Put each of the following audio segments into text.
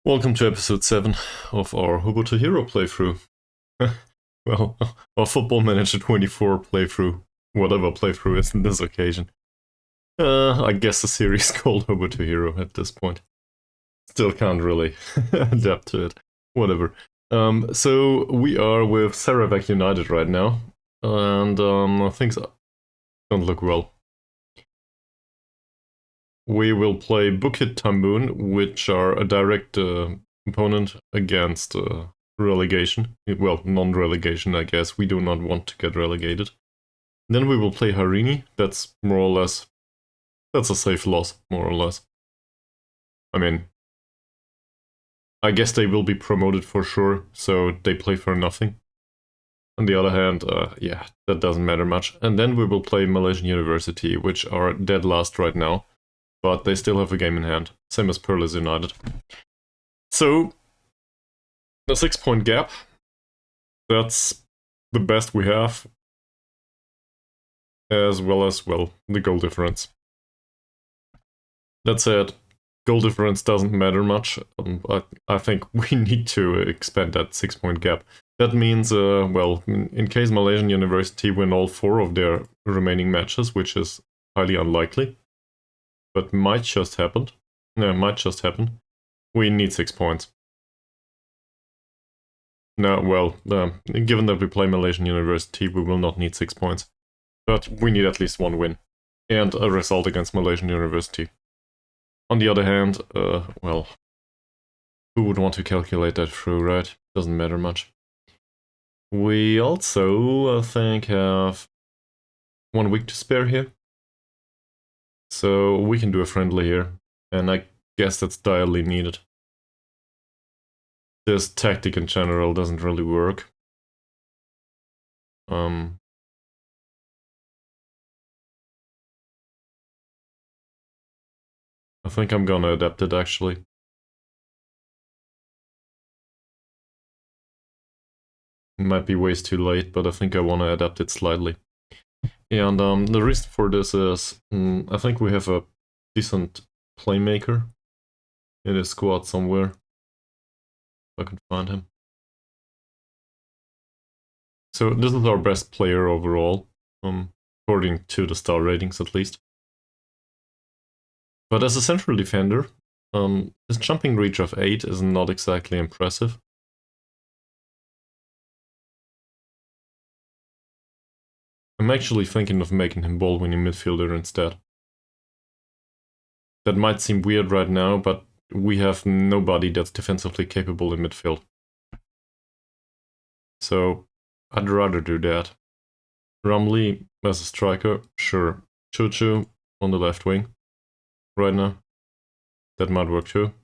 Welcome to episode 7 of our Hobo to Hero playthrough. Well, our Football Manager 24 playthrough, whatever playthrough is in this occasion. I guess the series called Hobo to Hero at this point. Still can't really adapt to it. Whatever. So we are with Sarawak United right now, and things don't look well. We will play Bukit Tambun, which are a direct opponent against relegation. Well, non-relegation, I guess. We do not want to get relegated. Then we will play Harini. That's more or less... That's a safe loss, more or less. I mean, I guess they will be promoted for sure, so they play for nothing. On the other hand, yeah, that doesn't matter much. And then we will play Malaysian University, which are dead last right now. But they still have a game in hand, same as Perlis United. So, a 6-point gap. That's the best we have. As well as, well, the goal difference. That said, goal difference doesn't matter much. I think we need to expand that 6-point gap. That means, well, in case Malaysian University win all 4 of their remaining matches, which is highly unlikely, but might just happen. No, might just happen. We need 6 points. No, well, given that we play Malaysian University, we will not need 6 points. But we need at least 1 win. And a result against Malaysian University. On the other hand, well, who would want to calculate that through, right? Doesn't matter much. We also, I think, have 1 week to spare here. So we can do a friendly here, and I guess that's direly needed. This tactic in general doesn't really work. I think I'm gonna adapt it actually. It might be ways too late, but I think I want to adapt it slightly. And the reason for this is, I think we have a decent playmaker in his squad somewhere. If I can find him. So this is our best player overall, according to the star ratings at least. But as a central defender, his jumping reach of 8 is not exactly impressive. I'm actually thinking of making him ball-winning midfielder instead. That might seem weird right now, but we have nobody that's defensively capable in midfield. So I'd rather do that. Rumley as a striker, sure. Chuchu on the left wing right now. That might work too.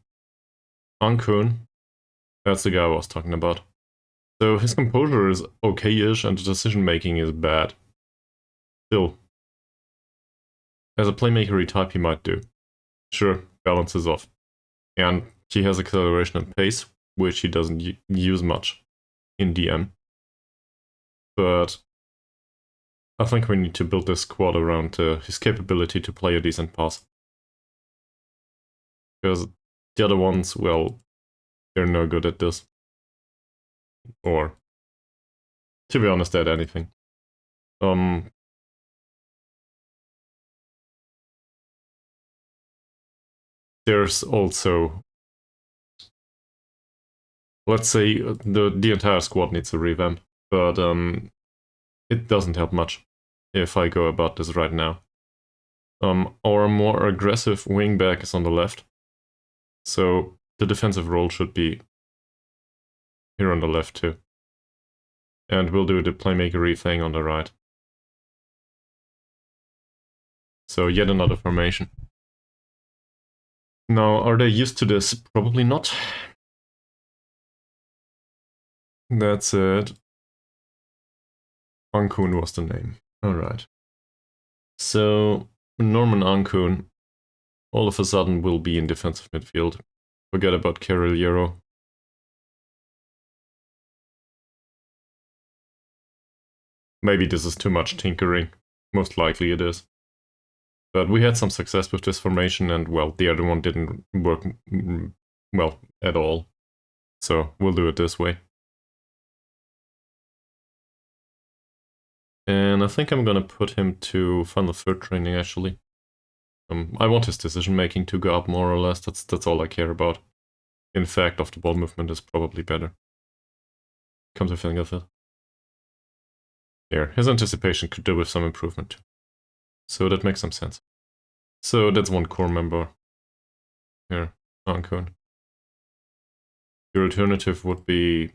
Ankun, that's the guy I was talking about. So his composure is okay-ish and the decision-making is bad. Still, as a playmaker type he might do. Sure, balance is off. And he has acceleration and pace, which he doesn't use much in DM. But I think we need to build this squad around his capability to play a decent pass. Because the other ones, well, they're no good at this. Or, to be honest, at anything. There's also, let's say the entire squad needs a revamp, but it doesn't help much if I go about this right now. Our more aggressive wingback is on the left, so the defensive role should be here on the left too. And we'll do the playmakery thing on the right. So yet another formation. Now, are they used to this? Probably not. That's it. Ankun was the name. Alright. So, Norman Ankun all of a sudden will be in defensive midfield. Forget about Carrilero. Maybe this is too much tinkering. Most likely it is. But we had some success with this formation and, well, the other one didn't work well, at all. So we'll do it this way. And I think I'm gonna put him to final third training, actually. I want his decision making to go up more or less. That's all I care about. In fact, off the ball movement is probably better. Come to think of it. Here, his anticipation could do with some improvement too. So that makes some sense. So that's one core member. Here, Ankun. Your alternative would be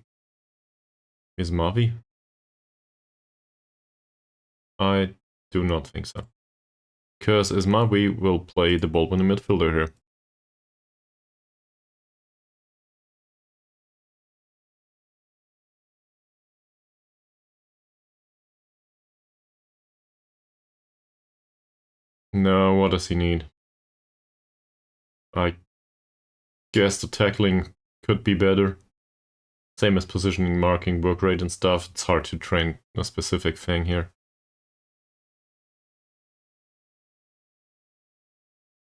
Ismavi? I do not think so. Because Ismavi will play the ball winning midfielder here. No, what does he need? I guess the tackling could be better. Same as positioning, marking, work rate and stuff. It's hard to train a specific thing here.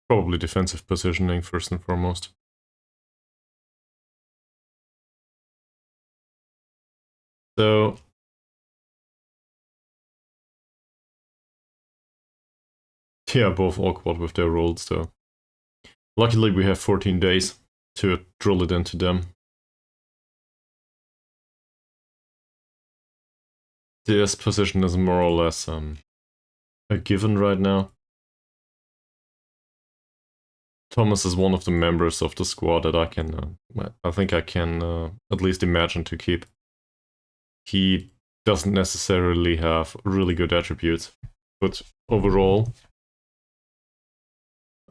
Probably defensive positioning first and foremost. So yeah, both awkward with their roles though. Luckily we have 14 days to drill it into them. This position is more or less a given right now. Thomas is one of the members of the squad that I think I can at least imagine to keep. He doesn't necessarily have really good attributes, but overall,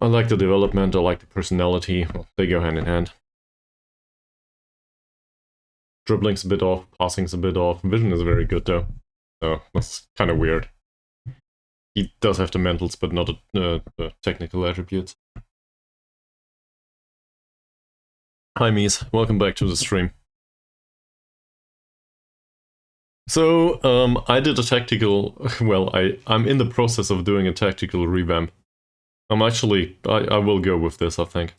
I like the development, I like the personality, they go hand in hand. Dribbling's a bit off, passing's a bit off, vision is very good though, so that's kind of weird. He does have the mentals, but not the technical attributes. Hi Mies, welcome back to the stream. So, I did a tactical, well, I'm in the process of doing a tactical revamp. I will go with this, I think.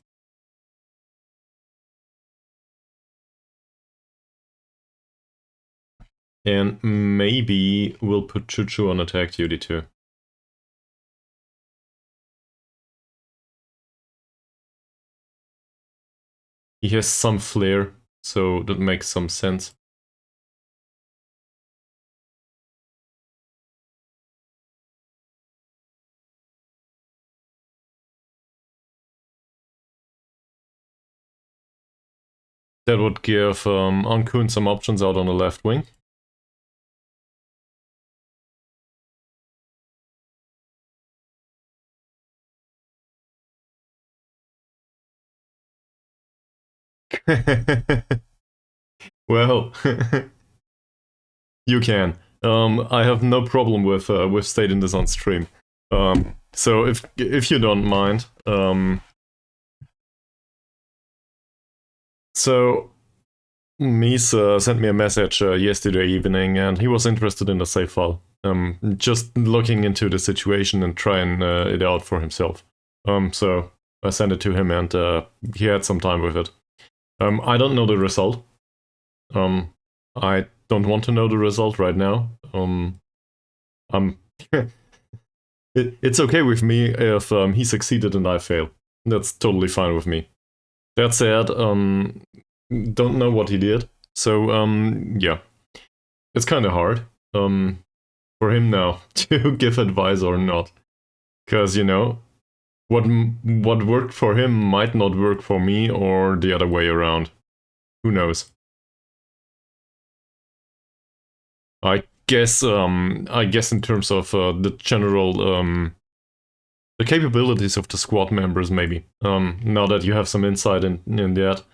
And maybe we'll put Chuchu on attack duty too. He has some flair, so that makes some sense. That would give Ankun some options out on the left wing. Well, you can. I have no problem with stating this on stream. So if you don't mind, so Mies sent me a message yesterday evening, and he was interested in the save file. Just looking into the situation and trying it out for himself. So I sent it to him, and he had some time with it. I don't know the result. I don't want to know the result right now. It's okay with me if he succeeded and I fail. That's totally fine with me. That said, don't know what he did. So, yeah. It's kind of hard for him now to give advice or not. Because, you know, what worked for him might not work for me or the other way around. Who knows? I guess in terms of the general the capabilities of the squad members, maybe. Now that you have some insight in that,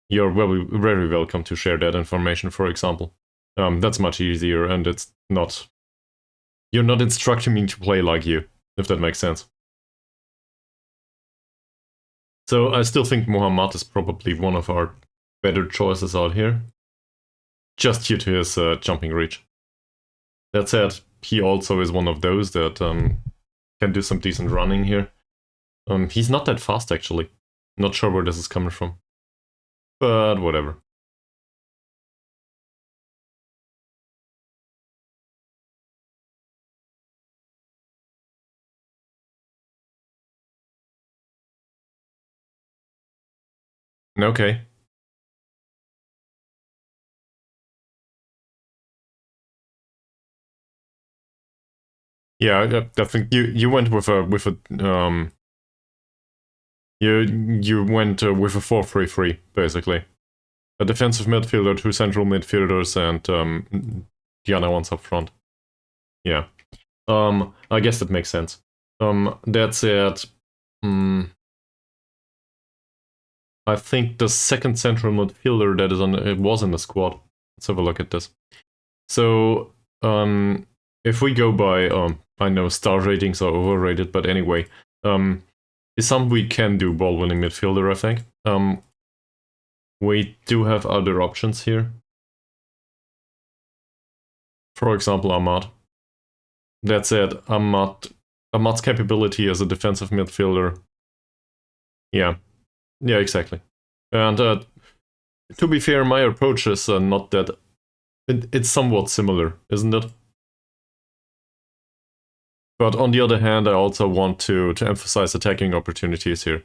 you're very welcome to share that information, for example. That's much easier, and it's not... You're not instructing me to play like you, if that makes sense. So I still think Mohammad is probably one of our better choices out here, just due to his jumping reach. That said, he also is one of those that can do some decent running here. He's not that fast, actually. Not sure where this is coming from. But whatever. Okay. Yeah, I think you went with a you went with a 4-3-3 basically. A defensive midfielder, 2 central midfielders, and the other ones up front. Yeah. I guess that makes sense. That said, I think the second central midfielder that is was in the squad. Let's have a look at this. So, if we go by, I know star ratings are overrated, but anyway, is something we can do ball-winning midfielder, I think. We do have other options here. For example, Ahmad. That said, Ahmad's capability as a defensive midfielder. Yeah, exactly. And to be fair, my approach is not that. It's somewhat similar, isn't it? But on the other hand, I also want to emphasize attacking opportunities here.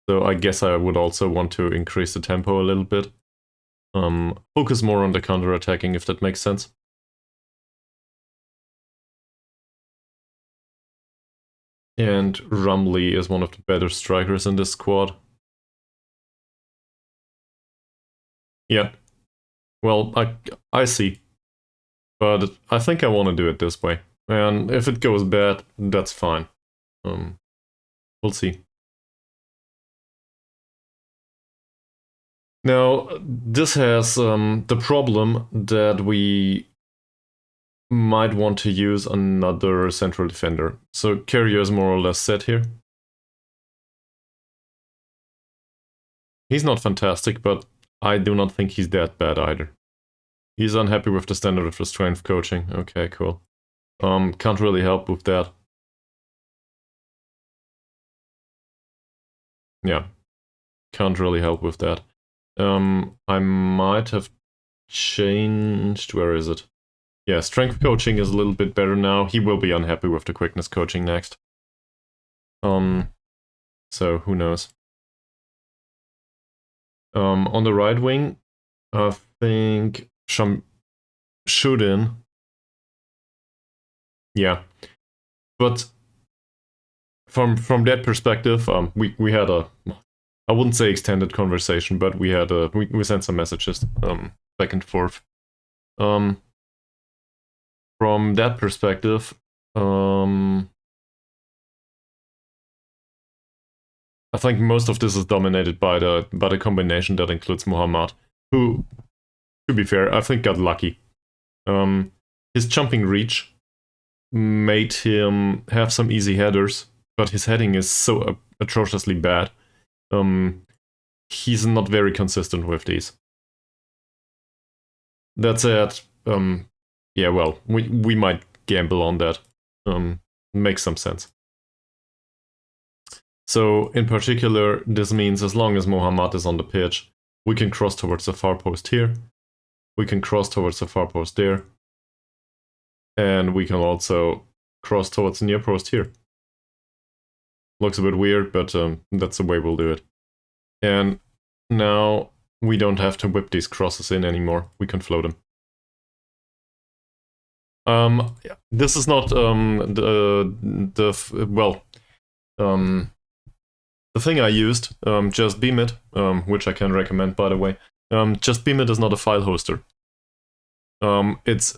So I guess I would also want to increase the tempo a little bit. Focus more on the counter-attacking, if that makes sense. And Rumley is one of the better strikers in this squad. Yeah. Well, I see. But I think I want to do it this way. And if it goes bad, that's fine. We'll see. Now, this has the problem that we might want to use another central defender. So Carrier is more or less set here. He's not fantastic, but I do not think he's that bad either. He's unhappy with the standard of the strength coaching. Okay, cool. Can't really help with that. Yeah. Can't really help with that. I might have changed... Where is it? Yeah, strength coaching is a little bit better now. He will be unhappy with the quickness coaching next. So who knows? On the right wing, I think should in. Yeah. But from that perspective, we had a, I wouldn't say extended conversation, but we had we sent some messages back and forth. From that perspective, I think most of this is dominated by the combination that includes Muhammad, who, to be fair, I think got lucky. His jumping reach made him have some easy headers, but his heading is so atrociously bad. He's not very consistent with these. That said, yeah, well, we might gamble on that. Makes some sense. So, in particular, this means as long as Muhammad is on the pitch, we can cross towards the far post here. We can cross towards the far post there. And we can also cross towards the near post here. Looks a bit weird, but that's the way we'll do it. And now we don't have to whip these crosses in anymore. We can float them. This is not the thing I used, Just Beam It, which I can recommend, by the way. Just Beam It is not a file hoster. It's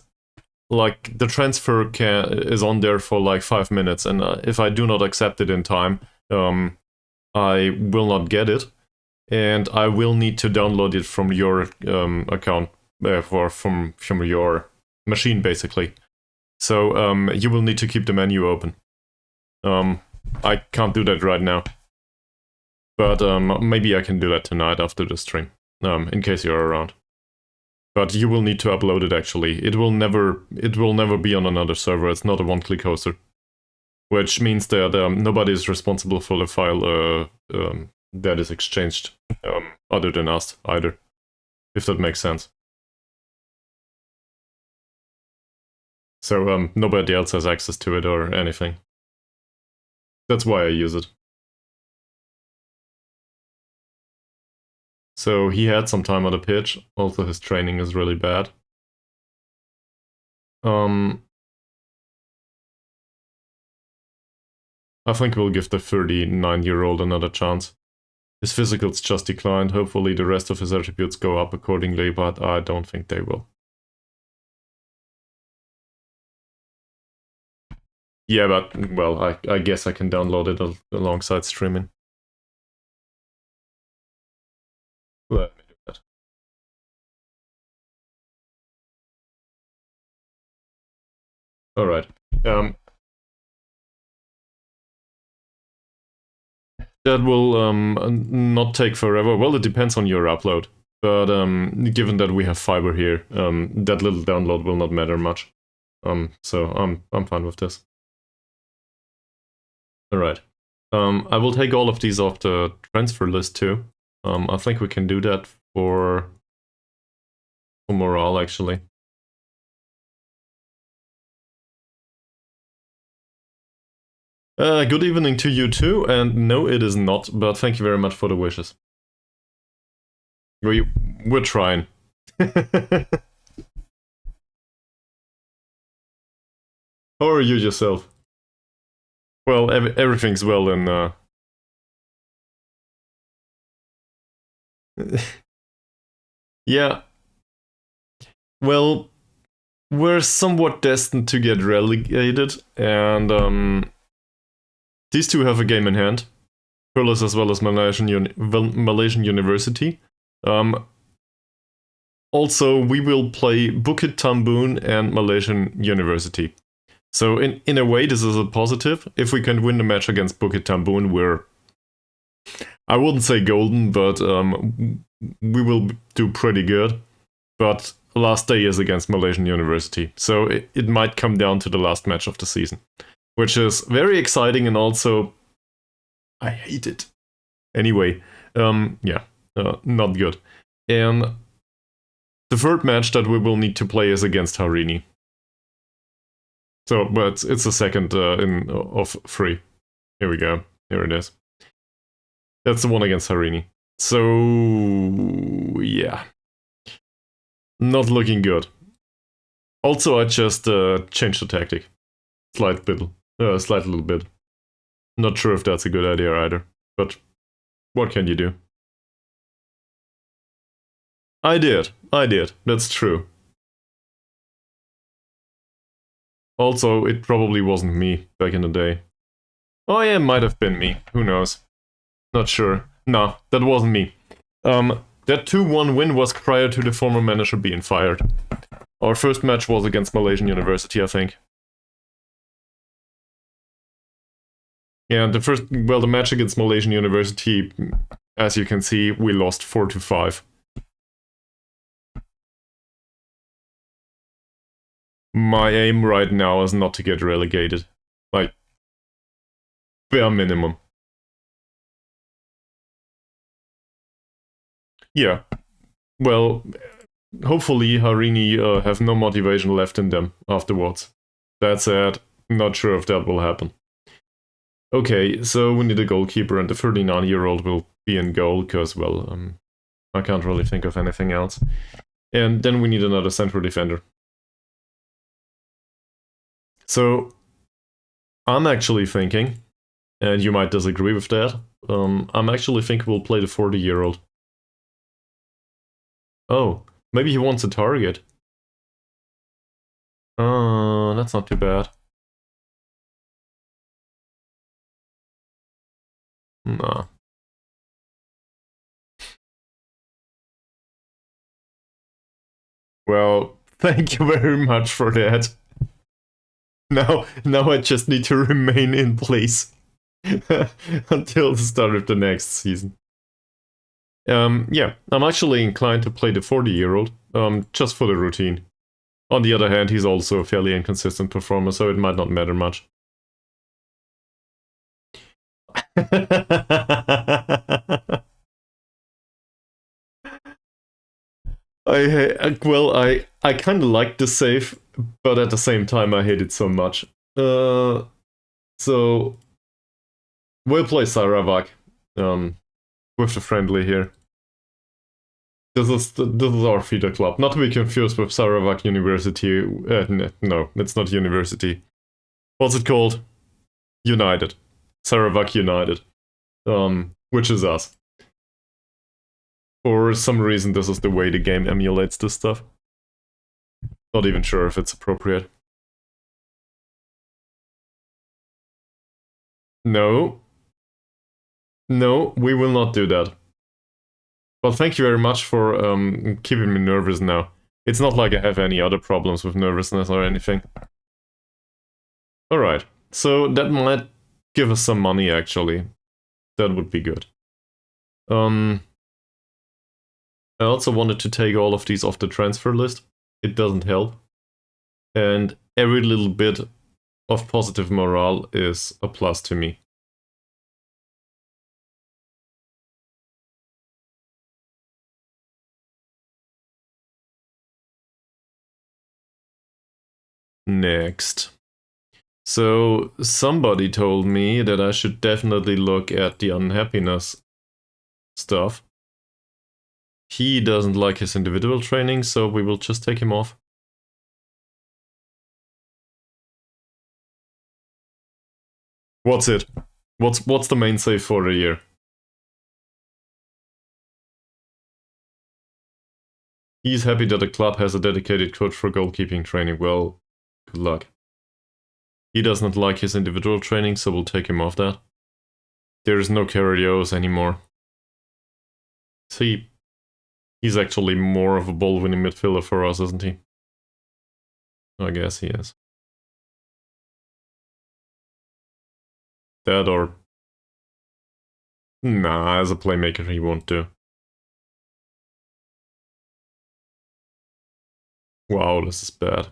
like the transfer is on there for like 5 minutes, and if I do not accept it in time, I will not get it, and I will need to download it from your account, or from your machine, basically. So you will need to keep the menu open. I can't do that right now. But maybe I can do that tonight after the stream, in case you're around. But you will need to upload it, actually. It will never be on another server. It's not a one-click hoster. which means that nobody is responsible for the file that is exchanged other than us either, if that makes sense. So nobody else has access to it or anything. That's why I use it. So he had some time on the pitch. Also, his training is really bad. I think we'll give the 39-year-old another chance. His physicals just declined. Hopefully the rest of his attributes go up accordingly, but I don't think they will. Yeah, but, well, I guess I can download it alongside streaming. Let me do that. Alright. That will not take forever. Well, it depends on your upload. But given that we have fiber here, that little download will not matter much. So I'm fine with this. Alright. I will take all of these off the transfer list too. I think we can do that for morale, actually. Good evening to you too, and no, it is not, but thank you very much for the wishes. We're trying. How are you yourself? Well, everything's well in... Yeah. Well, we're somewhat destined to get relegated, and these two have a game in hand. Curlers as well as Malaysian University. Also, we will play Bukit Tambun and Malaysian University. So in a way, this is a positive. If we can win the match against Bukit Tambun, we're... I wouldn't say golden, but we will do pretty good. But last day is against Malaysian University. So it might come down to the last match of the season. Which is very exciting, and also I hate it. Anyway, yeah, not good. And the third match that we will need to play is against Harini. So, but it's the second of 3. Here we go. Here it is. That's the one against Harini. So, yeah. Not looking good. Also, I just changed the tactic. Slight little bit. Not sure if that's a good idea either, but what can you do? I did, that's true. Also, it probably wasn't me back in the day. Oh yeah, might have been me, who knows. Not sure. No, that wasn't me. That 2-1 win was prior to the former manager being fired. Our first match was against Malaysian University, I think. Yeah, the match against Malaysian University, as you can see, we lost 4-5. My aim right now is not to get relegated. Like, bare minimum. Yeah. Well, hopefully Harini have no motivation left in them afterwards. That said, not sure if that will happen. Okay, so we need a goalkeeper, and the 39-year-old will be in goal, because, well, I can't really think of anything else. And then we need another central defender. So, I'm actually thinking, and you might disagree with that, I'm actually thinking we'll play the 40-year-old. Oh, maybe he wants a target. Oh, that's not too bad. Nah. Well, thank you very much for that. Now I just need to remain in place until the start of the next season. Yeah, I'm actually inclined to play the 40-year-old, just for the routine. On the other hand, he's also a fairly inconsistent performer, so it might not matter much. I kind of like the save, but at the same time I hate it so much. So we'll play Sarawak with the friendly here. This is our feeder club, not to be confused with Sarawak University. No, it's not university. What's it called? United. Sarawak United. Which is us. For some reason, this is the way the game emulates this stuff. Not even sure if it's appropriate. No. No, we will not do that. Well, thank you very much for keeping me nervous now. It's not like I have any other problems with nervousness or anything. Alright, so that might give us some money, actually. That would be good. I also wanted to take all of these off the transfer list. It doesn't help. And every little bit of positive morale is a plus to me. Next. So, somebody told me that I should definitely look at the unhappiness stuff. He doesn't like his individual training, so we will just take him off. What's it? What's the main save for the year? He's happy that the club has a dedicated coach for goalkeeping training. Well, good luck. He doesn't like his individual training, so we'll take him off that. There is no Carrios anymore. See, he's actually more of a ball-winning midfielder for us, isn't he? I guess he is. That or... Nah, as a playmaker he won't do. Wow, this is bad.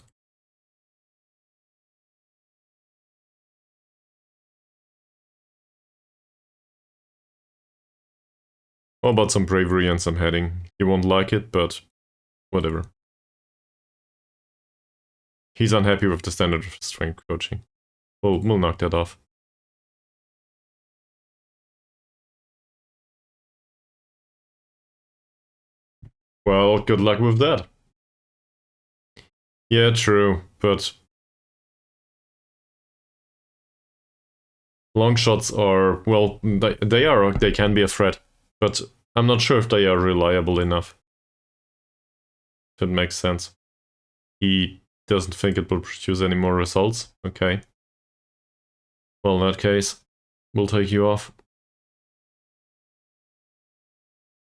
How about some bravery and some heading? He won't like it, but whatever. He's unhappy with the standard of strength coaching. We'll knock that off. Well, good luck with that. Yeah, true, but long shots are, well, they can be a threat, but I'm not sure if they are reliable enough. If it makes sense. He doesn't think it will produce any more results. Okay. Well, in that case, we'll take you off.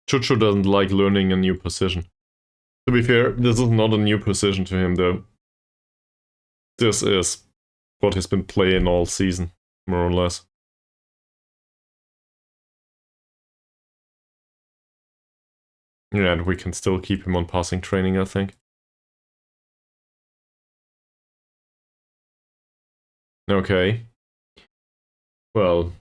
Chucho doesn't like learning a new position. To be fair, this is not a new position to him, though. This is what he's been playing all season, more or less. Yeah, and we can still keep him on passing training, I think. Okay. Well.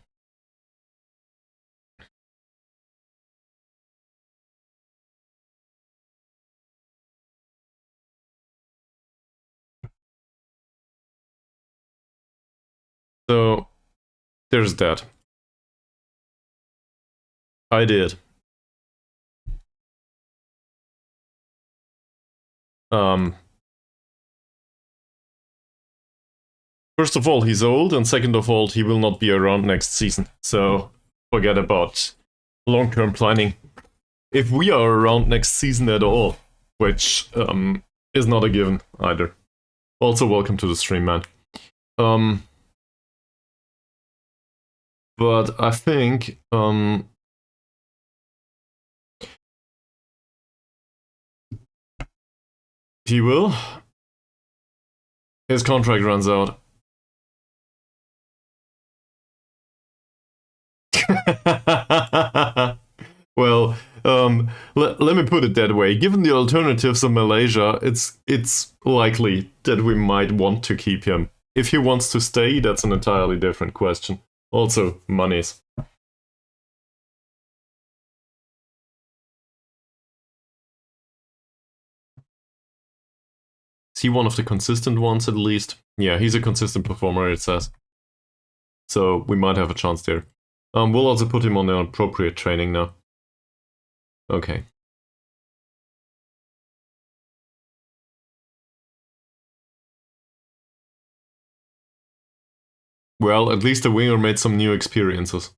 So, there's that. I did. First of all, he's old, and second of all, he will not be around next season. So, forget about long-term planning. If we are around next season at all, which is not a given either. Also, welcome to the stream, man. But I think he will. His contract runs out. Well, let me put it that way. Given the alternatives in Malaysia, it's likely that we might want to keep him. If he wants to stay, that's an entirely different question. Also, monies. Is he one of the consistent ones at least? Yeah, he's a consistent performer, it says. So we might have a chance there. We'll also put him on the appropriate training now. Okay. Well, at least the winger made some new experiences.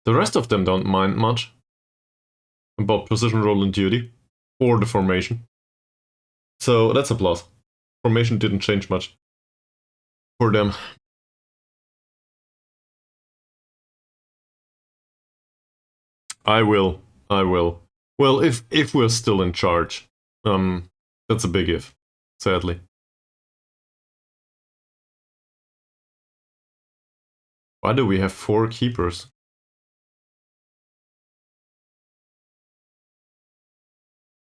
The rest of them don't mind much about position, role, and duty, or the formation. So that's a plus. Formation didn't change much for them. I will. I will. Well, if we're still in charge. That's a big if, sadly. Why do we have 4 keepers?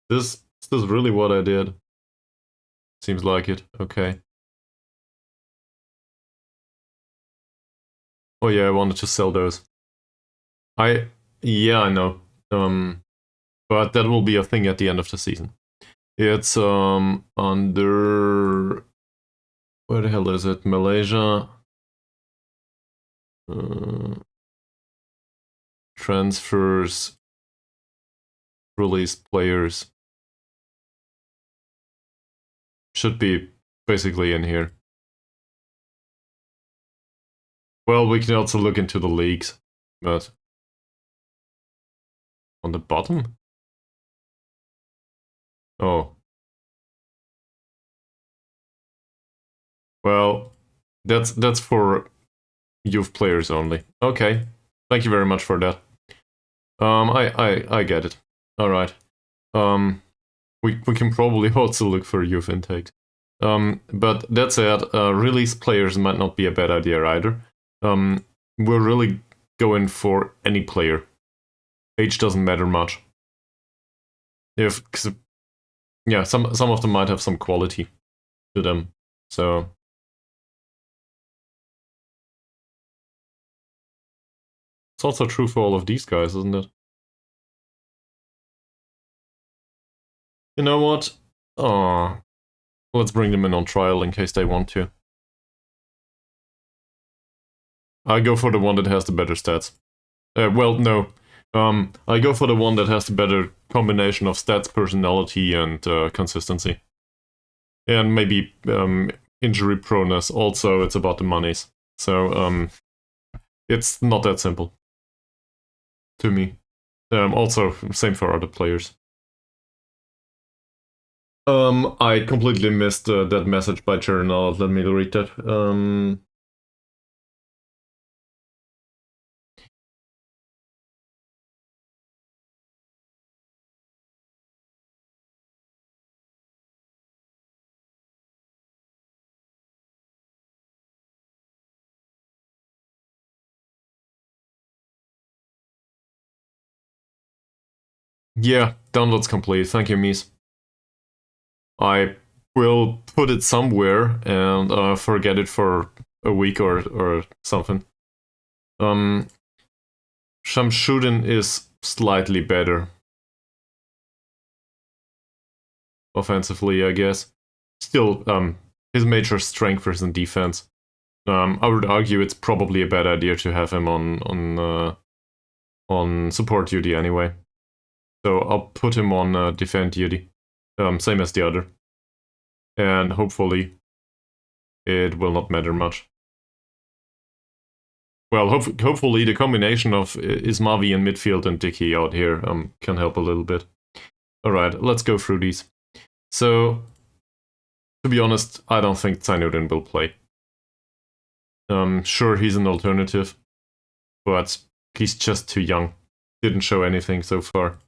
This is really what I did. Seems like it. Okay. Oh yeah, I wanted to sell those. Yeah, I know. But that will be a thing at the end of the season. It's under, where the hell is it? Malaysia. Transfers, released players. Should be basically in here. Well, we can also look into the leagues, but on the bottom? Oh. Well, that's for youth players only. Okay. Thank you very much for that. I get it. All right. We can probably also look for youth intakes. But that said, release players might not be a bad idea either. We're really going for any player. Age doesn't matter much. Yeah, some of them might have some quality to them. So it's also true for all of these guys, isn't it? You know what? Oh, let's bring them in on trial in case they want to. I go for the one that has the better stats. Well, no. I go for the one that has the better combination of stats, personality, and consistency. And maybe injury proneness. Also, it's about the monies. So it's not that simple to me. Also, same for other players. I completely missed that message by Journal. Let me read that. Yeah, download's complete. Thank you, Mies. I will put it somewhere and forget it for a week or something. Shamshuddin is slightly better offensively, I guess. Still, his major strength is in defense. I would argue it's probably a bad idea to have him on support duty anyway. So I'll put him on defend duty, same as the other, and hopefully it will not matter much. Well, hopefully the combination of Ismavi in midfield and Dickey out here can help a little bit. All right, let's go through these. So, to be honest, I don't think Zainuddin will play. Sure, he's an alternative, but he's just too young. Didn't show anything so far.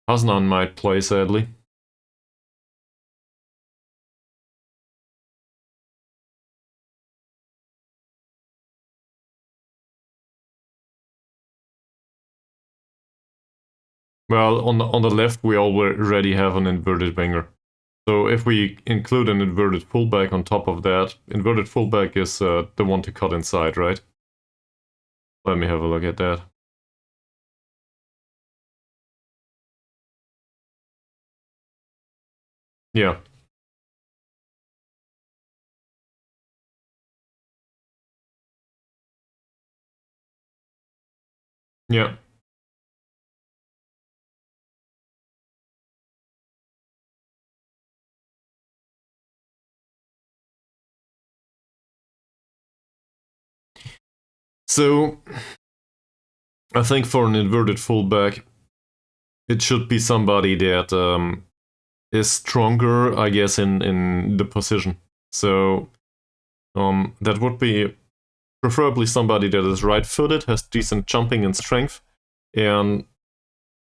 Hasnan might play, sadly. Well, on the left, we already have an inverted winger. So if we include an inverted fullback on top of that, inverted fullback is the one to cut inside, right? Let me have a look at that. Yeah. Yeah. So I think for an inverted fullback, it should be somebody that is stronger, I guess, in the position. So that would be preferably somebody that is right-footed, has decent jumping and strength, and,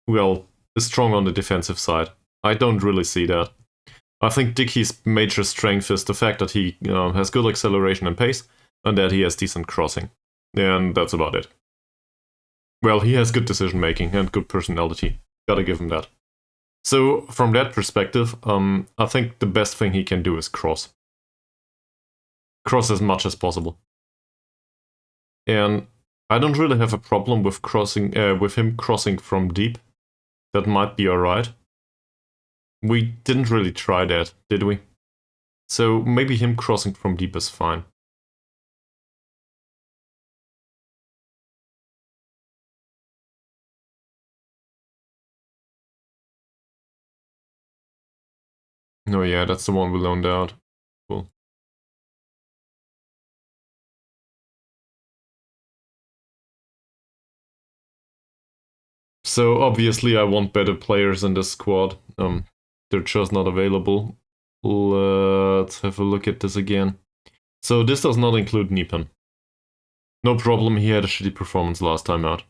well, is strong on the defensive side. I don't really see that. I think Dickey's major strength is the fact that he has good acceleration and pace, and that he has decent crossing. And that's about it. Well, he has good decision making and good personality. Gotta give him that. So, from that perspective, I think the best thing he can do is cross. Cross as much as possible. And I don't really have a problem with with him crossing from deep. That might be alright. We didn't really try that, did we? So maybe him crossing from deep is fine. Oh yeah, that's the one we loaned out. Cool. So obviously I want better players in this squad. They're just not available. Let's have a look at this again. So this does not include Nipan. No problem, he had a shitty performance last time out.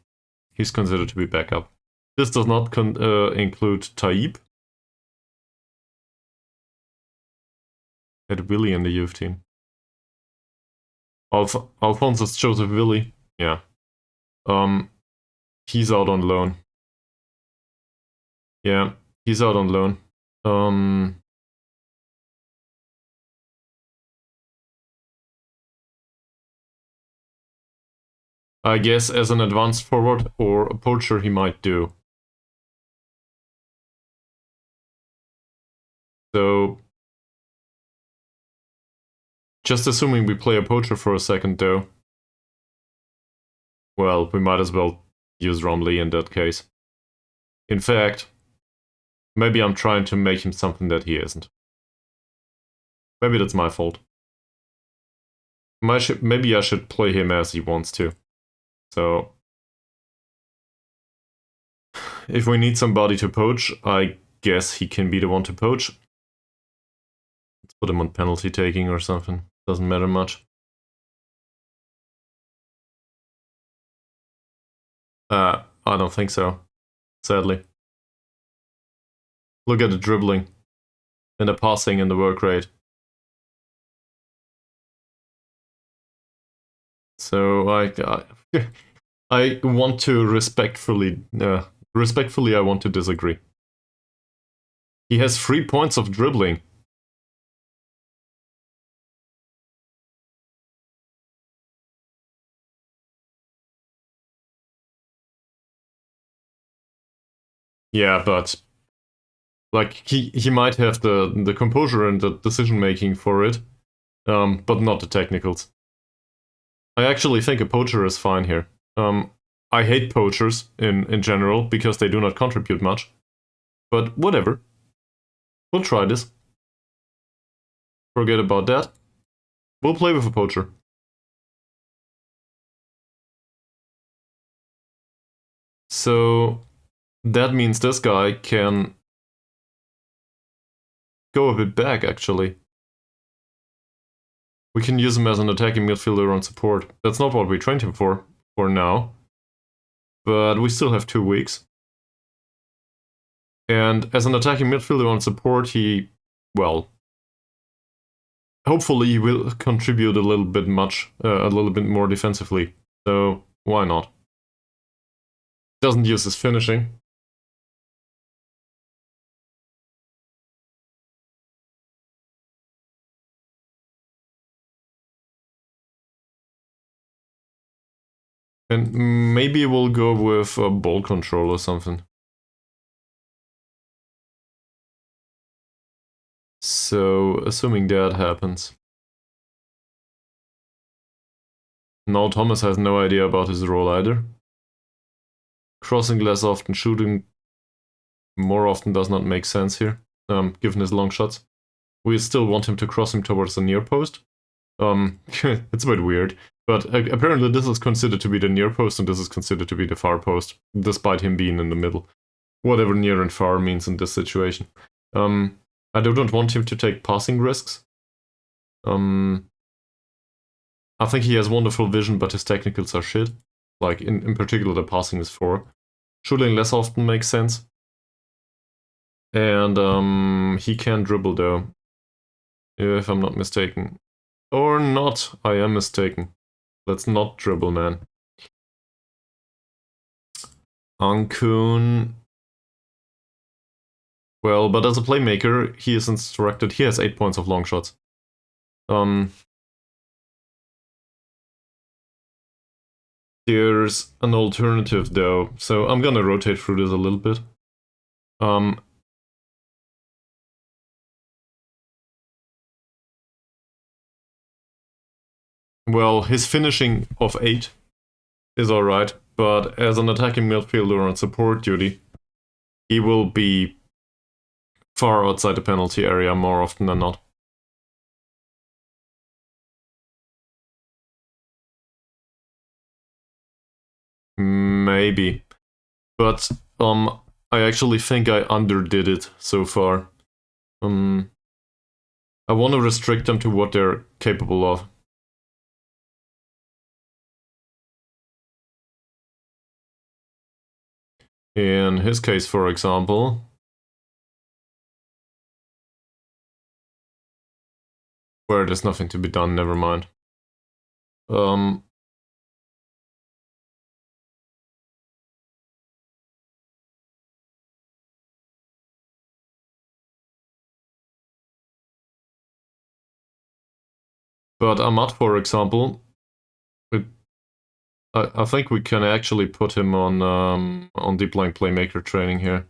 He's considered to be backup. This does not include Taib. Had Willy in the youth team. Alphonsus Joseph Willy. Yeah. He's out on loan. Yeah, he's out on loan. I guess as an advanced forward or a poacher he might do. So, just assuming we play a poacher for a second though, well, we might as well use Romley in that case. In fact, maybe I'm trying to make him something that he isn't. Maybe that's my fault. Maybe I should play him as he wants to. So, if we need somebody to poach, I guess he can be the one to poach. Let's put him on penalty taking or something. Doesn't matter much. I don't think so. Sadly. Look at the dribbling. And the passing and the work rate. So I want to respectfully I want to disagree. He has 3 points of dribbling. Yeah, but like he might have the composure and the decision making for it, but not the technicals. I actually think a poacher is fine here. I hate poachers in general because they do not contribute much. But whatever. We'll try this. Forget about that. We'll play with a poacher. So that means this guy can go a bit back, actually. We can use him as an attacking midfielder on support. That's not what we trained him for now. But we still have 2 weeks. And as an attacking midfielder on support, he, well, hopefully he will contribute a little bit more defensively. So why not? Doesn't use his finishing. And maybe we'll go with a ball control or something. So, assuming that happens. Now Thomas has no idea about his role either. Crossing less often, shooting more often does not make sense here, given his long shots. We still want him to cross him towards the near post. It's a bit weird, but apparently this is considered to be the near post and this is considered to be the far post, despite him being in the middle. Whatever near and far means in this situation. I don't want him to take passing risks. I think he has wonderful vision, but his technicals are shit. Like, in particular, the passing is 4. Shooting less often makes sense. And he can dribble, though. If I'm not mistaken. Or not, I am mistaken. Let's not dribble, man. Ankun. Well, but as a playmaker, he is instructed. He has 8 points of long shots. There's an alternative, though. So I'm gonna rotate through this a little bit. Well, his finishing of 8 is alright, but as an attacking midfielder on support duty, he will be far outside the penalty area more often than not. Maybe. But I actually think I underdid it so far. I want to restrict them to what they're capable of. In his case, for example, where there's nothing to be done, never mind. But Ahmad, for example, I think we can actually put him on deep line playmaker training here.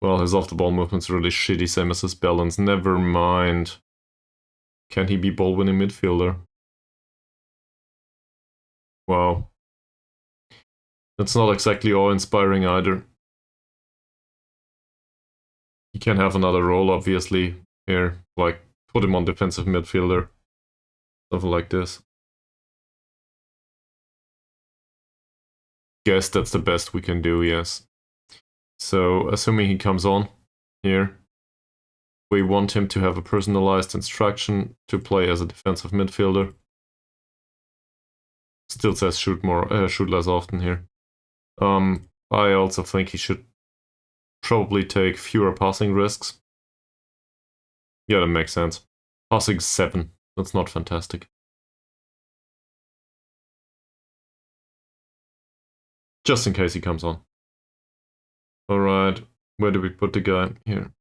Well, his off-the-ball movement's really shitty, same as his balance. Never mind. Can he be ball-winning midfielder? Wow. That's not exactly awe-inspiring either. He can have another role, obviously, here. Like, put him on defensive midfielder. Something like this. Guess that's the best we can do, yes. So, assuming he comes on here, we want him to have a personalized instruction to play as a defensive midfielder. Still says shoot less often here. I also think he should probably take fewer passing risks. Yeah, that makes sense. Passing 7. That's not fantastic. Just in case he comes on. Alright, where do we put the guy? Here.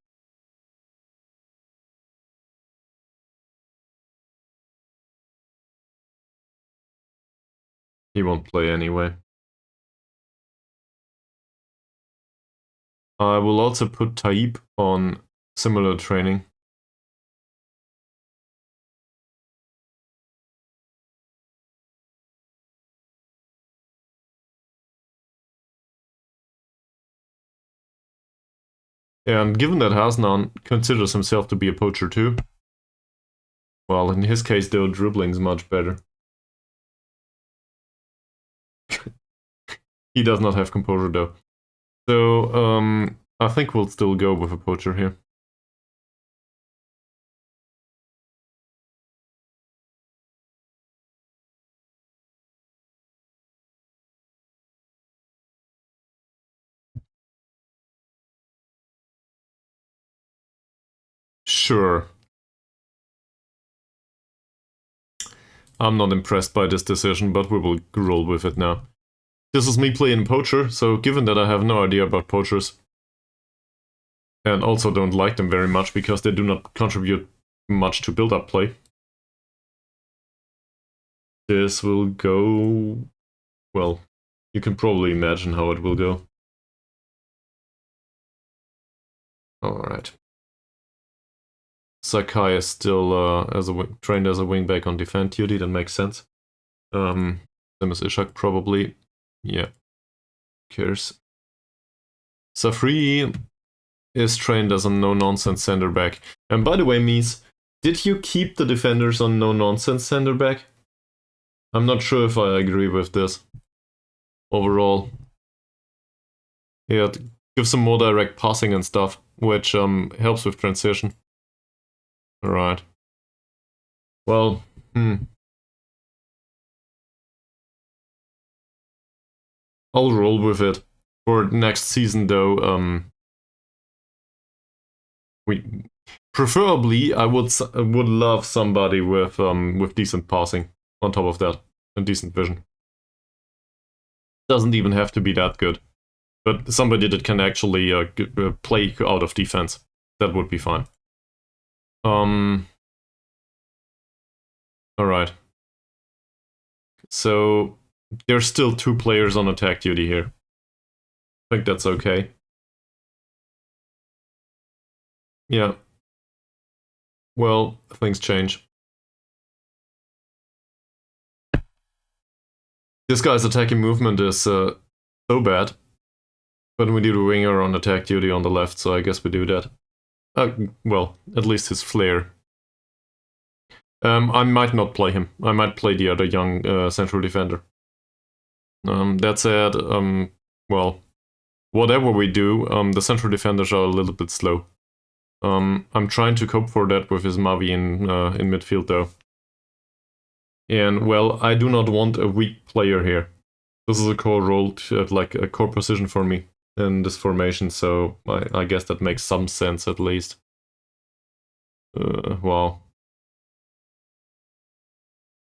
He won't play anyway. I will also put Taib on similar training. And given that Hasnan considers himself to be a poacher too, well, in his case, though, dribbling's much better. He does not have composure, though. So, I think we'll still go with a poacher here. Sure. I'm not impressed by this decision, but we will roll with it now. This is me playing poacher, so given that I have no idea about poachers, and also don't like them very much because they do not contribute much to build-up play, this will go well, you can probably imagine how it will go. Alright. Sakai is still trained as a wingback on defend duty, that makes sense. Same as Ishak probably. Yeah. Cares. Safri is trained as a no-nonsense center back. And by the way, Mies, did you keep the defenders on no-nonsense center back? I'm not sure if I agree with this. Overall. Yeah, give some more direct passing and stuff, which helps with transition. Alright. Well, I'll roll with it. For next season though, we preferably I would love somebody with decent passing on top of that and decent vision. Doesn't even have to be that good, but somebody that can actually play out of defense. That would be fine. All right. So there's still 2 players on attack duty here. I think that's okay. Yeah. Well, things change. This guy's attacking movement is so bad. But we do a winger on attack duty on the left, so I guess we do that. Well, at least his flair. I might not play him. I might play the other young central defender. That said, well, whatever we do, the central defenders are a little bit slow. I'm trying to cope for that with his Mavi in midfield though. And well, I do not want a weak player here. This is a core role, like a core position for me in this formation, so I guess that makes some sense at least. Wow.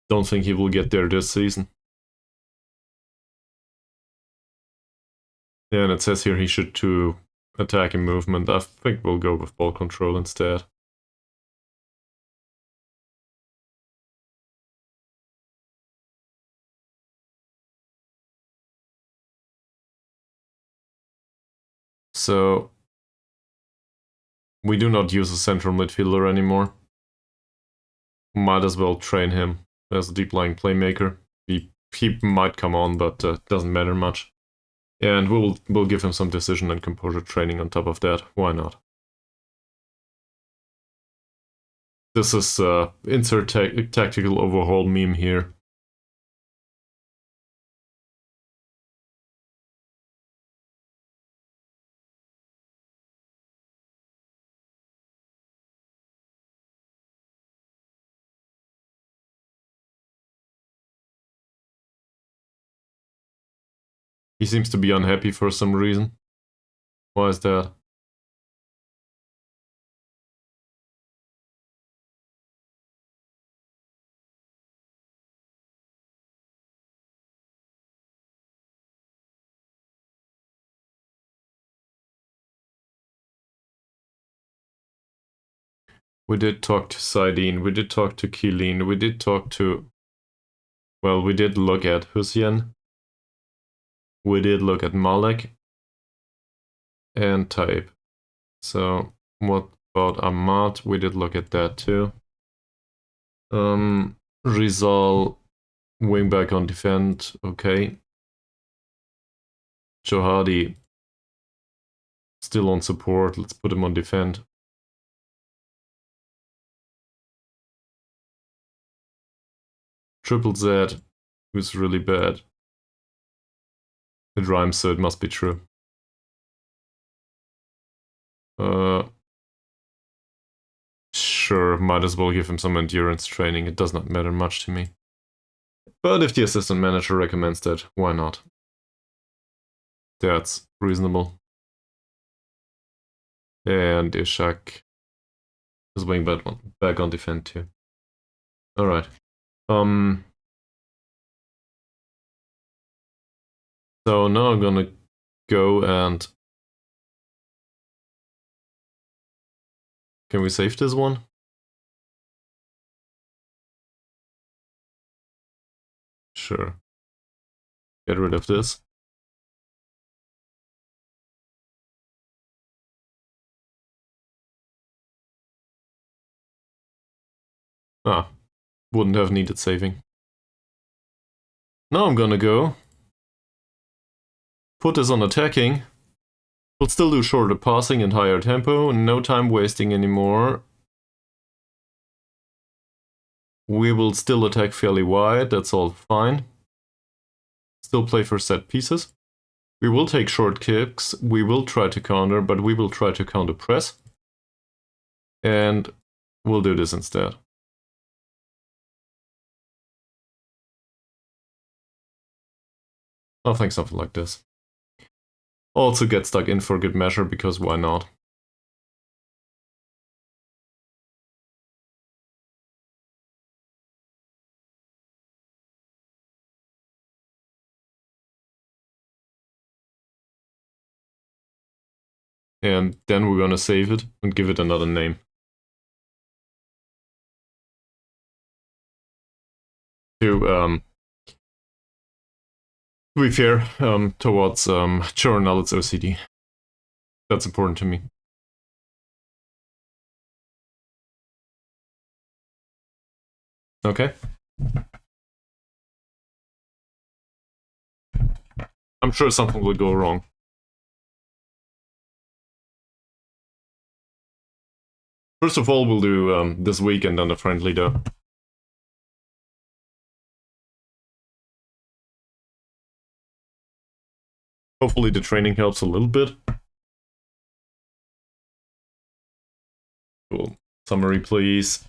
Don't think he will get there this season. Yeah, and it says here he should do attacking movement. I think we'll go with ball control instead. So we do not use a central midfielder anymore. Might as well train him as a deep-lying playmaker. He might come on, but doesn't matter much. And we'll give him some decision and composure training on top of that. Why not? This is insert tactical overhaul meme here. He seems to be unhappy for some reason. Why is that? We did talk to Saidin, we did talk to Kilin, we did talk to... Well, we did look at Hussein. We did look at Malek. And Taib. So, what about Ahmad? We did look at that too. Rizal, wingback on defend, okay. Johadi, still on support, let's put him on defend. Triple Z, who's really bad. It rhymes, so it must be true. Sure, might as well give him some endurance training, it does not matter much to me. But if the assistant manager recommends that, why not? That's reasonable. And Ishak is going back on defend too. Alright. So now I'm gonna go and... Can we save this one? Sure. Get rid of this. Ah, wouldn't have needed saving. Now I'm gonna go. Put this on attacking. We'll still do shorter passing and higher tempo. No time wasting anymore. We will still attack fairly wide. That's all fine. Still play for set pieces. We will take short kicks. We will try to counter, but we will try to counter press. And we'll do this instead. I think something like this. Also get stuck in for good measure, because why not? And then we're gonna save it and give it another name. To be fair, towards journal, it's OCD. That's important to me. Okay. I'm sure something will go wrong. First of all, we'll do this week and then a friendly though. Hopefully the training helps a little bit. Cool. Summary, please.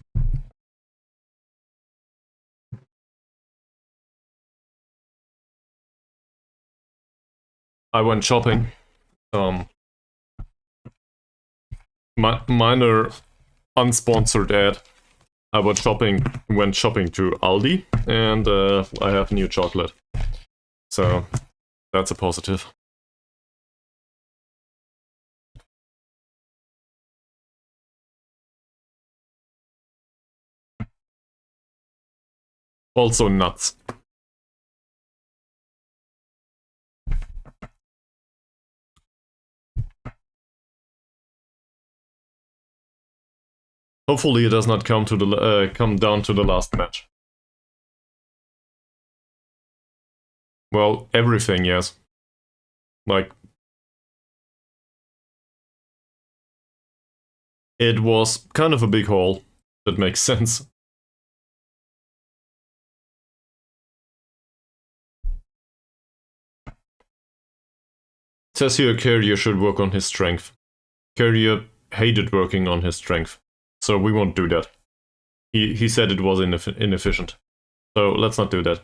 I went shopping. Minor unsponsored ad. I went shopping to Aldi, and I have new chocolate. So that's a positive. Also nuts. Hopefully it does not come down to the last match. Well, everything, yes. Like, it was kind of a big haul. That makes sense. Says here, Carrier should work on his strength. Carrier hated working on his strength, so we won't do that. He said it was inefficient, so let's not do that.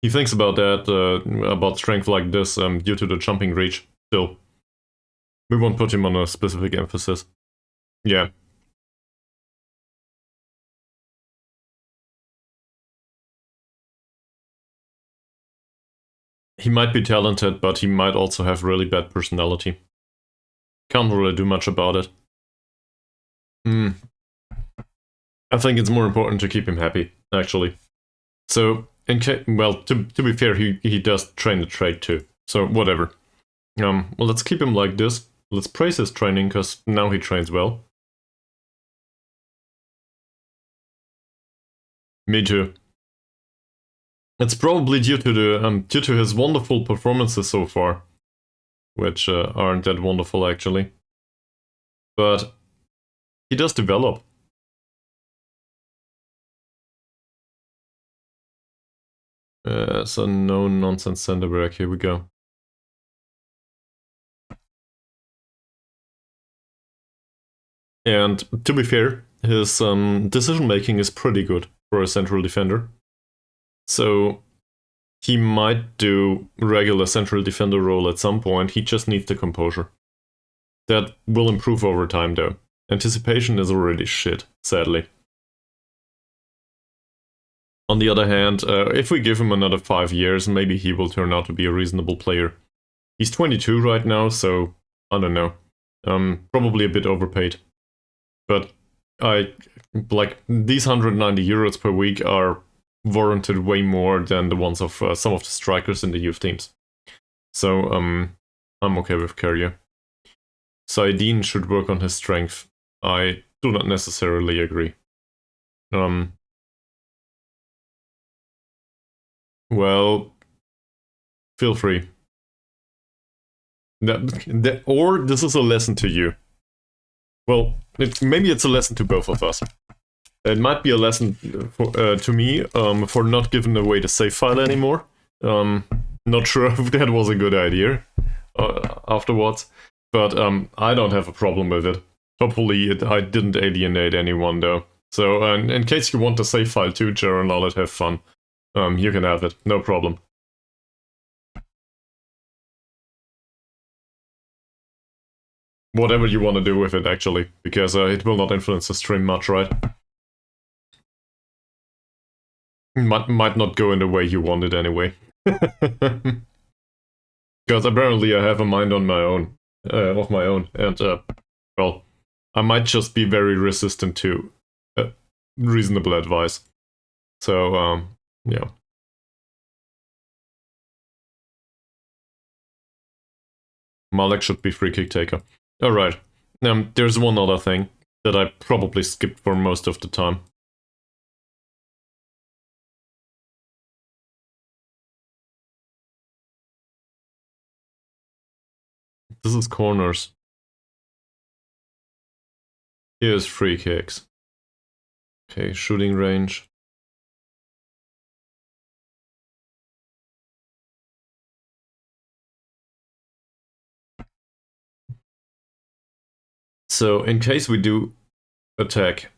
He thinks about that, about strength like this, due to the jumping reach. Still, we won't put him on a specific emphasis. Yeah. He might be talented, but he might also have really bad personality. Can't really do much about it. I think it's more important to keep him happy, actually. So, well, to be fair, he does train the trade too. So, whatever. Well, let's keep him like this. Let's praise his training, because now he trains well. Me too. It's probably due to his wonderful performances so far, which aren't that wonderful actually. But he does develop. So no nonsense center back. Here we go. And to be fair, his decision making is pretty good for a central defender. So he might do regular central defender role at some point. He just needs the composure. That will improve over time though. Anticipation is already shit, sadly. On the other hand, if we give him another 5 years, maybe he will turn out to be a reasonable player. He's 22 right now, so I don't know. Probably a bit overpaid. But these 190 euros per week are warranted way more than the ones of some of the strikers in the youth teams. So I'm okay with Carrier. Saidin should work on his strength. I do not necessarily agree. Well, feel free. Or this is a lesson to you. Well, maybe it's a lesson to both of us. It might be a lesson to me for not giving away the save file anymore. Not sure if that was a good idea afterwards, but I don't have a problem with it. Hopefully I didn't alienate anyone though. So in case you want the save file too, Jaron, I'll let have fun. You can have it, no problem. Whatever you want to do with it, actually, because it will not influence the stream much, right? Might not go in the way you want it anyway. Because apparently I have a mind on my own, of my own, and well, I might just be very resistant to reasonable advice. So yeah. Malek should be free kick taker. Alright. There's one other thing that I probably skipped for most of the time. This is corners. Here's free kicks. Okay, shooting range. So in case we do attack,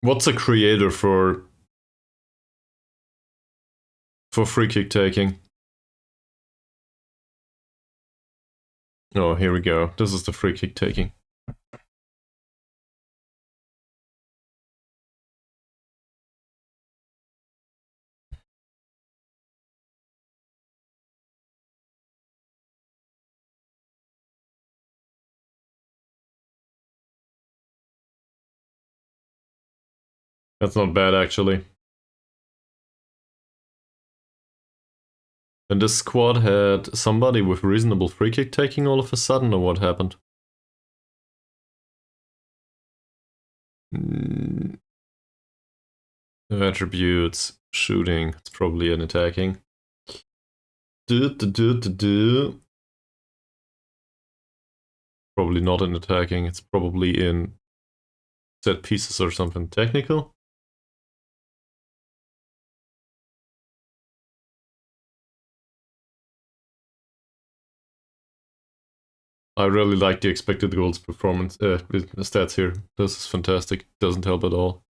what's a creator for free kick taking? Oh, here we go. This is the free kick taking. That's not bad, actually. And this squad had somebody with reasonable free kick taking all of a sudden, or what happened? Attributes, shooting, it's probably an attacking. Probably not in attacking, it's probably in set pieces or something technical. I really like the expected goals performance stats here. This is fantastic. Doesn't help at all.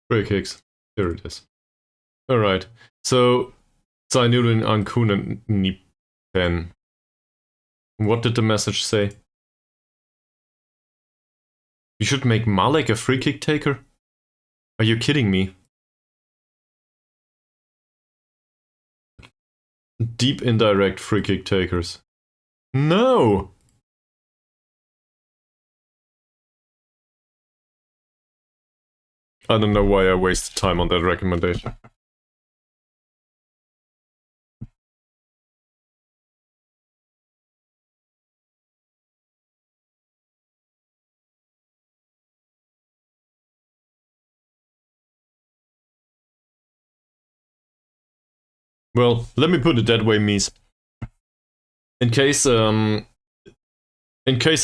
Free kicks. There it is. Alright. So Zainudin Ankunen Nipen. What did the message say? You should make Malek a free kick taker? Are you kidding me? Deep indirect free kick takers. No! I don't know why I wasted time on that recommendation. Well, let me put it that way, Mies. In case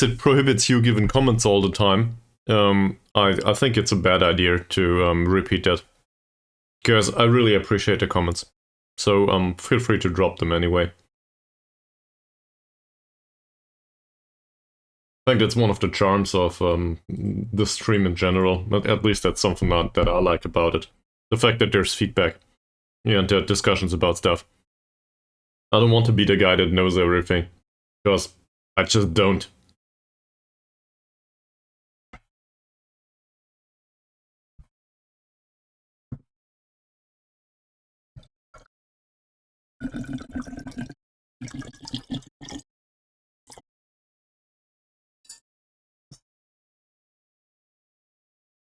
it prohibits you giving comments all the time, I think it's a bad idea to repeat that. Because I really appreciate the comments. So feel free to drop them anyway. I think that's one of the charms of the stream in general. At least that's something that I like about it. The fact that there's feedback, yeah, and there are discussions about stuff. I don't want to be the guy that knows everything, because I just don't.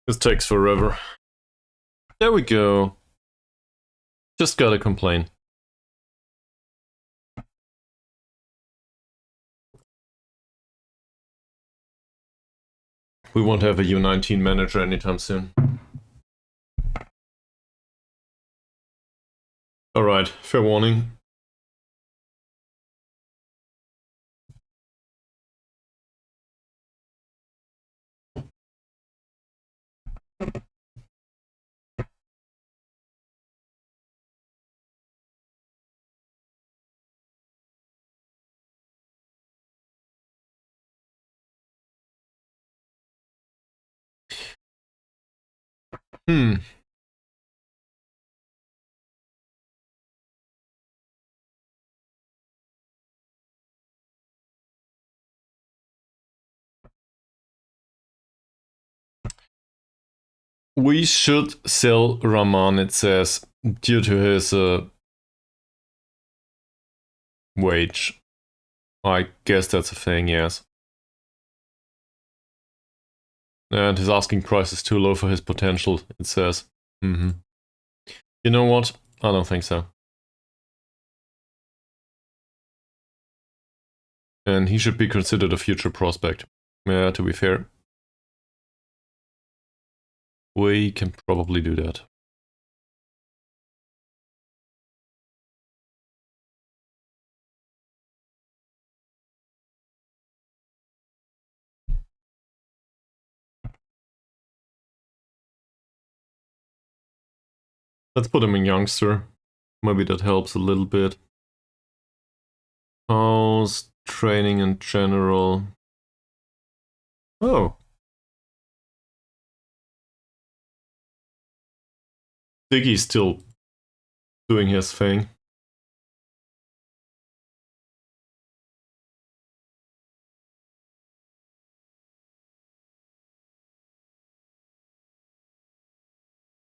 This takes forever. There we go. Just gotta complain. We won't have a U19 manager anytime soon. Alright, fair warning. We should sell Rahman, it says, due to his wage. I guess that's a thing, yes. And his asking price is too low for his potential, it says. You know what? I don't think so. And he should be considered a future prospect. Yeah, to be fair. We can probably do that. Let's put him in youngster. Maybe that helps a little bit. How's training in general? Oh. Diggy's still doing his thing.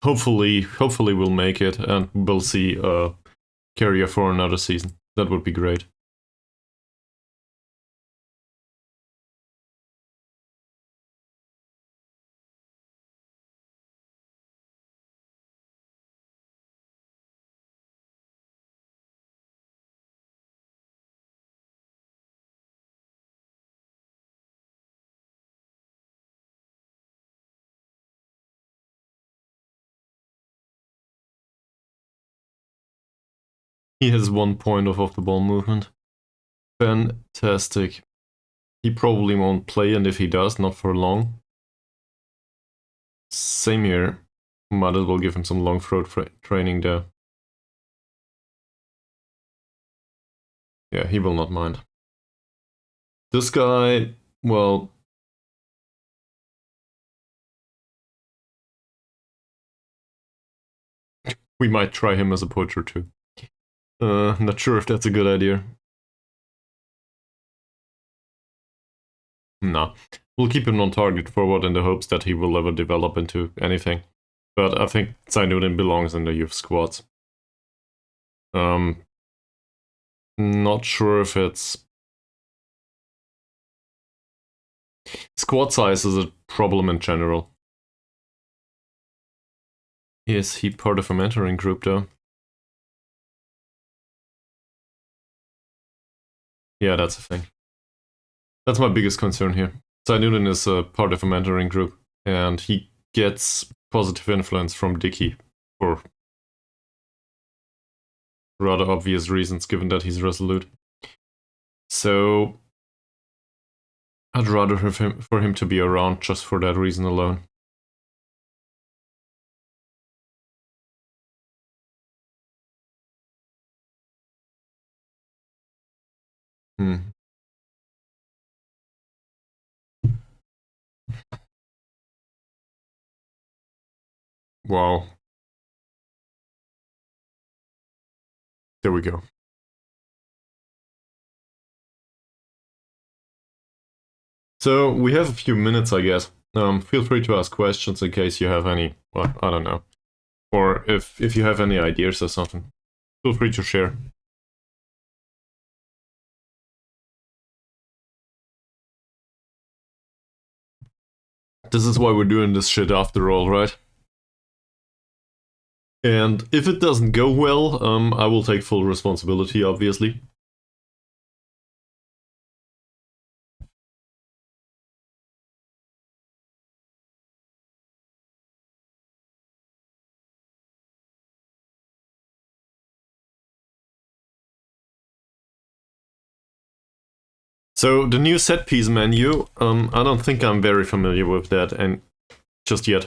Hopefully we'll make it and we'll see Carrier for another season. That would be great. He has 1 point of off the ball movement. Fantastic. He probably won't play, and if he does, not for long. Same here. Might as well give him some long throw training there. Yeah, he will not mind. This guy, well... we might try him as a poacher too. Not sure if that's a good idea. Nah. We'll keep him on target forward in the hopes that he will ever develop into anything. But I think Zainuddin belongs in the youth squads. Not sure if it's... Squad size is a problem in general. Is he part of a mentoring group though? Yeah, that's a thing. That's my biggest concern here. Zainuddin is a part of a mentoring group, and he gets positive influence from Dicky for rather obvious reasons, given that he's resolute. So I'd rather have for him to be around just for that reason alone. Wow. There we go. So we have a few minutes, I guess. Feel free to ask questions in case you have any. Well, I don't know. Or if you have any ideas or something, feel free to share. This is why we're doing this shit after all, right? And if it doesn't go well, I will take full responsibility, obviously. So the new set piece menu, I don't think I'm very familiar with that, and just yet.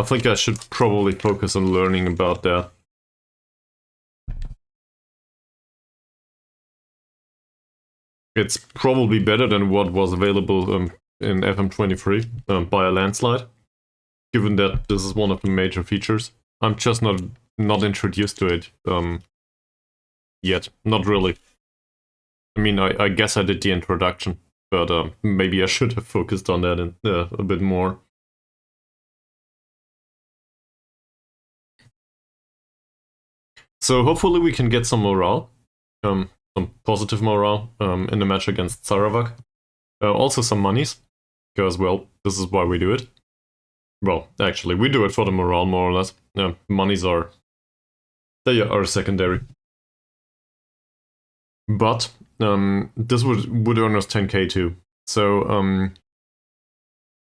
I think I should probably focus on learning about that. It's probably better than what was available in FM23 by a landslide, given that this is one of the major features. I'm just not introduced to it yet. Not really. I mean, I guess I did the introduction, but maybe I should have focused on that a bit more. So hopefully we can get some morale, some positive morale in the match against Sarawak. Also some monies, because, well, this is why we do it. Well, actually, we do it for the morale, more or less. Monies they are secondary. But this would earn us 10k too. So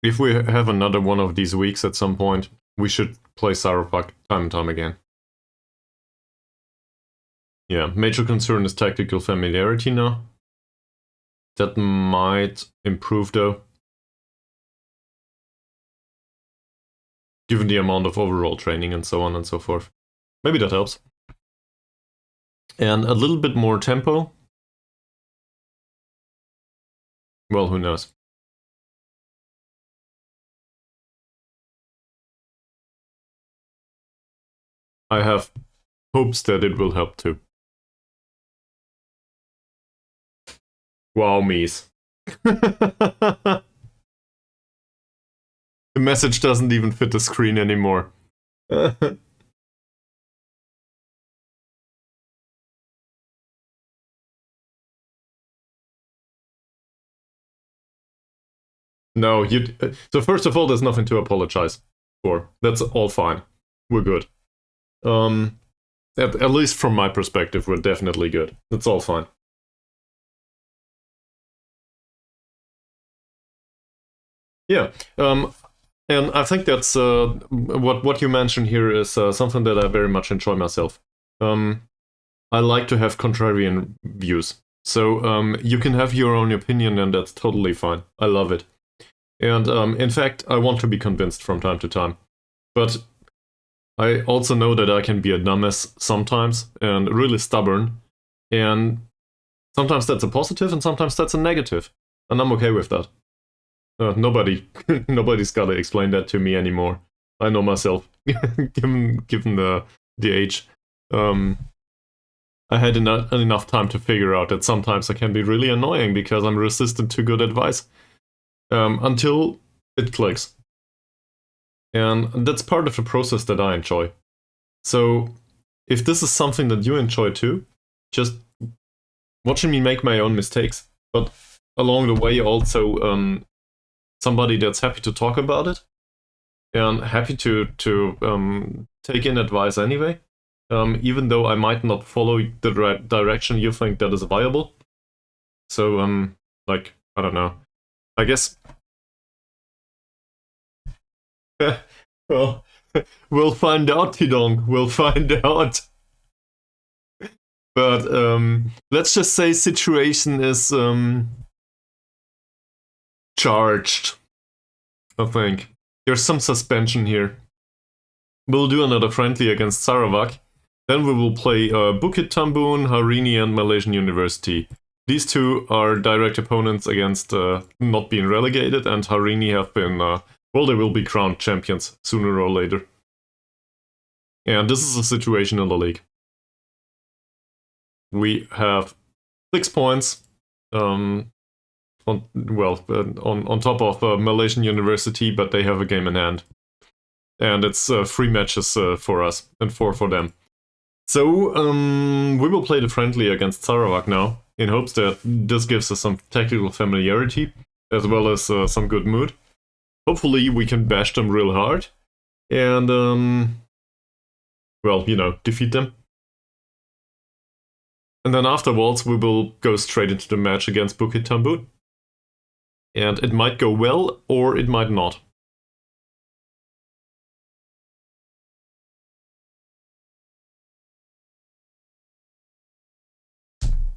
if we have another one of these weeks at some point, we should play Sarawak time and time again. Yeah, major concern is tactical familiarity now. That might improve though, given the amount of overall training and so on and so forth. Maybe that helps. And a little bit more tempo. Well, who knows? I have hopes that it will help too. Wow, me's. The message doesn't even fit the screen anymore. No, you. So first of all, there's nothing to apologize for. That's all fine. We're good. At least from my perspective, we're definitely good. It's all fine. Yeah. And I think that's what you mentioned here is something that I very much enjoy myself. I like to have contrarian views. So you can have your own opinion, and that's totally fine. I love it. And in fact, I want to be convinced from time to time. But I also know that I can be a dumbass sometimes and really stubborn. And sometimes that's a positive and sometimes that's a negative. And I'm okay with that. Nobody's got to explain that to me anymore. I know myself, given the age. I had enough time to figure out that sometimes I can be really annoying because I'm resistant to good advice. Until it clicks. And that's part of the process that I enjoy. So if this is something that you enjoy too, just watching me make my own mistakes, but along the way also somebody that's happy to talk about it and happy to take in advice anyway, even though I might not follow the right direction you think that is viable. So like, I don't know. I guess. Well, we'll find out, Tidong. We'll find out. But let's just say situation is charged. I think there's some suspension here. We'll do another friendly against Sarawak. Then we will play Bukit Tambun, Harini, and Malaysian University. These two are direct opponents against not being relegated, and Harini have been, well, they will be crowned champions sooner or later. And this is the situation in the league. We have 6 points on top of Malaysian University, but they have a game in hand. And it's 3 matches for us and 4 for them. So we will play the friendly against Sarawak now, in hopes that this gives us some tactical familiarity, as well as some good mood. Hopefully we can bash them real hard, and, well, you know, defeat them. And then afterwards we will go straight into the match against Bukit Tambun. And it might go well, or it might not.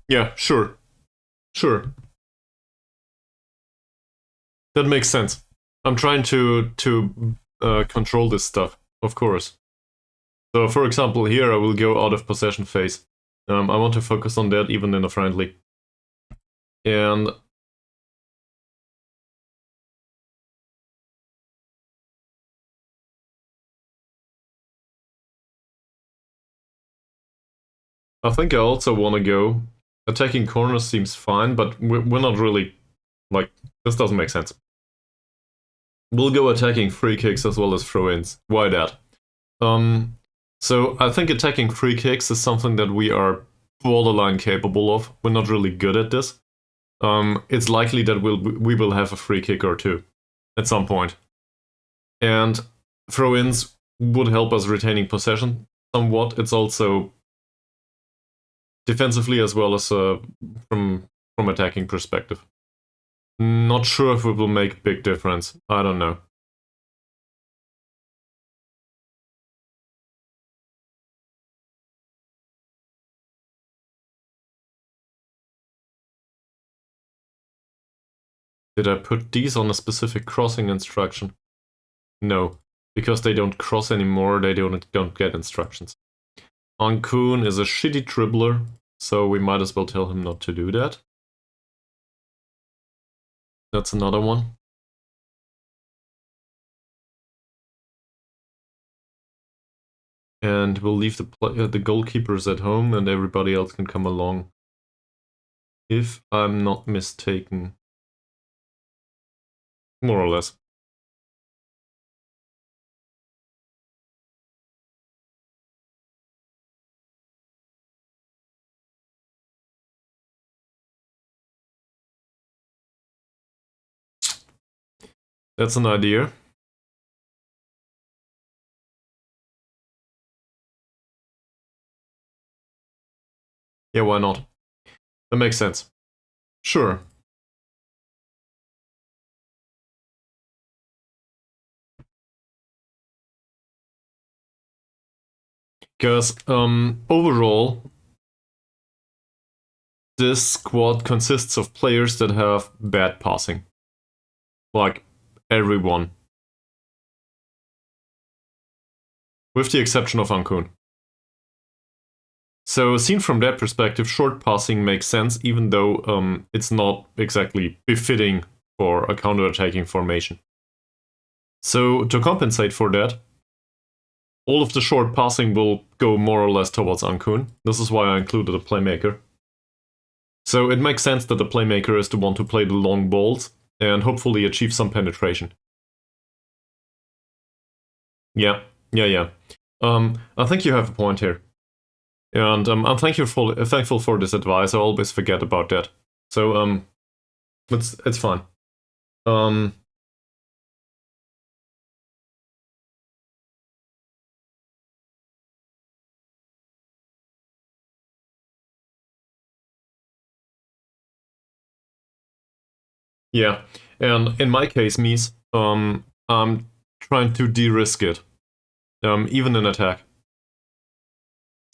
Yeah, sure. Sure. That makes sense. I'm trying to control this stuff, of course. So, for example, here I will go out of possession phase. I want to focus on that even in a friendly. And I think I also want to go. Attacking corners seems fine, but we're not really, like, this doesn't make sense. We'll go attacking free kicks as well as throw-ins. Why that? So I think attacking free kicks is something that we are borderline capable of. We're not really good at this. It's likely that we will have a free kick or two at some point. And throw-ins would help us retaining possession somewhat. It's also defensively as well as from attacking perspective. Not sure if it will make a big difference. I don't know. Did I put these on a specific crossing instruction? No, because they don't cross anymore, they don't get instructions. Ankun is a shitty dribbler, so we might as well tell him not to do that. That's another one. And we'll leave the goalkeepers at home and everybody else can come along. If I'm not mistaken. More or less. That's an idea. Yeah, why not? That makes sense. Sure. Because overall, this squad consists of players that have bad passing. Like, everyone. With the exception of Ankun. So, seen from that perspective, short passing makes sense, even though it's not exactly befitting for a counter-attacking formation. So, to compensate for that, all of the short passing will go more or less towards Ankun. This is why I included a playmaker. So, it makes sense that the playmaker is the one to play the long balls and hopefully achieve some penetration. Yeah. I think you have a point here. And I'm thankful for this advice. I always forget about that. So, it's fine. Yeah, and in my case, Mies, I'm trying to de-risk it, even in attack.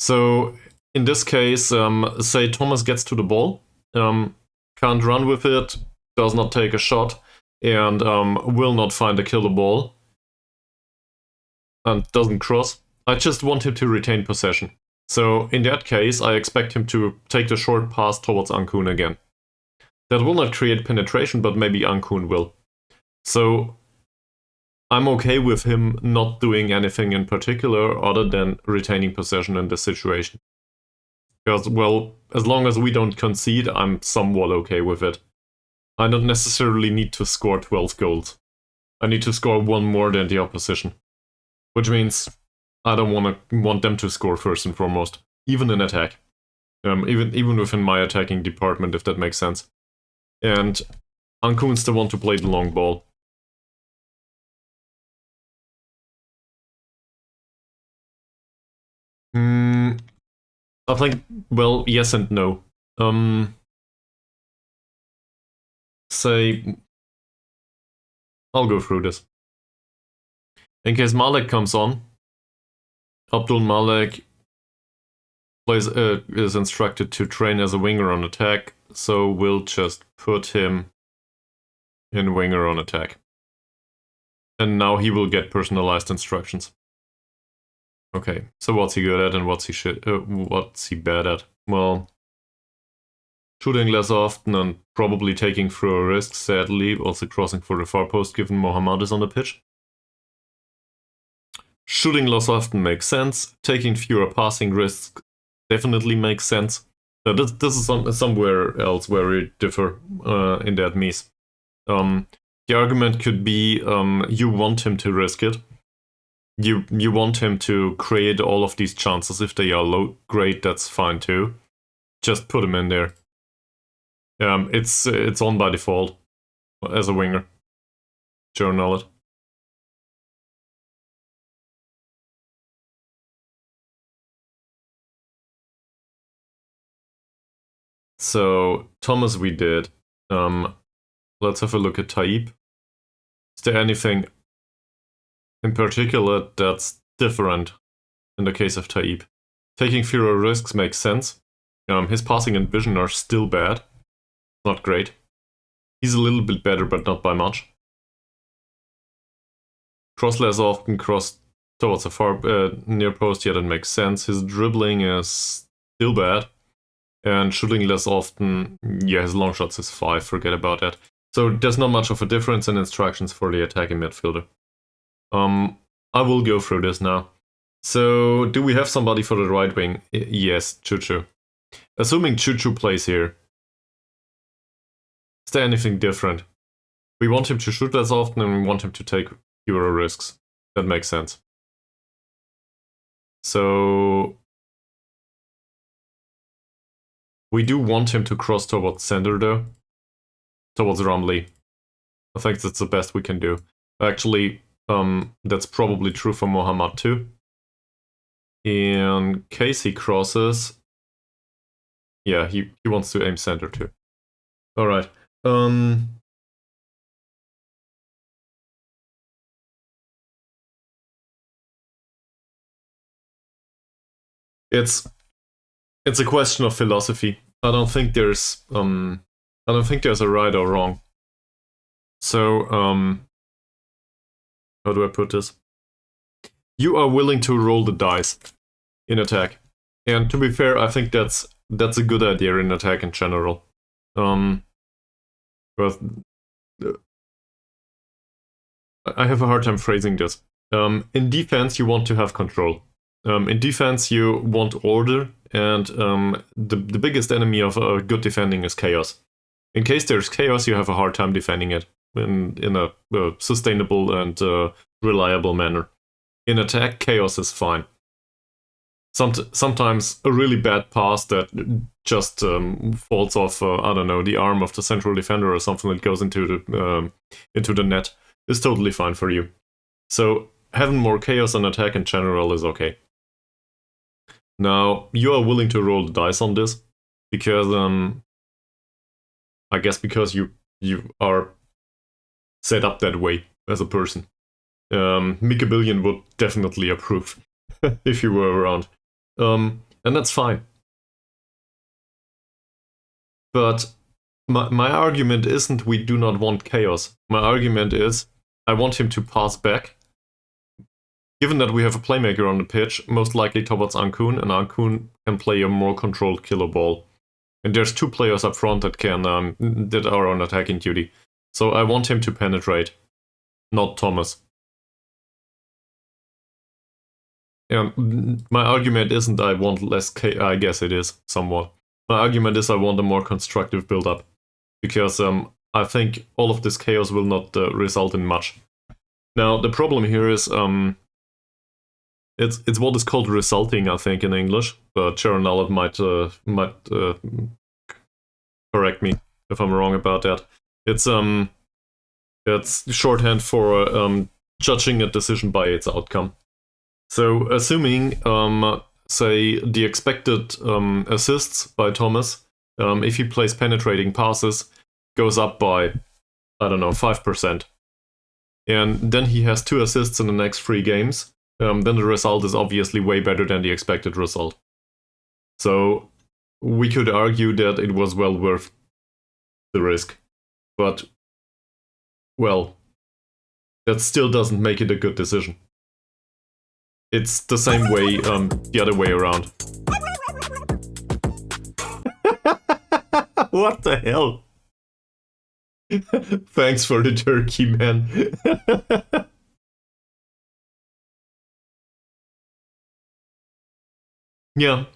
So, in this case, say Thomas gets to the ball, can't run with it, does not take a shot, and will not find a killer ball, and doesn't cross. I just want him to retain possession. So, in that case, I expect him to take the short pass towards Ankun again. That will not create penetration, but maybe Ankun will. So, I'm okay with him not doing anything in particular other than retaining possession in this situation. Because, well, as long as we don't concede, I'm somewhat okay with it. I don't necessarily need to score 12 goals. I need to score one more than the opposition. Which means I don't want them to score first and foremost, even in attack. Even within my attacking department, if that makes sense. And Ankun's the one to play the long ball. I think, well, yes and no. Say, I'll go through this. In case Malek comes on, Abdul Malek is instructed to train as a winger on attack, so we'll just put him in winger on attack. And now he will get personalized instructions. Okay, so what's he good at and what's he bad at? Well, shooting less often and probably taking fewer risks, sadly, also crossing for the far post given Mohammad is on the pitch. Shooting less often makes sense, taking fewer passing risks definitely makes sense. This is somewhere else where we differ in that mise. The argument could be you want him to risk it. You want him to create all of these chances. If they are low, great, that's fine too. Just put him in there. It's on by default as a winger. Journal it. So Thomas, we did. Let's have a look at Taib. Is there anything in particular that's different in the case of Taib? Taking fewer risks makes sense. His passing and vision are still bad. Not great. He's a little bit better, but not by much. Cross less often, cross towards a far near post, yeah, that makes sense. His dribbling is still bad. And shooting less often, yeah, his long shots is 5, forget about that. So there's not much of a difference in instructions for the attacking midfielder. I will go through this now. So, do we have somebody for the right wing? Yes, Chuchu. Assuming Chuchu plays here, is there anything different? We want him to shoot less often and we want him to take fewer risks. That makes sense. So, we do want him to cross towards center though. Towards Ramley. I think that's the best we can do. Actually, that's probably true for Mohammad too. In case he crosses, yeah, he wants to aim center too. All right. It's a question of philosophy. I don't think there's a right or wrong. So, how do I put this? You are willing to roll the dice in attack. And to be fair, I think that's a good idea in attack in general. But I have a hard time phrasing this. In defense, you want to have control. In defense, you want order, and the biggest enemy of good defending is chaos. In case there's chaos, you have a hard time defending it in a sustainable and reliable manner. In attack, chaos is fine. Sometimes a really bad pass that just falls off, I don't know, the arm of the central defender or something that goes into the net is totally fine for you. So having more chaos on attack in general is okay. Now, you are willing to roll the dice on this because, I guess because you are set up that way as a person. Mika Billion would definitely approve if you were around. And that's fine. But my argument isn't we do not want chaos. My argument is I want him to pass back. Given that we have a playmaker on the pitch, most likely towards Ankun, and Ankun can play a more controlled killer ball. And there's 2 players up front that can that are on attacking duty. So I want him to penetrate, not Thomas. my argument isn't I want less chaos. I guess it is somewhat. My argument is I want a more constructive build-up, because I think all of this chaos will not result in much. Now the problem here is it's what is called resulting, I think, in English. But Sharon Allen might correct me if I'm wrong about that. It's shorthand for judging a decision by its outcome. So assuming, say, the expected assists by Thomas, if he plays penetrating passes, goes up by, I don't know, 5%. And then he has 2 assists in the next 3 games, then the result is obviously way better than the expected result. So we could argue that it was well worth the risk. But, well, that still doesn't make it a good decision. It's the same way, the other way around. What the hell? Thanks for the turkey, man. Yeah,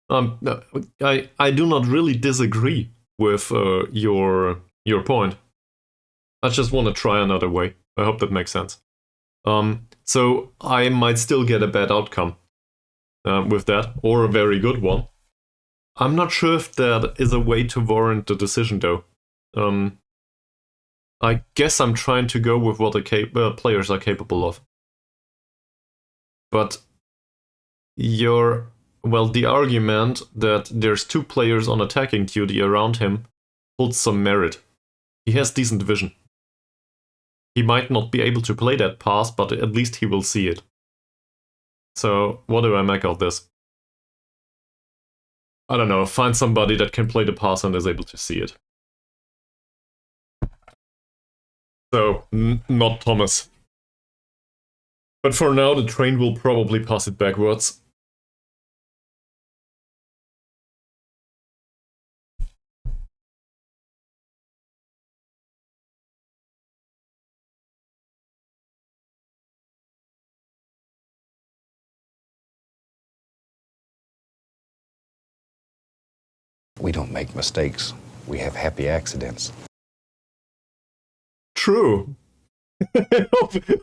I do not really disagree with your point. I just want to try another way. I hope that makes sense. So I might still get a bad outcome with that, or a very good one. I'm not sure if that is a way to warrant the decision, though. I guess I'm trying to go with what the players are capable of. But the argument that there's 2 players on attacking duty around him holds some merit. He has decent vision. He might not be able to play that pass, but at least he will see it. So, what do I make of this? I don't know, find somebody that can play the pass and is able to see it. So, not Thomas. But for now, the train will probably pass it backwards. We don't make mistakes. We have happy accidents. True.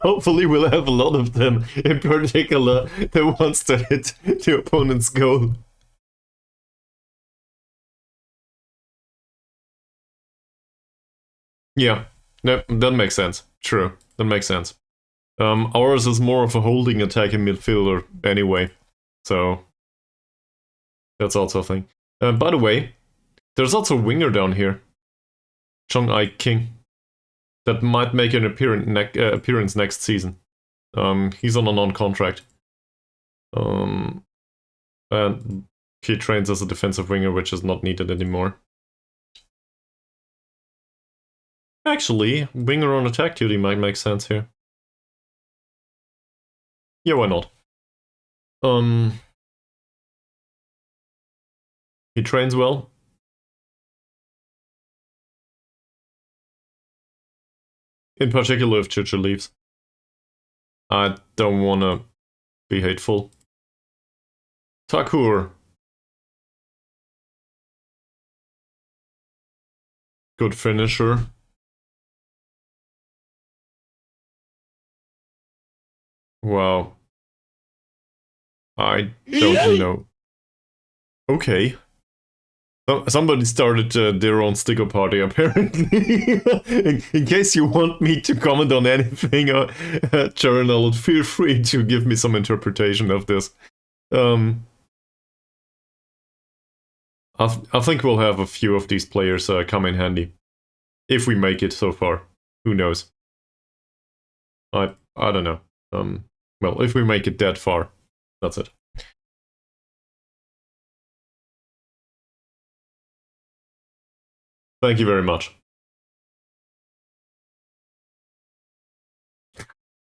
Hopefully we'll have a lot of them, in particular the ones that hit the opponent's goal. Yeah, that makes sense. True, that makes sense. Ours is more of a holding attacking midfielder anyway, so that's also a thing. By the way, there's also a winger down here, Jong Ai King, that might make an appearance next season. He's on a non-contract. And he trains as a defensive winger, which is not needed anymore. Actually, winger on attack duty might make sense here. Yeah, why not? He trains well. In particular if Chicha leaves. I don't wanna be hateful. Takur. Good finisher. Wow. I don't know. Okay. Somebody started their own sticker party, apparently. in case you want me to comment on anything, Journal, feel free to give me some interpretation of this. I think we'll have a few of these players come in handy. If we make it so far. Who knows? I don't know. Well, if we make it that far, that's it. Thank you very much.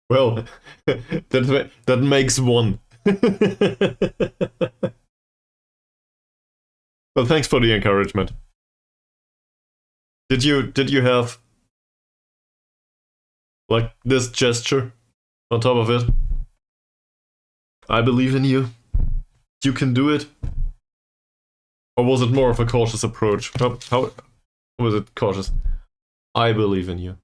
Well, that makes 1. Well, thanks for the encouragement. Did you have like this gesture on top of it? I believe in you. You can do it. Or was it more of a cautious approach? How was it cautious? I believe in you.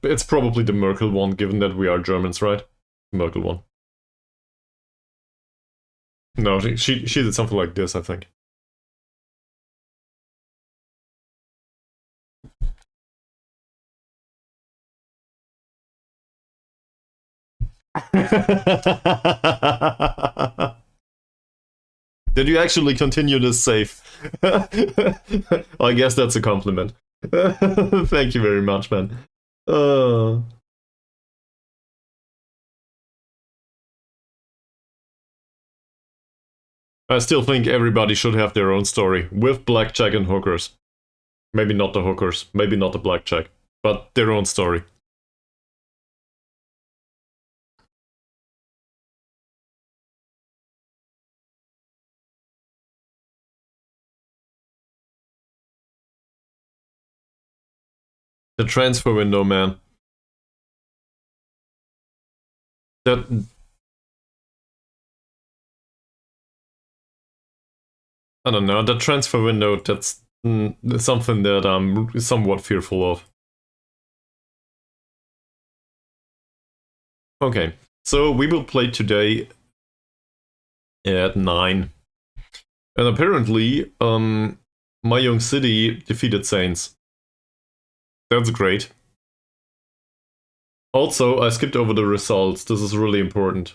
It's probably the Merkel one, given that we are Germans, right? Merkel one. No, she did something like this, I think. Did you actually continue this save? I guess that's a compliment. Thank you very much, man. I still think everybody should have their own story, with blackjack and hookers. Maybe not the hookers, maybe not the blackjack, but their own story. The transfer window, man. That... I don't know, the transfer window, that's something that I'm somewhat fearful of. Okay, so we will play today at 9. And apparently, my young city defeated Saints. That's great. Also, I skipped over the results. This is really important.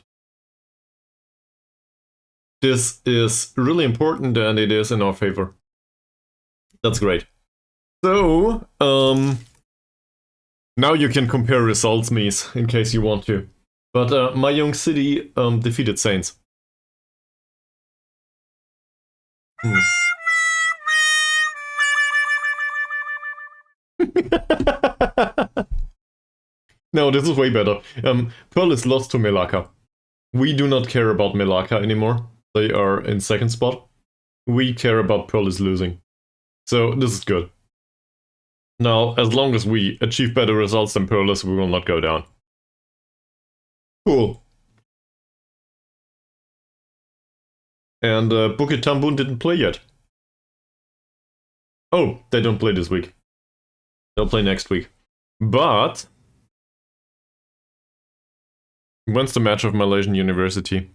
This is really important and it is in our favor. That's great. So, now you can compare results, Mies, in case you want to. But my young city defeated Saints. No, this is way better. Pearl is lost to Melaka. We do not care about Melaka anymore. They are in second spot. We care about Pearl is losing. So this is good. Now, as long as we achieve better results than Pearl's, we will not go down. Cool. And Bukit Tambun didn't play yet. Oh, they don't play this week. They'll play next week. But... when's the match of Malaysian University?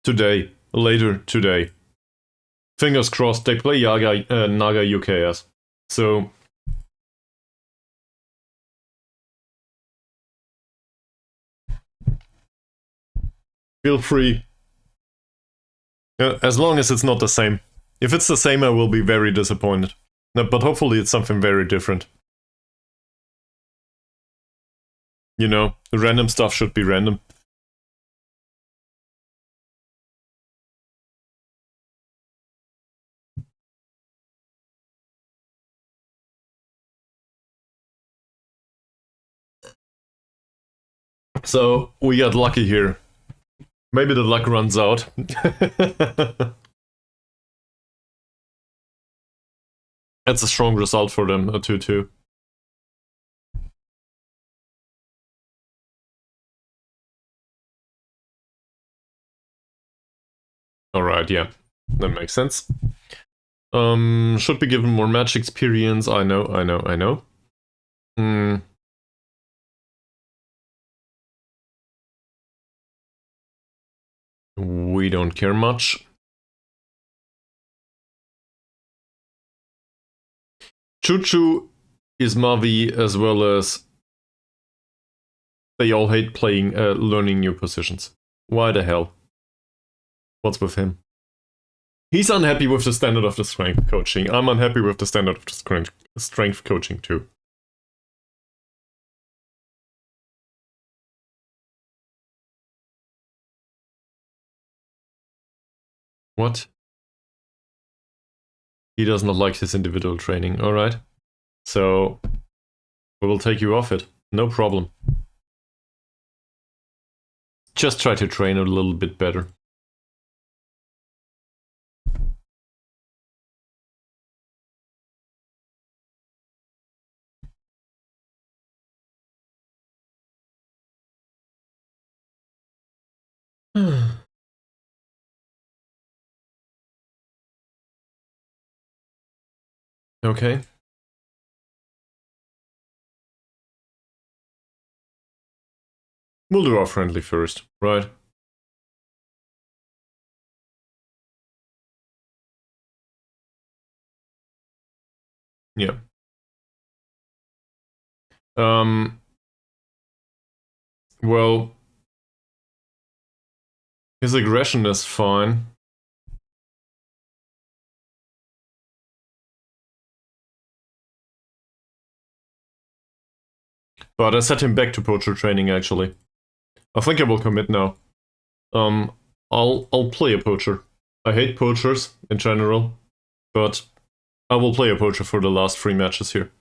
Today. Later today. Fingers crossed, they play Naga UKS. So... feel free. As long as it's not the same. If it's the same, I will be very disappointed. No, but hopefully it's something very different. You know, the random stuff should be random. So, we got lucky here. Maybe the luck runs out. That's a strong result for them, a 2-2. Alright, yeah. That makes sense. Should be given more match experience. I know. We don't care much. Chuchu is Mavi as well as they all hate playing, learning new positions. Why the hell? What's with him? He's unhappy with the standard of the strength coaching. I'm unhappy with the standard of the strength coaching too. What? He does not like his individual training. Alright. So, we will take you off it. No problem. Just try to train a little bit better. Okay. We'll do our friendly first, right? Yeah. Well, his aggression is fine. But I set him back to poacher training, actually. I think I will commit now. I'll play a poacher. I hate poachers in general, but I will play a poacher for the last 3 matches here.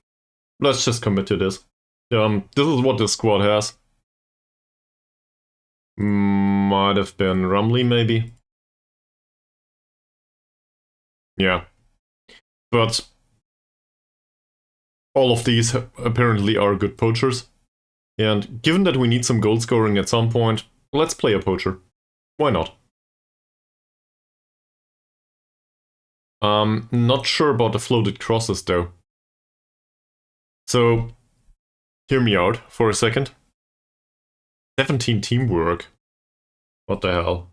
Let's just commit to this. This is what this squad has. Might have been Rumley, maybe. Yeah. But all of these apparently are good poachers. And given that we need some goal scoring at some point, let's play a poacher. Why not? Not sure about the floated crosses though. So, hear me out for a second. 17 teamwork. What the hell?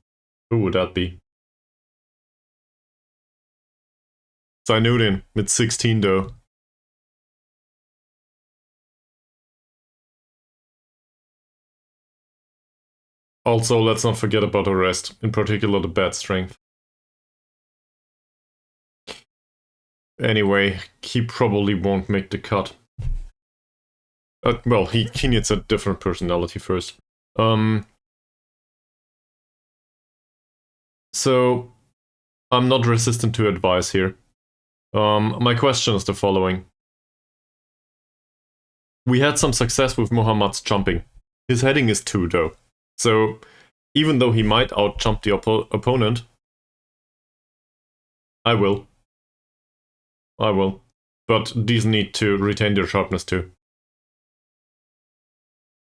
Who would that be? Zainuddin, with 16 though. Also, let's not forget about the rest, in particular the bad strength. Anyway, he probably won't make the cut. Well, he needs a different personality first. So, I'm not resistant to advice here. My question is the following. We had some success with Muhammad's jumping. His heading is 2 though. So, even though he might out-jump the opponent, I will. But these need to retain their sharpness too.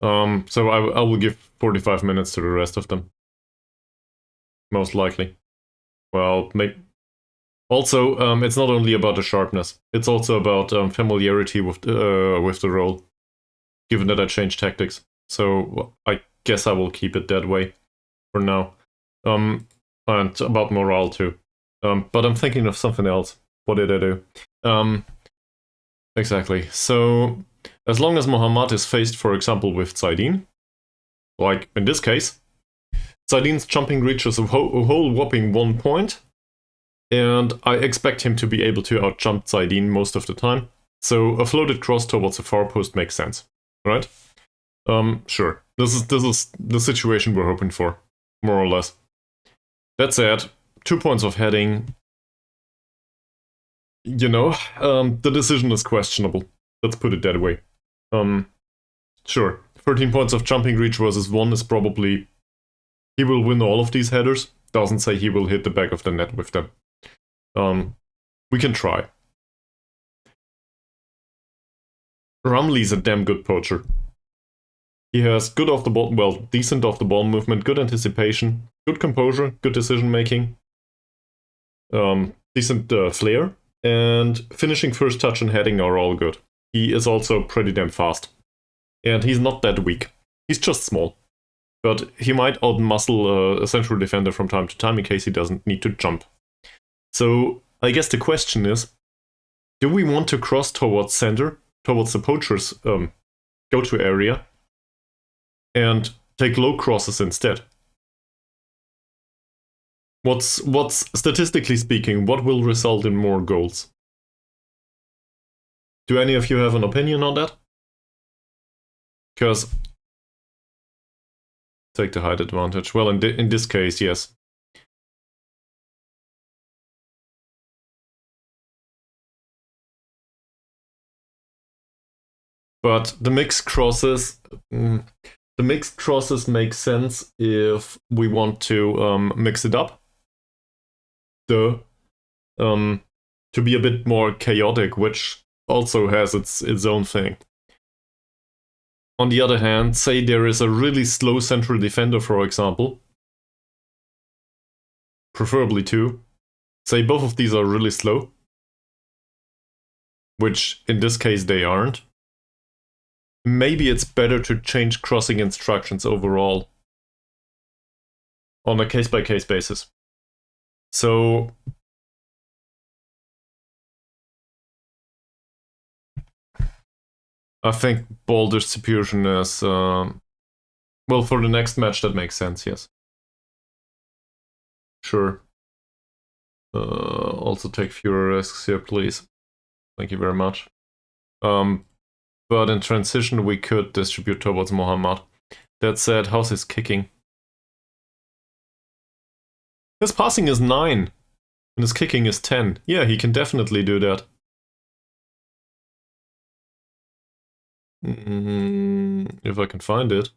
So I will give 45 minutes to the rest of them. Most likely. Well, maybe. Also, it's not only about the sharpness. It's also about familiarity with the role. Given that I changed tactics. So I guess I will keep it that way for now. And about morale too. But I'm thinking of something else. What did I do? Exactly. So, as long as Muhammad is faced, for example, with Zaidin, like in this case, Zaidin's jumping reaches a whole whopping 1 point, and I expect him to be able to outjump Zaidin most of the time. So a floated cross towards a far post makes sense, right? Sure. This is the situation we're hoping for, more or less. That said, 2 points of heading. You know, the decision is questionable. Let's put it that way. Sure. 13 points of jumping reach versus 1 is probably... He will win all of these headers. Doesn't say he will hit the back of the net with them. We can try. Rumley's a damn good poacher. He has good off the ball, well, decent off the ball movement, good anticipation, good composure, good decision making, decent flair, and finishing first touch and heading are all good. He is also pretty damn fast. And he's not that weak. He's just small. But he might outmuscle a central defender from time to time in case he doesn't need to jump. So I guess the question is, do we want to cross towards center, towards the poacher's go-to area, and take low crosses instead? What's statistically speaking, what will result in more goals? Do any of you have an opinion on that? Because take the height advantage. Well, in this case, yes. But the mixed crosses make sense if we want to mix it up. To be a bit more chaotic, which also has its own thing. On the other hand, say there is a really slow central defender, for example. Preferably 2. Say both of these are really slow. which in this case they aren't, maybe it's better to change crossing instructions overall on a case-by-case basis. So I think ball distribution is, well, for the next match that makes sense, yes. Sure. Also take fewer risks here, please. Thank you very much. But in transition, we could distribute towards Mohammad. That said, how's his kicking? His passing is 9, and his kicking is 10. Yeah, he can definitely do that. If I can find it.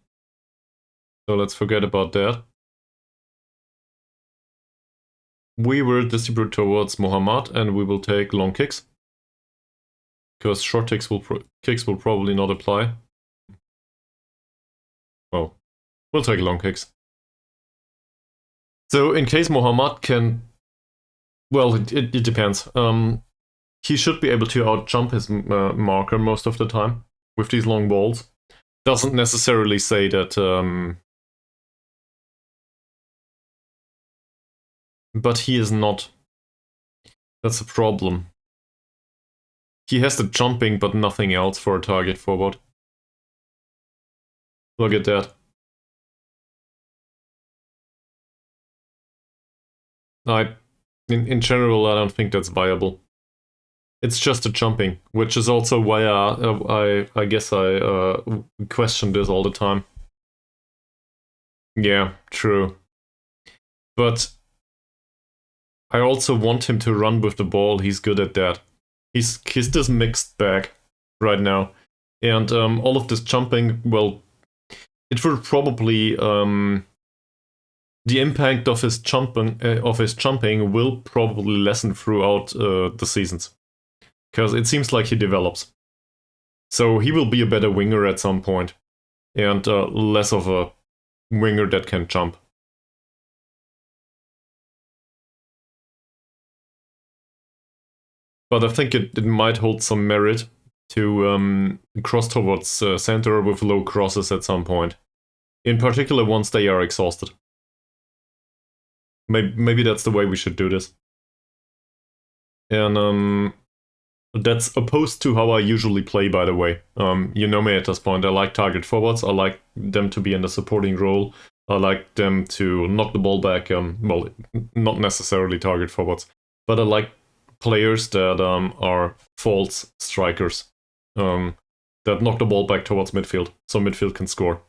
So let's forget about that. We will distribute towards Mohammad, and we will take long kicks. Because short kicks will probably not apply. Well, we'll take long kicks. So in case Mohammad can... Well, it depends. He should be able to out-jump his marker most of the time with these long balls. Doesn't necessarily say that... but he is not. That's a problem. He has the jumping, but nothing else for a target forward. Look at that. In general, I don't think that's viable. It's just a jumping, which is also why I guess I question this all the time. Yeah, true. But I also want him to run with the ball. He's good at that. He's this mixed bag right now. And all of this jumping, well, it will probably... the impact of his jumping will probably lessen throughout the seasons. Because it seems like he develops. So he will be a better winger at some point. And less of a winger that can jump. But I think it might hold some merit to cross towards center with low crosses at some point. In particular, once they are exhausted. Maybe that's the way we should do this. And that's opposed to how I usually play, by the way. You know me at this point. I like target forwards. I like them to be in a supporting role. I like them to knock the ball back. Well, not necessarily target forwards. But I like players that are false strikers. That knock the ball back towards midfield. So midfield can score.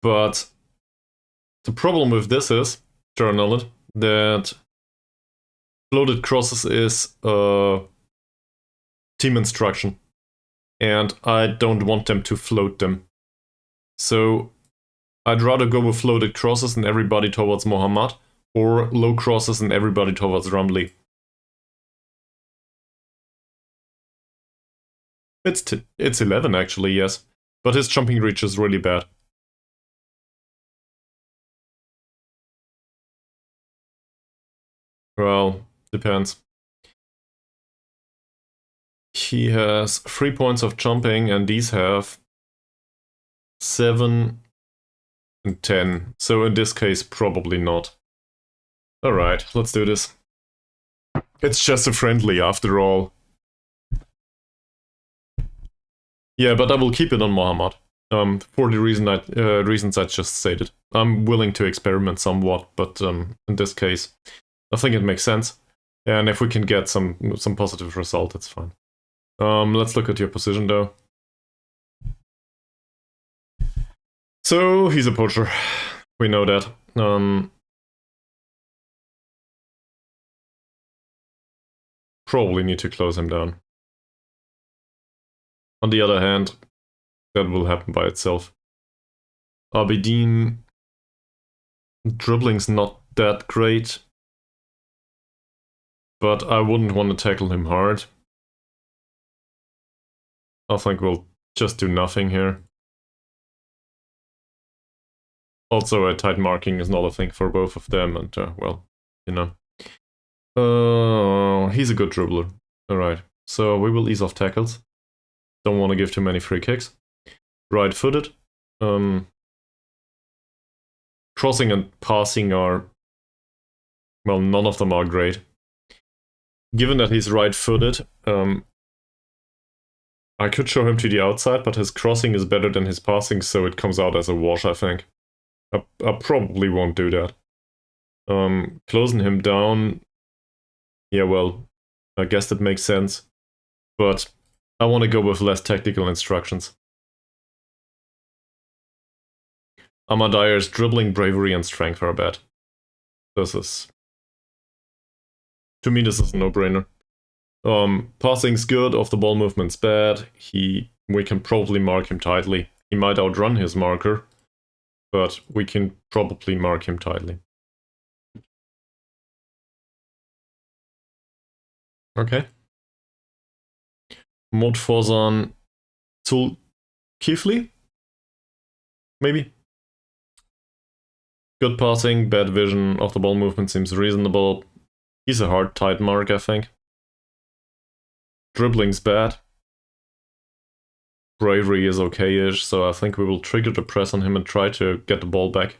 But the problem with this is, journal it, that floated crosses is team instruction. And I don't want them to float them. So I'd rather go with floated crosses and everybody towards Mohammad, or low crosses and everybody towards Ramli. It's 11 actually, yes. But his jumping reach is really bad. Well, depends. He has 3 points of jumping, and these have 7 and 10. So in this case, probably not. Alright, let's do this. It's just a friendly after all. Yeah, but I will keep it on Mohammad. For the reasons I just stated. I'm willing to experiment somewhat, but in this case, I think it makes sense. And if we can get some positive result, that's fine. Let's look at your position though. So he's a poacher. We know that. Probably need to close him down. On the other hand, that will happen by itself. Abedin dribbling's not that great, but I wouldn't want to tackle him hard. I think we'll just do nothing here. Also, a tight marking is not a thing for both of them, and, well, you know. He's a good dribbler. Alright, so we will ease off tackles. Don't want to give too many free kicks. Right-footed. Crossing and passing are... well, none of them are great. Given that he's right-footed, I could show him to the outside, but his crossing is better than his passing, so it comes out as a wash, I think. I probably won't do that. Closing him down... yeah, well, I guess that makes sense. But I want to go with less technical instructions. Ahmadiyer's dribbling, bravery, and strength are bad. This is... to me, this is a no-brainer. Passing's good, off-the-ball movement's bad. We can probably mark him tightly. He might outrun his marker, but we can probably mark him tightly. Okay. Modfosan Zulkifli? Maybe? Good passing, bad vision, off-the-ball movement seems reasonable. He's a hard tight mark, I think. Dribbling's bad. Bravery is okay-ish, so I think we will trigger the press on him and try to get the ball back.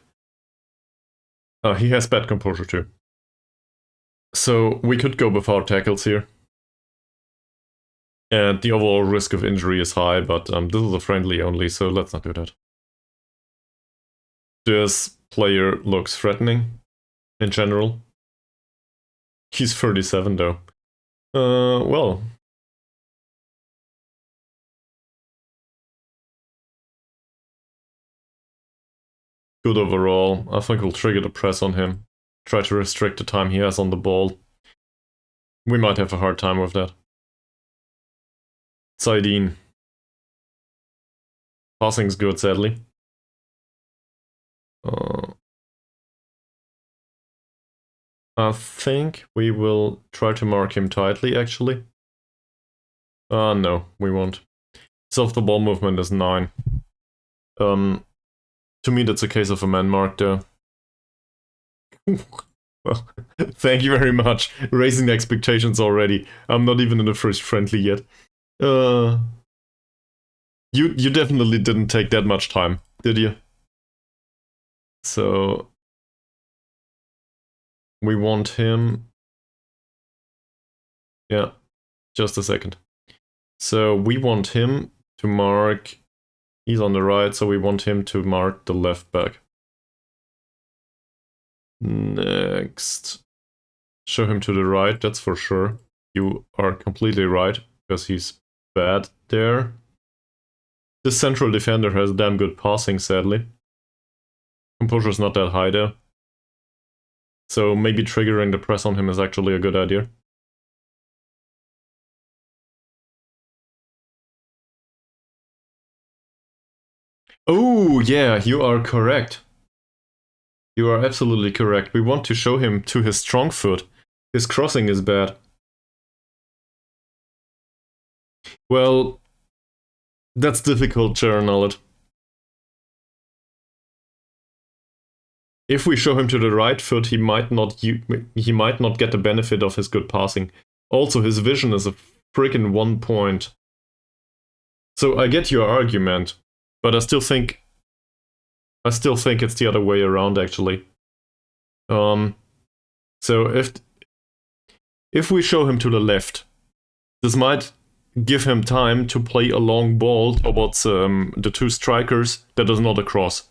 He has bad composure too. So we could go with our tackles here. And the overall risk of injury is high, but this is a friendly only, so let's not do that. This player looks threatening, in general. He's 37 though. Well... good overall. I think we'll trigger the press on him. Try to restrict the time he has on the ball. We might have a hard time with that. Saidin. Passing's good, sadly. I think we will try to mark him tightly, actually. No, we won't. His off-the-ball movement is 9. To me, that's a case of a man mark there. Well, thank you very much. Raising the expectations already. I'm not even in the first friendly yet. You definitely didn't take that much time, did you? So... we want him... yeah, just a second. So we want him to mark... he's on the right, so we want him to mark the left back. Next. Show him to the right, that's for sure. You are completely right, because he's bad there. This central defender has damn good passing, sadly. Composure's not that high there. So maybe triggering the press on him is actually a good idea. Oh, yeah, you are correct. You are absolutely correct. We want to show him to his strong foot. His crossing is bad. Well, that's difficult, Charanollet. If we show him to the right foot, he might not get the benefit of his good passing. Also, his vision is a freaking 1 point. So I get your argument, but I still think it's the other way around, actually. So if we show him to the left, this might give him time to play a long ball towards the two strikers that is not a cross.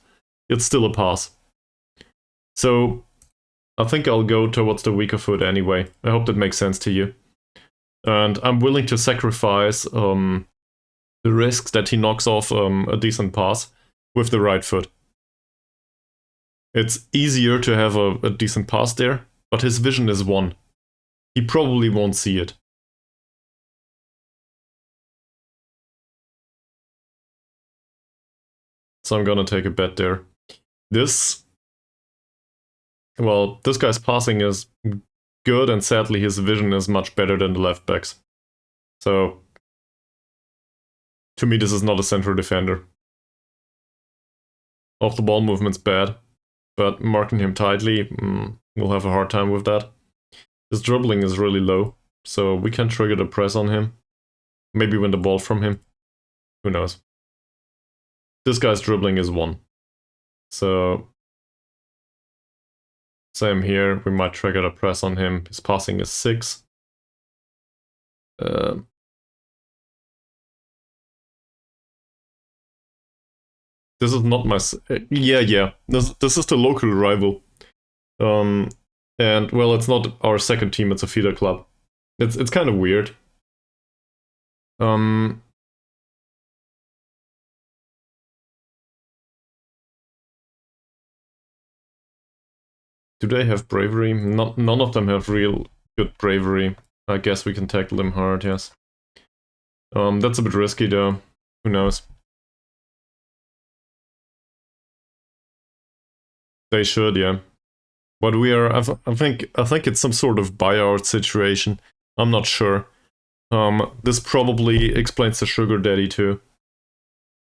It's still a pass. So I think I'll go towards the weaker foot anyway. I hope that makes sense to you. And I'm willing to sacrifice the risks that he knocks off a decent pass with the right foot. It's easier to have a decent pass there, but his vision is 1. He probably won't see it. So I'm gonna take a bet there. This guy's passing is good, and sadly his vision is much better than the left back's. So, to me this is not a central defender. Off the ball movement's bad. but marking him tightly, we'll have a hard time with that. His dribbling is really low, so we can trigger the press on him. Maybe win the ball from him. Who knows? This guy's dribbling is 1. So same here, we might trigger the press on him. His passing is 6. This is not my... yeah. This is the local rival. And, well, it's not our second team, it's a feeder club. It's kind of weird. Do they have bravery? None of them have real good bravery. I guess we can tackle them hard, yes. That's a bit risky though. Who knows? They should, yeah. But we are... I think it's some sort of buyout situation. I'm not sure. This probably explains the sugar daddy too.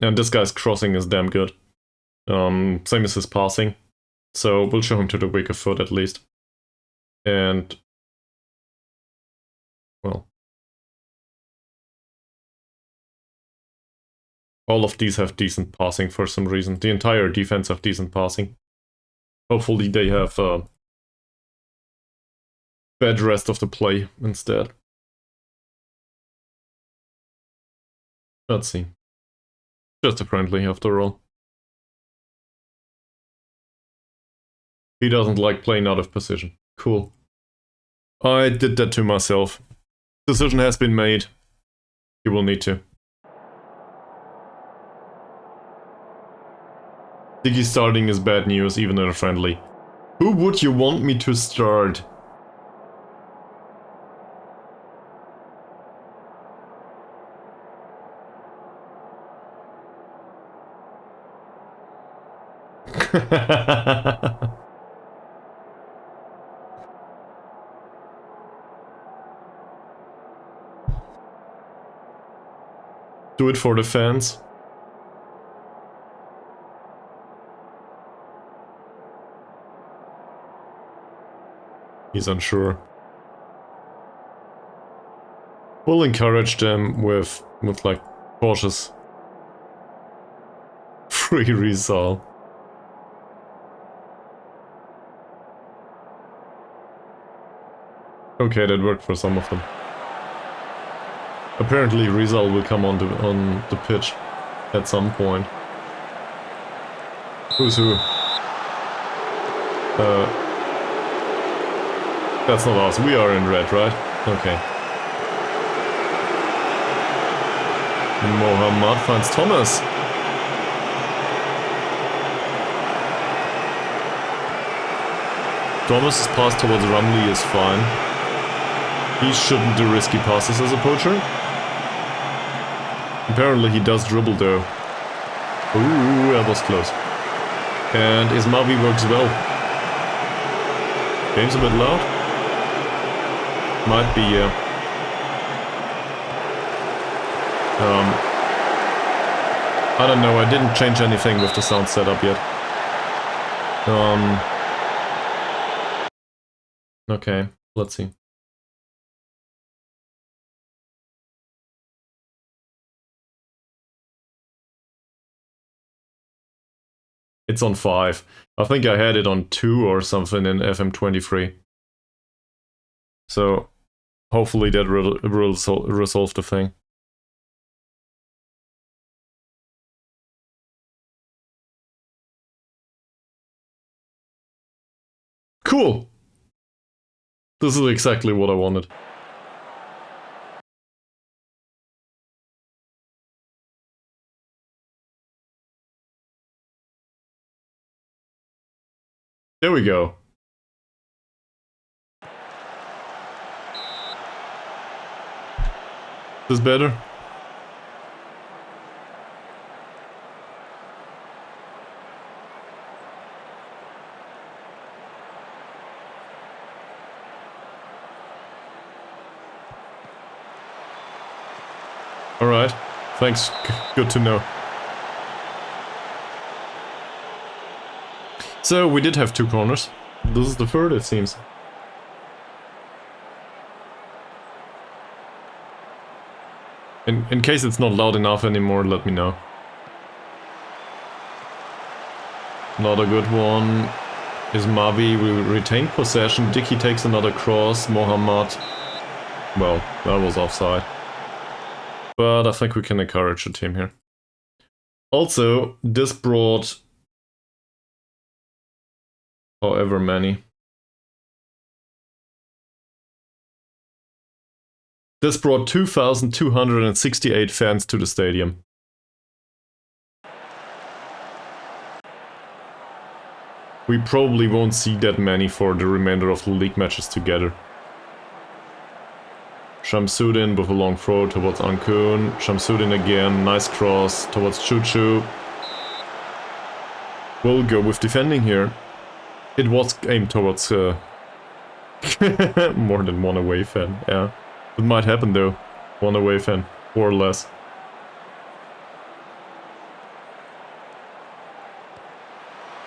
And this guy's crossing is damn good. Same as his passing. So we'll show him to the weaker foot at least. And... well... all of these have decent passing for some reason. The entire defense have decent passing. Hopefully they have bad rest of the play instead. Let's see. Just a friendly after all. He doesn't like playing out of position. Cool. I did that to myself. Decision has been made. You will need to. Diggy starting is bad news, even in a friendly. Who would you want me to start? Do it for the fans. He's unsure. We'll encourage them with like cautious free result. Okay, that worked for some of them. Apparently Rizal will come on the pitch at some point. Who's who? That's not us. We are in red, right? Okay. Mohammad finds Thomas. Thomas's pass towards Ramli is fine. He shouldn't do risky passes as a poacher. Apparently he does dribble though. Ooh, that was close. And Ismavi works well. Game's a bit loud. Might be, yeah. I don't know, I didn't change anything with the sound setup yet. Okay, let's see. It's on 5. I think I had it on 2 or something in FM23. So, hopefully that will resolve the thing. Cool! This is exactly what I wanted. There we go. This better? Alright, thanks, good to know. So we did have 2 corners. This is the third, it seems. In case it's not loud enough anymore, let me know. Not a good one. Is Mavi, we retain possession. Dicky takes another cross. Mohammad. Well, that was offside. But I think we can encourage the team here. Also, this brought however many. This brought 2,268 fans to the stadium. We probably won't see that many for the remainder of the league matches together. Shamsuddin with a long throw towards Ankun. Shamsuddin again, nice cross towards Chuchu. We'll go with defending here. It was aimed towards more than one away fan, yeah. It might happen though. One away fan, or less.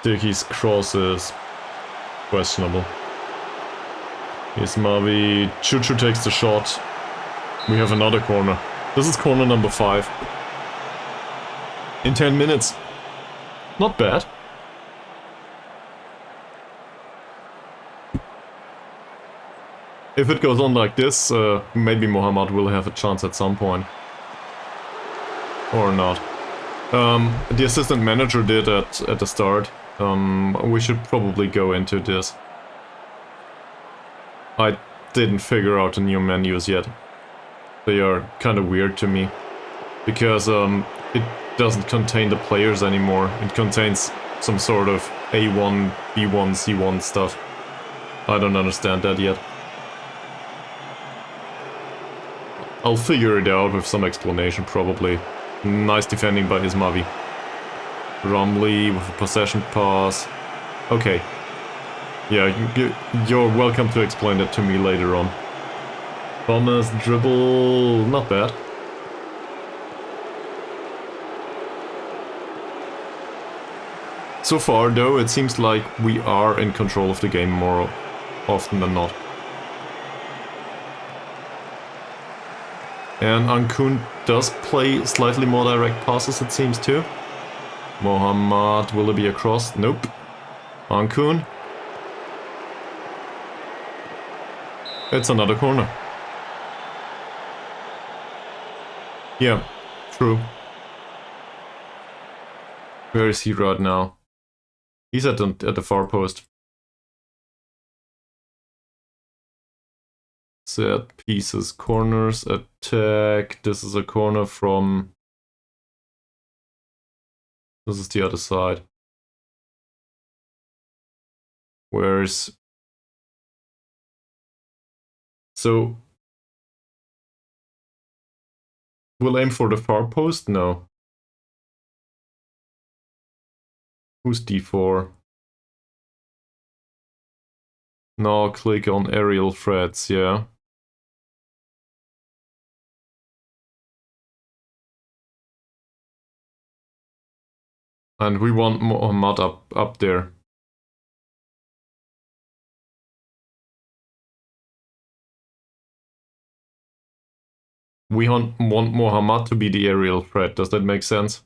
Dicky's cross is questionable. Here's Mavi. Chuchu takes the shot. We have another corner. This is corner number 5. In 10 minutes. Not bad. If it goes on like this, maybe Mohammad will have a chance at some point. Or not. The assistant manager did at the start. We should probably go into this. I didn't figure out the new menus yet. They are kind of weird to me. Because it doesn't contain the players anymore. It contains some sort of A1, B1, C1 stuff. I don't understand that yet. I'll figure it out with some explanation, probably. Nice defending by Ismavi. Romley with a possession pass. Okay. Yeah, you're welcome to explain that to me later on. Thomas dribble, not bad. So far, though, it seems like we are in control of the game more often than not. And Ankun does play slightly more direct passes, it seems, too. Mohammad, will it be a cross? Nope. Ankun. It's another corner. Yeah, true. Where is he right now? He's at the far post. Set pieces, corners, attack. This is a corner from... This is the other side. Where's... So... We'll aim for the far post? No. Who's D4? Now click on aerial threats, yeah. And we want Mohammad up there. We want Mohammad to be the aerial threat. Does that make sense?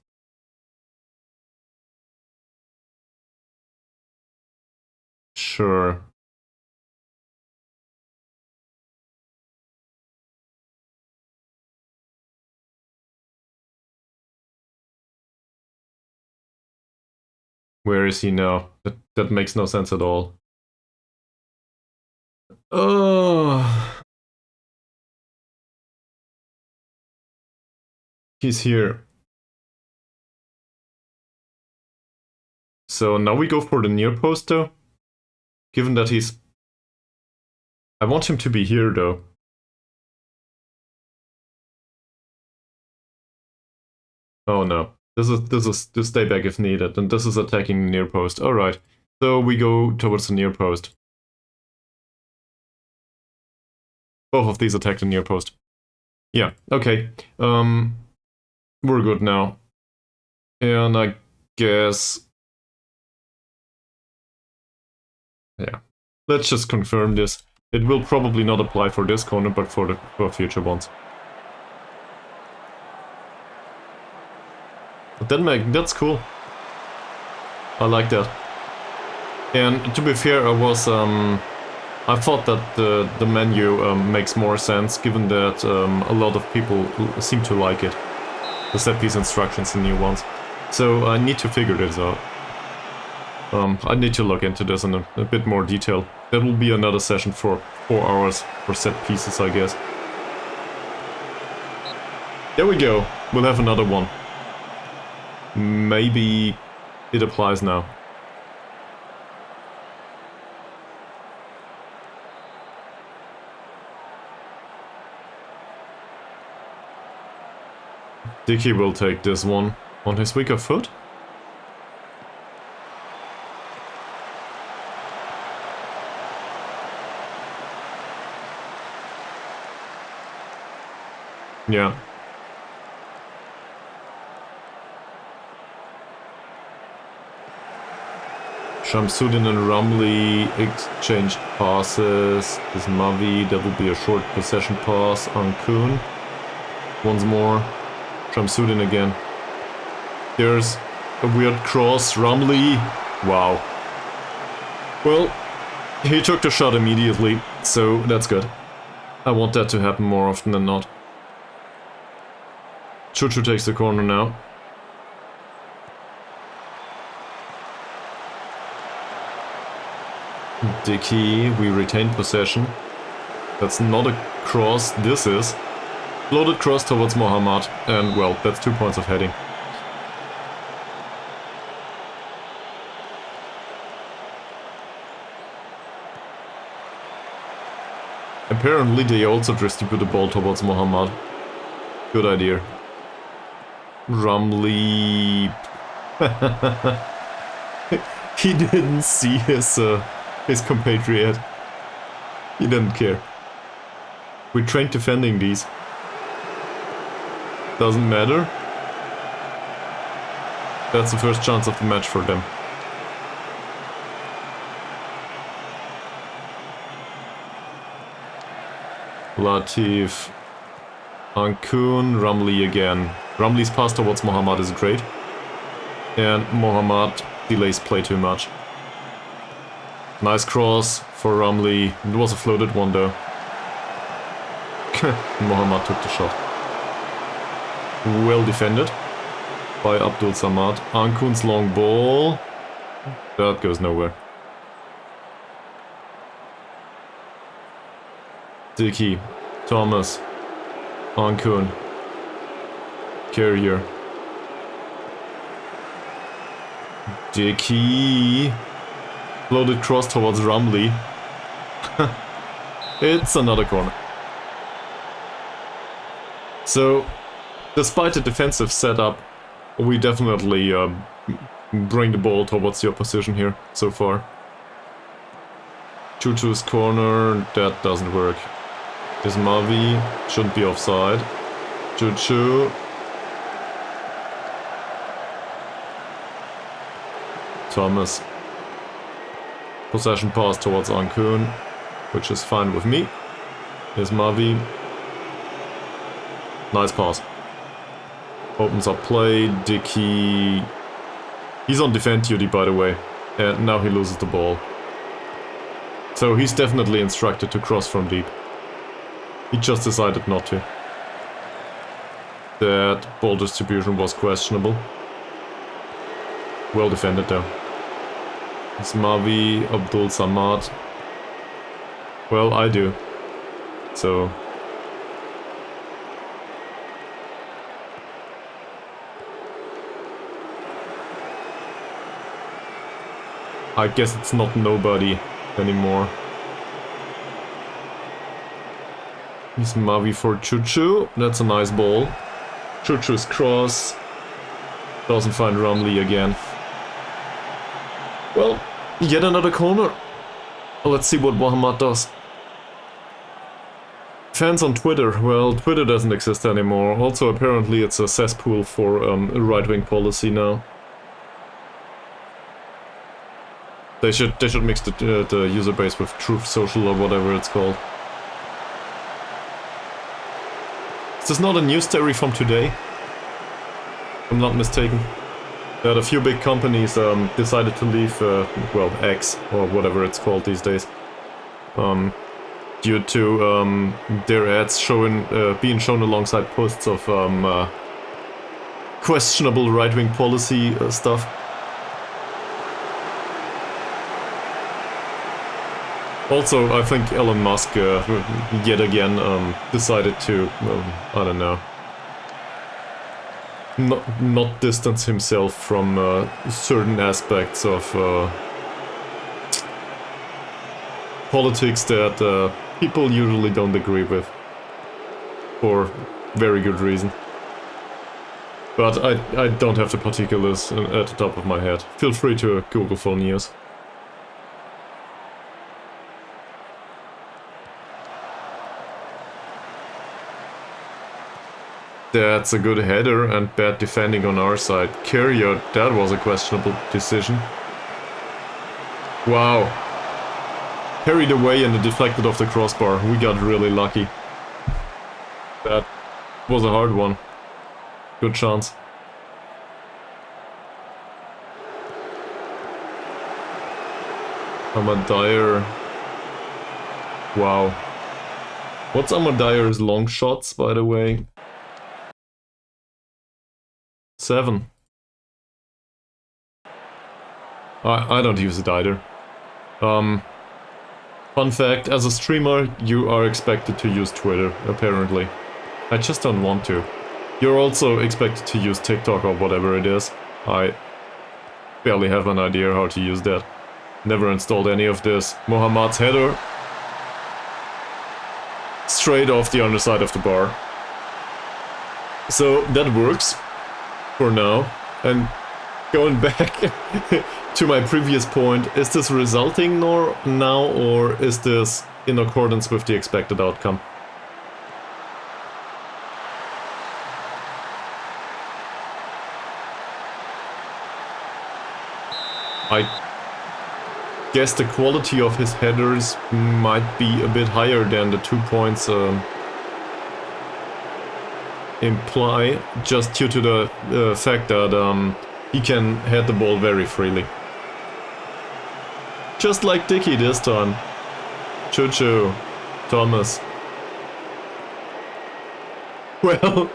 Sure. Where is he now? That makes no sense at all. Oh. He's here. So now we go for the near post though. Given that he's... I want him to be here though. Oh no. This is to stay back if needed, and this is attacking the near post. Alright. So we go towards the near post. Both of these attack the near post. Yeah, okay. We're good now. And I guess Yeah. Let's just confirm this. It will probably not apply for this corner, but for future ones. But that's cool. I like that. And to be fair, I thought that the menu makes more sense, given that a lot of people seem to like it. The set piece instructions, the new ones. So I need to figure this out. I need to look into this in a bit more detail. That will be another session for 4 hours for set pieces, I guess. There we go. We'll have another one. Maybe it applies now. Dicky will take this one on his weaker foot. Yeah. Shamsuddin and Ramli exchanged passes. This Mavi, that will be a short possession pass. Ankun. Once more. Shamsuddin again. There's a weird cross. Ramli. Wow. Well, he took the shot immediately, so that's good. I want that to happen more often than not. Chuchu takes the corner now. Dicky, we retain possession. That's not a cross, this is. Loaded cross towards Mohammad, and well, that's 2 points of heading. Apparently they also distribute the ball towards Mohammad. Good idea. Ramli... He didn't see his compatriot. He didn't care. We trained defending these. Doesn't matter. That's the first chance of the match for them. Latif. Ankun, Ramli again. Ramli's pass towards Mohammad is great. And Mohammad delays play too much. Nice cross for Ramli. It was a floated one though. Mohammad took the shot. Well defended by Abdul Samad. Ankun's long ball. That goes nowhere. Dicky. Thomas. Ankun. Carrier. Dicky. Loaded cross towards Ramli. It's another corner. So, despite the defensive setup, we definitely bring the ball towards the opposition here so far. Chuchu's corner, that doesn't work. Is Mavi, shouldn't be offside. Chuchu. Thomas. Possession pass towards Ankun, which is fine with me. Here's Mavi. Nice pass. Opens up play. Dicky. He's on defend duty, by the way. And now he loses the ball. So he's definitely instructed to cross from deep. He just decided not to. That ball distribution was questionable. Well defended though. It's Mavi, Abdul Samad. Well, I do. So... I guess it's not nobody anymore. He's Mavi for Chuchu. That's a nice ball. Chuchu's cross. Doesn't find Ramli again. Well, yet another corner. Let's see what Mohammad does. Fans on Twitter. Well, Twitter doesn't exist anymore. Also, apparently it's a cesspool for right-wing policy now. They should mix the user base with Truth Social or whatever it's called. Is this not a news story from today? If I'm not mistaken. That a few big companies decided to leave, well, X, or whatever it's called these days. Due to their ads being shown alongside posts of questionable right-wing policy stuff. Also, I think Elon Musk yet again decided to, I don't know, not distance himself from certain aspects of politics that people usually don't agree with, for very good reason. But I don't have the particulars at the top of my head. Feel free to Google for news. That's a good header and bad defending on our side. Carrier, that was a questionable decision. Wow. Carried away and deflected off the crossbar. We got really lucky. That was a hard one. Good chance. Amadire. Wow. What's Amadire's long shots, by the way? 7. I don't use it either. Fun fact, as a streamer, you are expected to use Twitter, apparently. I just don't want to. You're also expected to use TikTok or whatever it is. I barely have an idea how to use that. Never installed any of this. Mohammad's header. Straight off the underside of the bar. So that works. For now. And going back to my previous point, is this resulting now or is this in accordance with the expected outcome? I guess the quality of his headers might be a bit higher than the 2 points imply, just due to the fact that he can head the ball very freely. Just like Dicky this time. Choo-choo. Thomas. Well,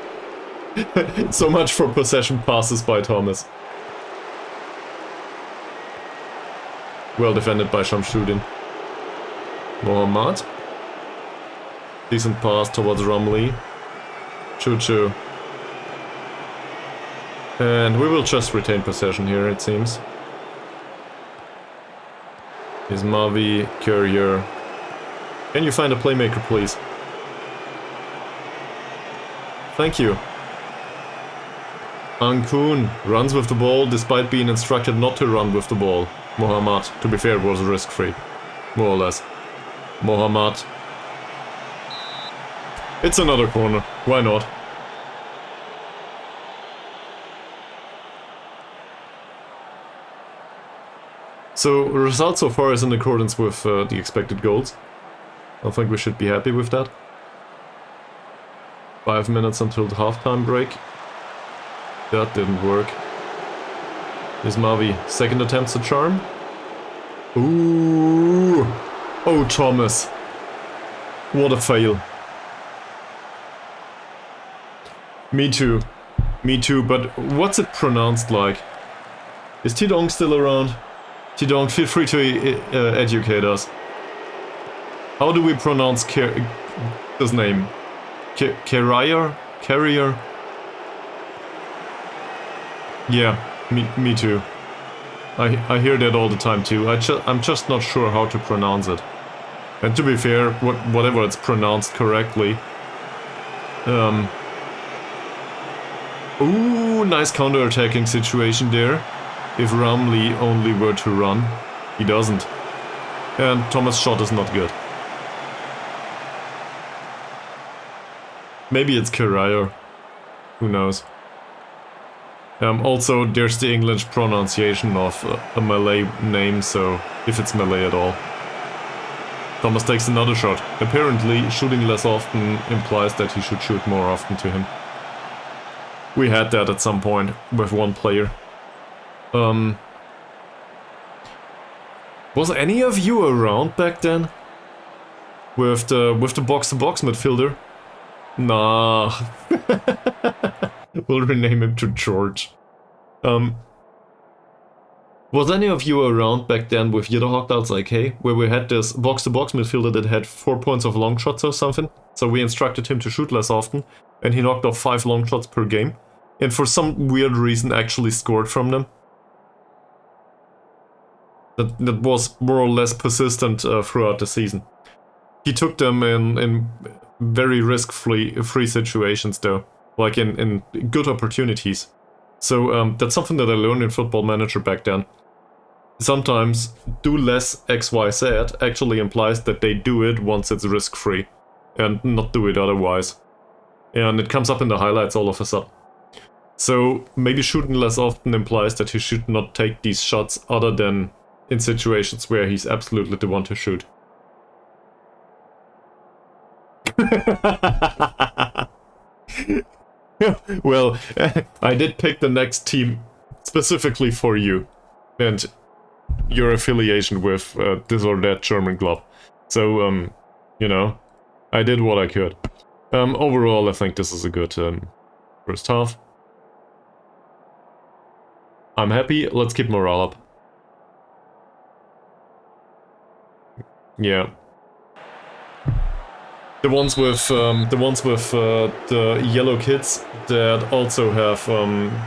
so much for possession passes by Thomas. Well defended by Shamshuddin. Mohammad. Decent pass towards Romley. Choo-choo. And we will just retain possession here, it seems. Is Mavi, Courier. Can you find a playmaker, please? Thank you. Ankun runs with the ball despite being instructed not to run with the ball. Mohammad, to be fair, was risk-free. More or less. Mohammad. It's another corner. Why not? So, the result so far is in accordance with the expected goals. I think we should be happy with that. 5 minutes until the halftime break. That didn't work. Ismavi, second attempt's a charm. Ooh! Oh, Thomas. What a fail. Me too. Me too, but what's it pronounced like? Is Tidong still around? Tidong, feel free to educate us. How do we pronounce his name? Carrier? Carrier? Yeah, me too. I hear that all the time too. I'm just not sure how to pronounce it. And to be fair, whatever it's pronounced correctly. Ooh, nice counter-attacking situation there. If Ramley only were to run. He doesn't. And Thomas' shot is not good. Maybe it's Carrier. Who knows? Also, there's the English pronunciation of a Malay name, so if it's Malay at all. Thomas takes another shot. Apparently, shooting less often implies that he should shoot more often to him. We had that at some point with one player. Was any of you around back then? With the box-to-box midfielder? Nah. We'll rename him to George. Was any of you around back then with Jederhochdahl's IK, where we had this box-to-box midfielder that had 4 points of long shots or something? So we instructed him to shoot less often, and he knocked off 5 long shots per game. And for some weird reason actually scored from them. That was more or less persistent throughout the season. He took them in very risk-free situations though. Like in good opportunities. So that's something that I learned in Football Manager back then. Sometimes do less XYZ actually implies that they do it once it's risk-free. And not do it otherwise. And it comes up in the highlights all of a sudden. So maybe shooting less often implies that he should not take these shots other than in situations where he's absolutely the one to shoot. Well, I did pick the next team specifically for you and your affiliation with this or that German club. So, you know, I did what I could. Overall, I think this is a good first half. I'm happy. Let's keep morale up. Yeah. The ones with the yellow kits that also have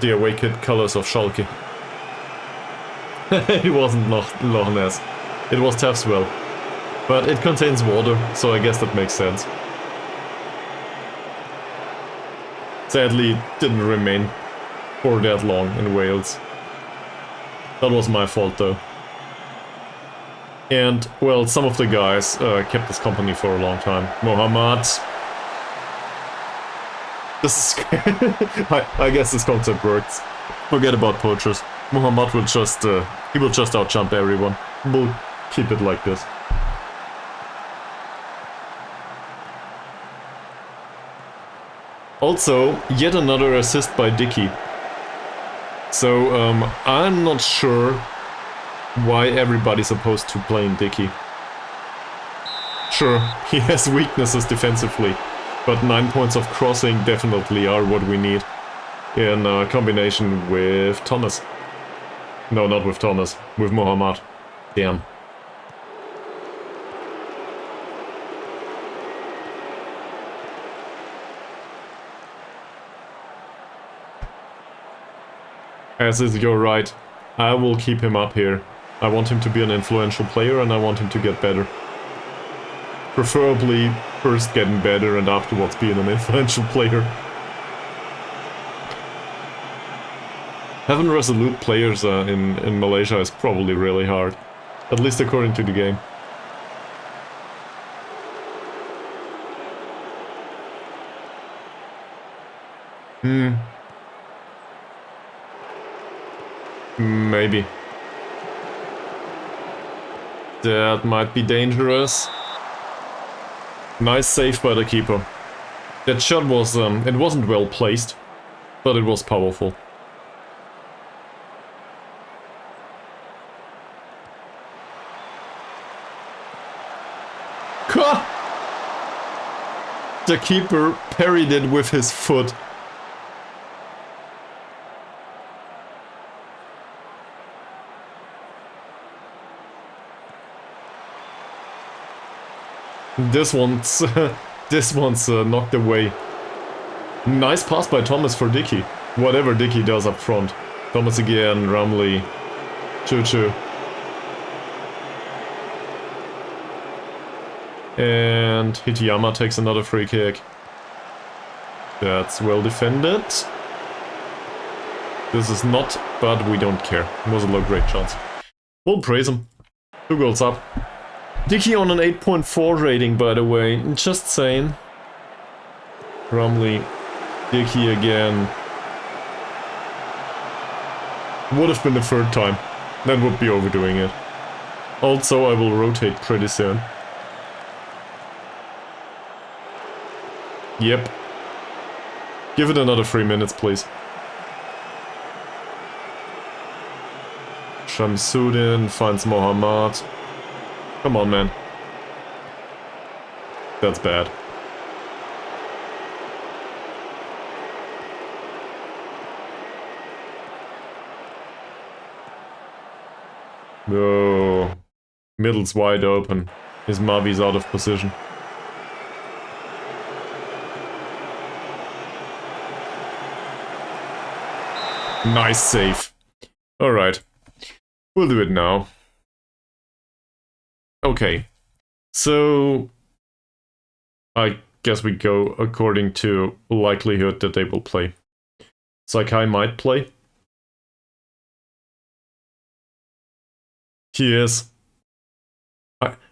the away kit colors of Schalke. It wasn't Loch Ness. It was Tafswell. But it contains water, so I guess that makes sense. Sadly, it didn't remain for that long in Wales. That was my fault though. And, well, some of the guys kept us company for a long time. Mohammad. This is... I guess this concept works. Forget about poachers. Mohammad will just... he will just outjump everyone. We'll keep it like this. Also, yet another assist by Dicky. So, I'm not sure why everybody's opposed to playing Dicky. Sure, he has weaknesses defensively, but 9 points of crossing definitely are what we need in combination with Thomas. No, not with Thomas, with Mohammad. Damn. As is your right, I will keep him up here. I want him to be an influential player and I want him to get better. Preferably first getting better and afterwards being an influential player. Having resolute players in Malaysia is probably really hard. At least according to the game. Maybe. That might be dangerous. Nice save by the keeper. That shot was, it wasn't well placed, but it was powerful. The keeper parried it with his foot. This one's knocked away. Nice pass by Thomas for Dicky. Whatever Dicky does up front. Thomas again, Rumley, Choo-Choo. And Hitiyama takes another free kick. That's well defended. This is not, but we don't care. It was a low-grade chance. We'll praise him. 2 goals up. Dicky on an 8.4 rating, by the way. Just saying. Rumley. Dicky again. Would have been the third time. That would be overdoing it. Also, I will rotate pretty soon. Yep. Give it another 3 minutes, please. Shamsuddin finds Mohammad. Come on, man. That's bad. No. Middle's wide open. His Mavi's out of position. Nice save. Alright. We'll do it now. Okay. So I guess we go according to likelihood that they will play. Sakai might play. He is.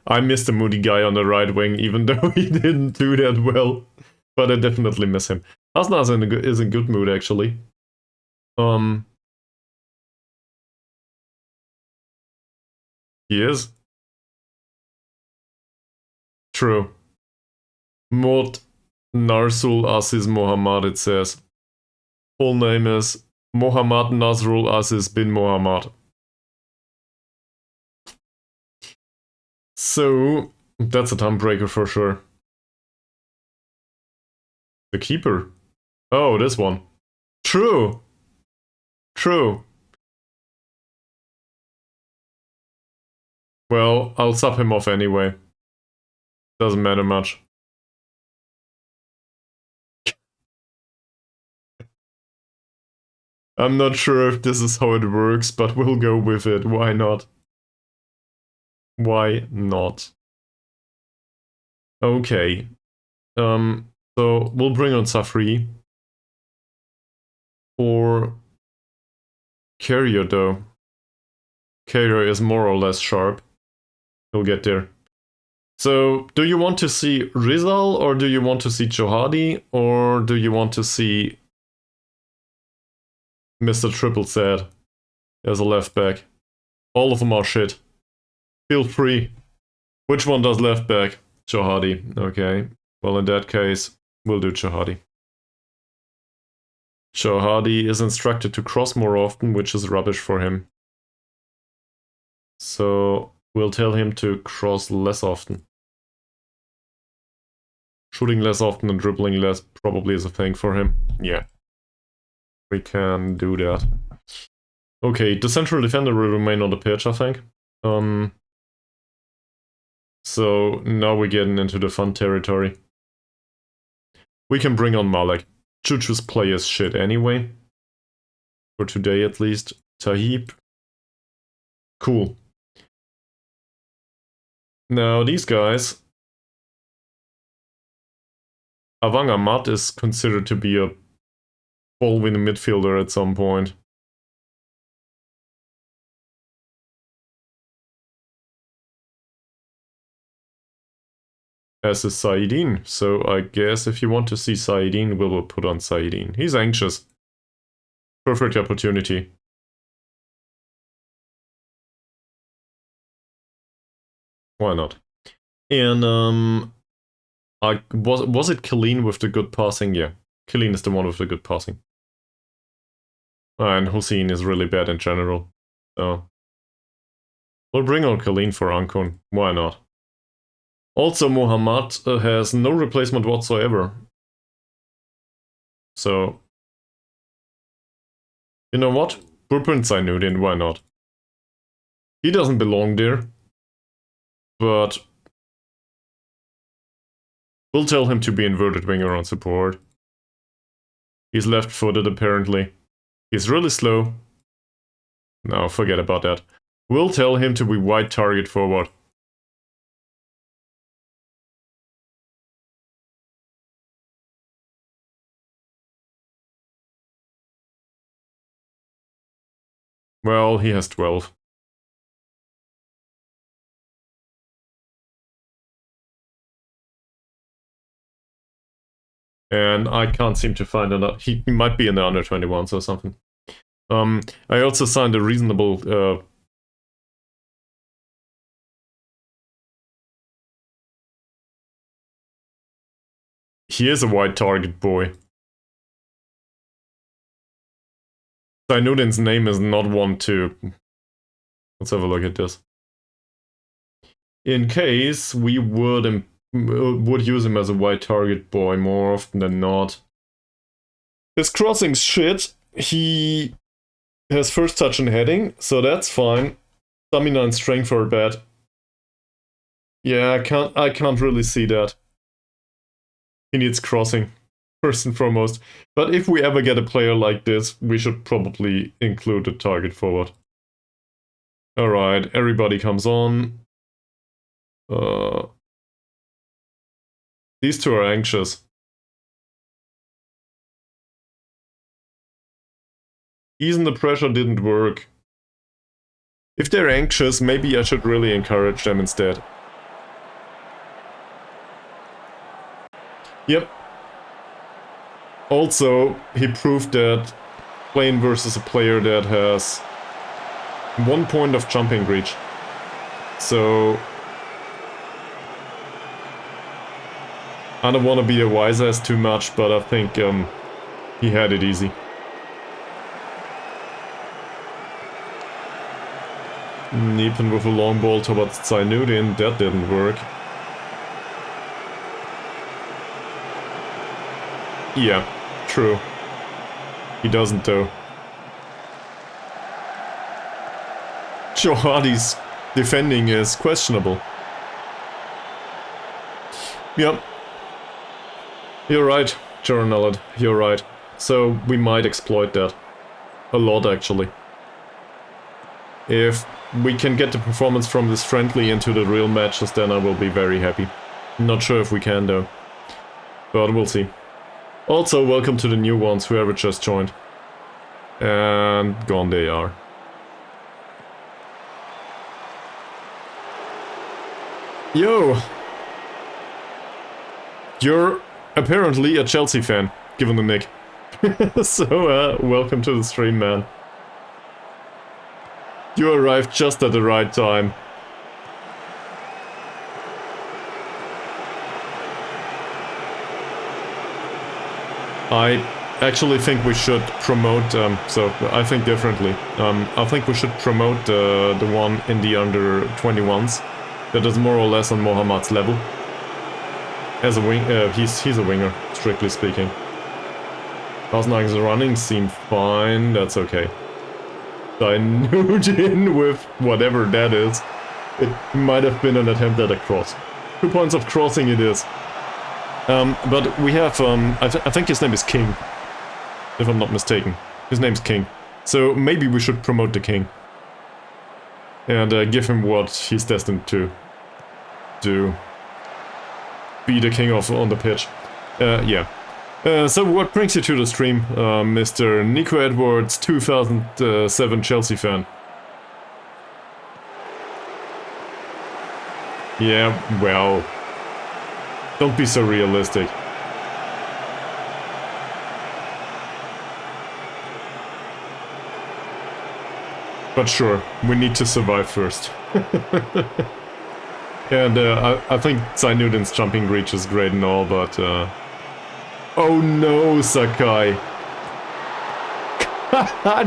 I missed the moody guy on the right wing, even though he didn't do that well. But I definitely miss him. Asna is in good mood, actually. He is. True. Mod Narsul Aziz Mohammad, it says. Full name is Mohammad Nasrul Aziz bin Mohammad. So, that's a timebreaker for sure. The keeper. Oh, this one. True. True. Well, I'll sub him off anyway. Doesn't matter much. I'm not sure if this is how it works, but we'll go with it. Why not? Why not? Okay. So we'll bring on Safri. Or Carrier, though. Carrier is more or less sharp. We'll get there. So, do you want to see Rizal, or do you want to see Johadi, or do you want to see Mr. Triple Z as a left back? All of them are shit. Feel free. Which one does left back? Johadi. Okay. Well, in that case, we'll do Johadi. Johadi is instructed to cross more often, which is rubbish for him. So, we'll tell him to cross less often. Shooting less often and dribbling less probably is a thing for him. Yeah. We can do that. Okay, the central defender will remain on the pitch, I think. So now we're getting into the fun territory. We can bring on Malek. Chuchu's play is shit anyway. For today at least. Tahib. Cool. Now these guys... Avang Ahmad is considered to be a ball-winning midfielder at some point. As is Saidin, so I guess if you want to see Saidin, we'll put on Saidin. He's anxious. Perfect opportunity. Why not? And, was it Killeen with the good passing? Yeah, Killeen is the one with the good passing. And Hussein is really bad in general, so... We'll bring on Killeen for Ankun, why not? Also, Mohammad has no replacement whatsoever. So... You know what? Burpin Zainuddin, why not? He doesn't belong there. But... We'll tell him to be inverted winger on support. He's left-footed apparently. He's really slow. No, forget about that. We'll tell him to be wide target forward. Well, he has 12. And I can't seem to find another. He might be in the under 21s or something. I also signed a reasonable he is a white target boy. Sinudin's name is not one to... Let's have a look at this. In case we would use him as a white target boy more often than not. His crossing's shit. He has first touch and heading, so that's fine. Stamina and strength are bad. Yeah, I can't really see that. He needs crossing, first and foremost. But if we ever get a player like this, we should probably include a target forward. Alright, everybody comes on. These two are anxious. Easing the pressure didn't work. If they're anxious, maybe I should really encourage them instead. Yep. Also, he proved that playing versus a player that has 1 point of jumping reach. So I don't want to be a wise ass too much, but I think he had it easy. Nepen with a long ball towards Sinudin, that didn't work. Yeah, true. He doesn't though. Johadi's defending is questionable. Yep. You're right, Journalid, you're right. So we might exploit that. A lot actually. If we can get the performance from this friendly into the real matches, then I will be very happy. Not sure if we can though. But we'll see. Also, welcome to the new ones, whoever just joined. And gone they are. Yo! You're apparently a Chelsea fan, given the nick. So, welcome to the stream, man. You arrived just at the right time. I actually think we should promote, so I think differently. I think we should promote the one in the under 21s that is more or less on Mohammad's level. As a wing, he's a winger, strictly speaking. Hasnag's running seemed fine, that's okay. Sinudin with whatever that is. It might have been an attempt at a cross. 2 points of crossing it is. But we have, I think his name is King, if I'm not mistaken. His name's King. So maybe we should promote the King. And give him what he's destined to do. Be the king of on the pitch. Yeah. So what brings you to the stream, Mr. Nico Edwards, 2007 Chelsea fan? Yeah, well... Don't be so realistic. But sure, we need to survive first. And I think Sinudin's jumping reach is great and all, but... Oh no, Sakai!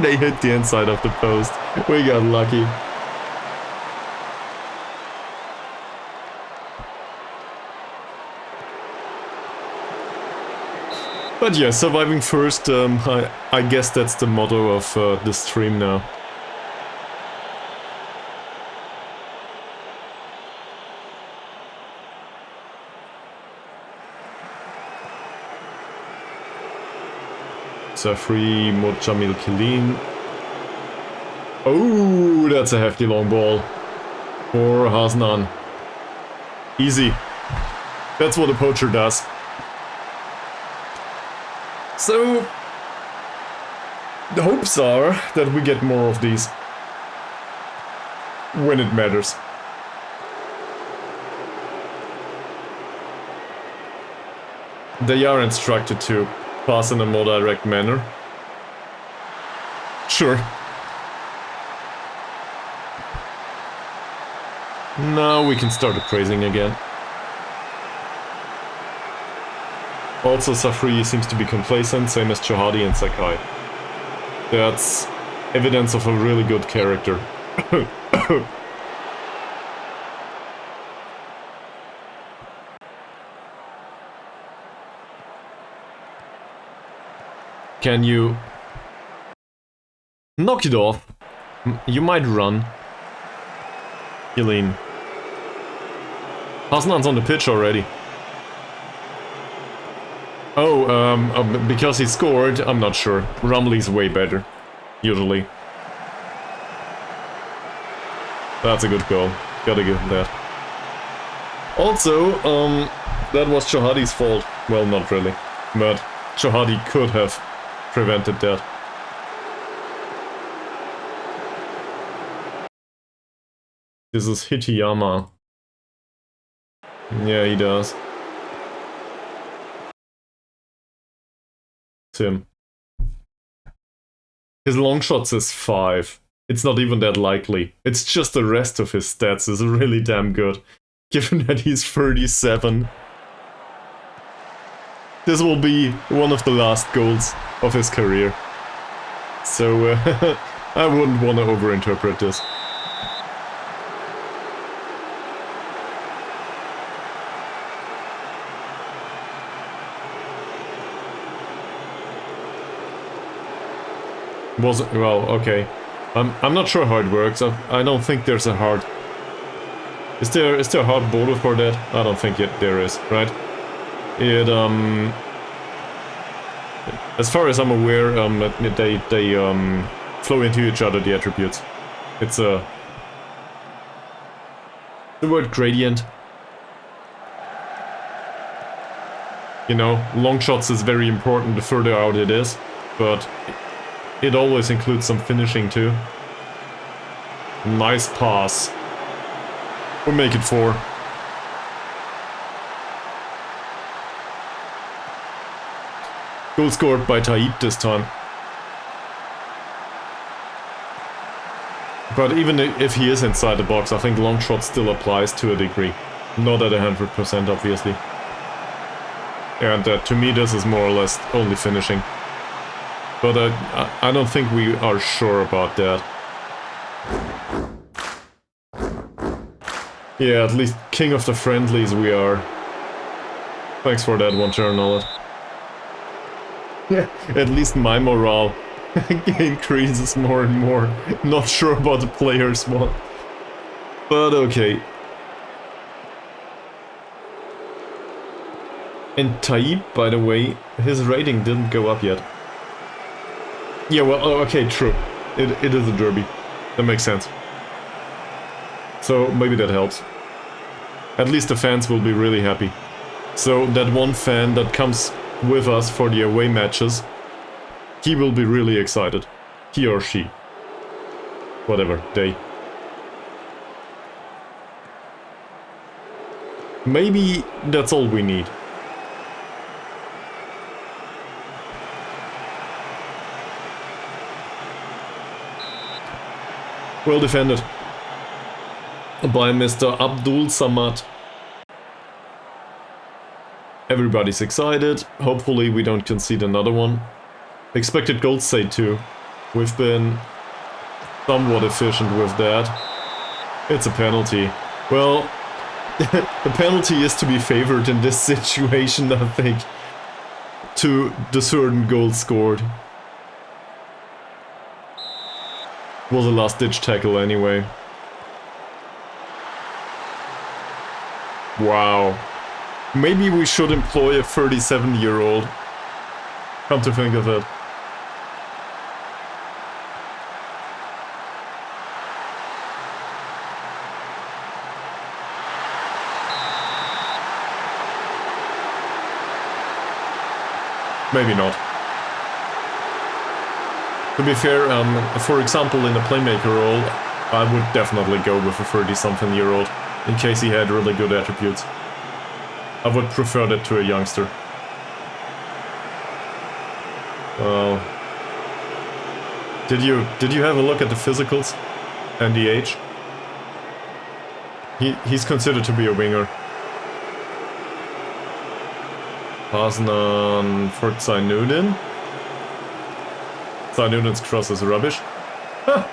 They hit the inside of the post. We got lucky. But yeah, surviving first, I guess that's the motto of this stream now. Safri, Mojamil Kilin. Oh, that's a hefty long ball. For Hasnan. Easy. That's what a poacher does. So, the hopes are that we get more of these. When it matters. They are instructed to pass in a more direct manner. Sure. Now we can start appraising again. Also, Safri seems to be complacent, same as Chahadi and Sakai. That's evidence of a really good character. Can you knock it off? You might run. Eileen. Hasnan's on the pitch already. Oh, because he scored, I'm not sure. Rumley's way better, usually. That's a good goal. Gotta give him that. Also, that was Chahadi's fault. Well, not really. But Chahadi could have prevented that. This is Hitiyama. Yeah, he does. Him. His long shots is 5. It's not even that likely. It's just the rest of his stats is really damn good. Given that he's 37. This will be one of the last goals of his career. So I wouldn't want to overinterpret this. Well, okay. I'm not sure how it works. I don't think there's a hard... Is there a hard border for that? I don't think there is, right? It, as far as I'm aware, they flow into each other, the attributes. It's the word gradient. You know, long shots is very important the further out it is, but it always includes some finishing too. Nice pass. We'll make it 4. Goal scored by Taib this time. But even if he is inside the box, I think long shot still applies to a degree. Not at 100%, obviously. And to me this is more or less only finishing. But I don't think we are sure about that. Yeah, at least king of the friendlies we are. Thanks for that one, Journal. Yeah, at least my morale increases more and more. Not sure about the players one. But okay. And Taib, by the way, his rating didn't go up yet. Yeah, well, okay, true. It is a derby. That makes sense. So maybe that helps. At least the fans will be really happy. So that one fan that comes with us for the away matches, he will be really excited. He or she. Whatever, they. Maybe that's all we need. Well defended by Mr. Abdul Samad. Everybody's excited. Hopefully we don't concede another one. Expected goals say 2. We've been somewhat efficient with that. It's a penalty. Well, the penalty is to be favored in this situation, I think, to the certain goal scored. Was a last-ditch tackle anyway. Wow. Maybe we should employ a 37-year-old. Come to think of it. Maybe not. To be fair, for example, in the playmaker role, I would definitely go with a 30-something-year-old, in case he had really good attributes. I would prefer that to a youngster. Did you have a look at the physicals and the age? He's considered to be a winger. Passing on for Zainudin. Zainudin's cross is rubbish. Ha!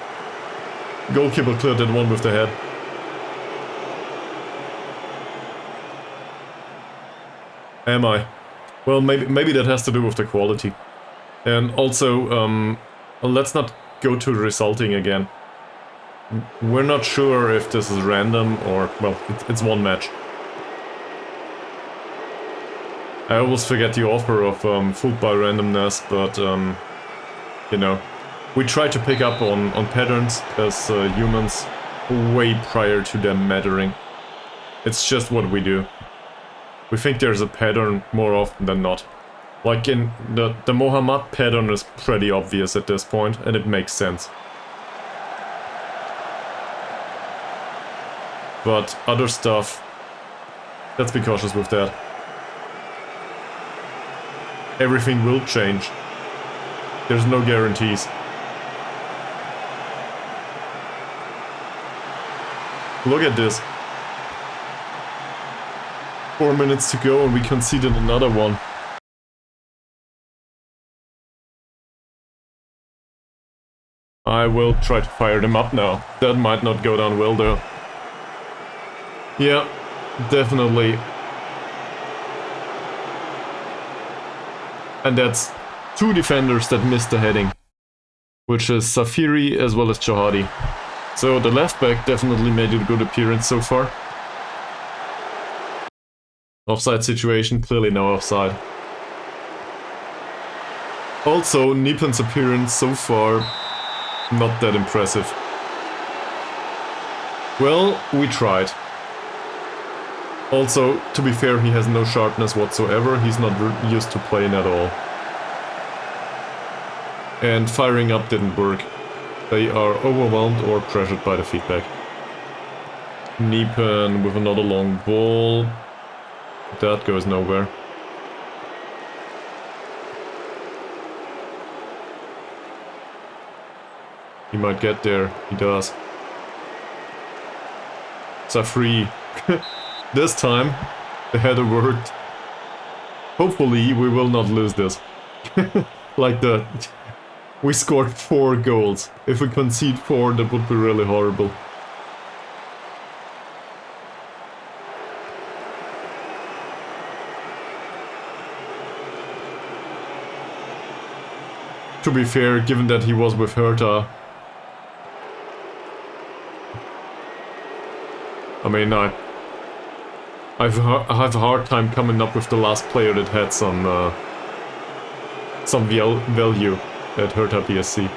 Goalkeeper cleared that one with the head. Am I? Well, maybe that has to do with the quality. And also, let's not go to resulting again. We're not sure if this is random or, well, it's one match. I always forget the offer of football randomness, but, you know, we try to pick up on patterns as humans way prior to them mattering. It's just what we do. We think there's a pattern more often than not. Like in the Mohammed pattern is pretty obvious at this point, and it makes sense. But other stuff, let's be cautious with that. Everything will change. There's no guarantees. Look at this. 4 minutes to go and we conceded another one. I will try to fire them up now. That might not go down well though. Yeah, definitely. And that's two defenders that missed the heading, which is Safiri as well as Jahadi. So the left back definitely made a good appearance so far. Offside situation, clearly no offside. Also, Nipan's appearance so far, not that impressive. Well, we tried. Also, to be fair, he has no sharpness whatsoever, he's not used to playing at all. And firing up didn't work. They are overwhelmed or pressured by the feedback. Nipan with another long ball. That goes nowhere. He might get there. He does. Safri. This time, the header worked. Hopefully, we will not lose this. Like the... We scored 4 goals. If we concede 4, that would be really horrible. To be fair, given that he was with Hertha, I mean, I have a hard time coming up with the last player that had some value at Hertha BSC.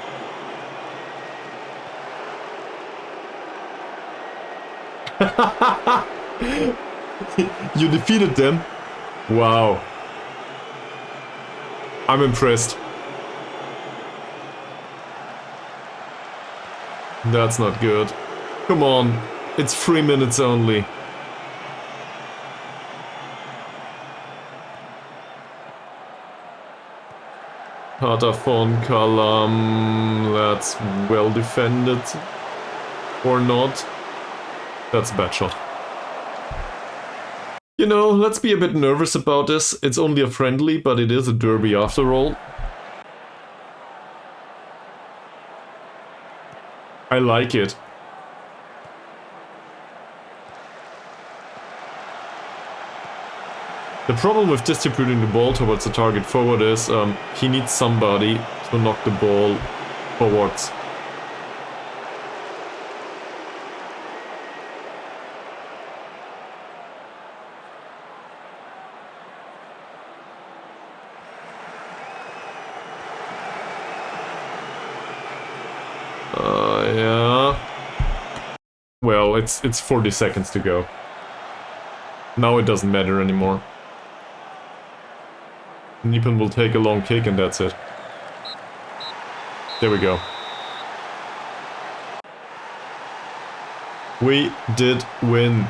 You defeated them? Wow. I'm impressed. That's not good. Come on, it's 3 minutes only. Hata von Kalam, that's well defended. Or not. That's a bad shot. You know, let's be a bit nervous about this. It's only a friendly, but it is a derby after all. I like it. The problem with distributing the ball towards the target forward is he needs somebody to knock the ball forwards. Yeah. Well, it's 40 seconds to go. Now it doesn't matter anymore. Nipan will take a long kick and that's it. There we go. We did win.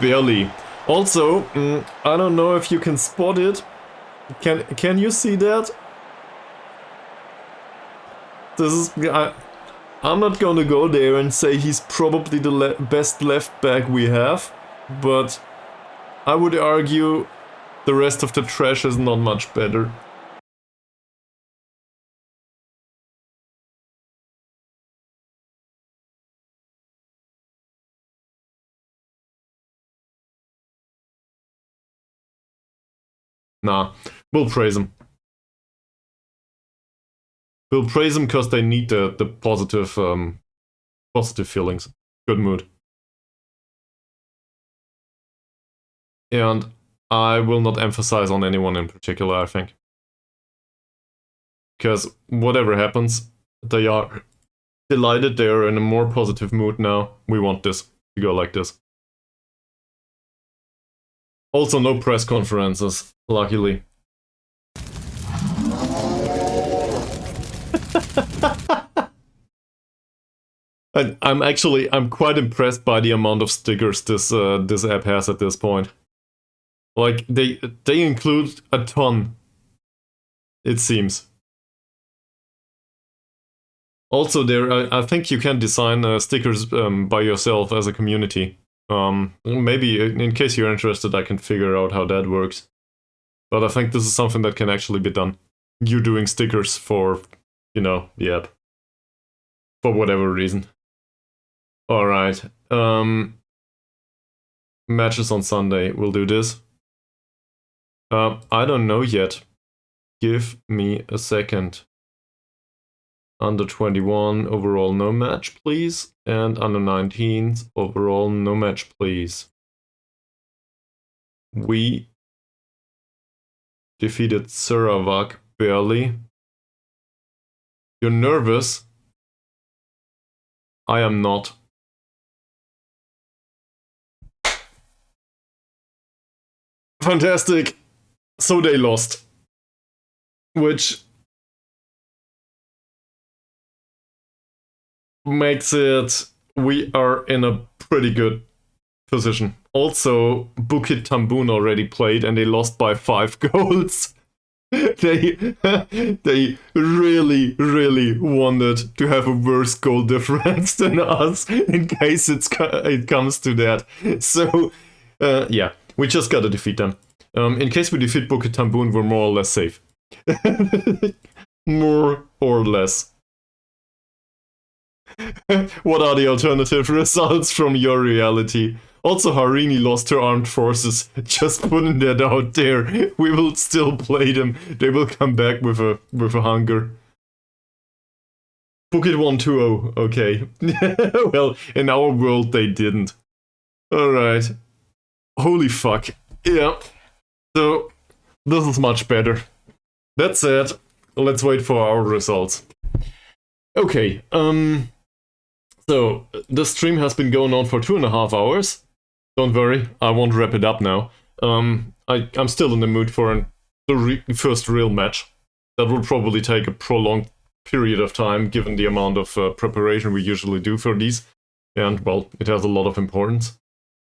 Barely. Also, I don't know if you can spot it. Can you see that? This is... I'm not gonna go there and say he's probably the best left back we have, but I would argue the rest of the trash is not much better. Nah, we'll praise him. We'll praise them because they need the positive positive feelings. Good mood. And I will not emphasize on anyone in particular, I think. Because whatever happens, they are delighted, they are in a more positive mood now. We want this to go like this. Also, no press conferences, luckily. I'm quite impressed by the amount of stickers this app has at this point. Like, they include a ton, it seems. Also, I think you can design stickers by yourself as a community. Maybe, in case you're interested, I can figure out how that works. But I think this is something that can actually be done. You doing stickers for, you know, the app. For whatever reason. Alright. Matches on Sunday. We'll do this. I don't know yet. Give me a second. Under 21, overall no match, please. And under 19s, overall no match, please. We defeated Sarawak barely. You're nervous? I am not. Fantastic. So they lost. Which makes it... we are in a pretty good position. Also, Bukit Tambun already played and they lost by 5 goals. They really, really wanted to have a worse goal difference than us in case it comes to that. So, yeah, we just gotta defeat them. In case we defeat Bukit Tambun, we're more or less safe. More or less. What are the alternative results from your reality? Also, Harini lost her armed forces. Just putting that out there. We will still play them. They will come back with a hunger. Bukit won 2-0. Okay. Well, in our world, they didn't. Alright. Holy fuck. Yeah. So, this is much better. That said, let's wait for our results. Okay, so, the stream has been going on for 2.5 hours. Don't worry, I won't wrap it up now. I'm still in the mood for the first real match. That will probably take a prolonged period of time, given the amount of preparation we usually do for these. And, well, it has a lot of importance.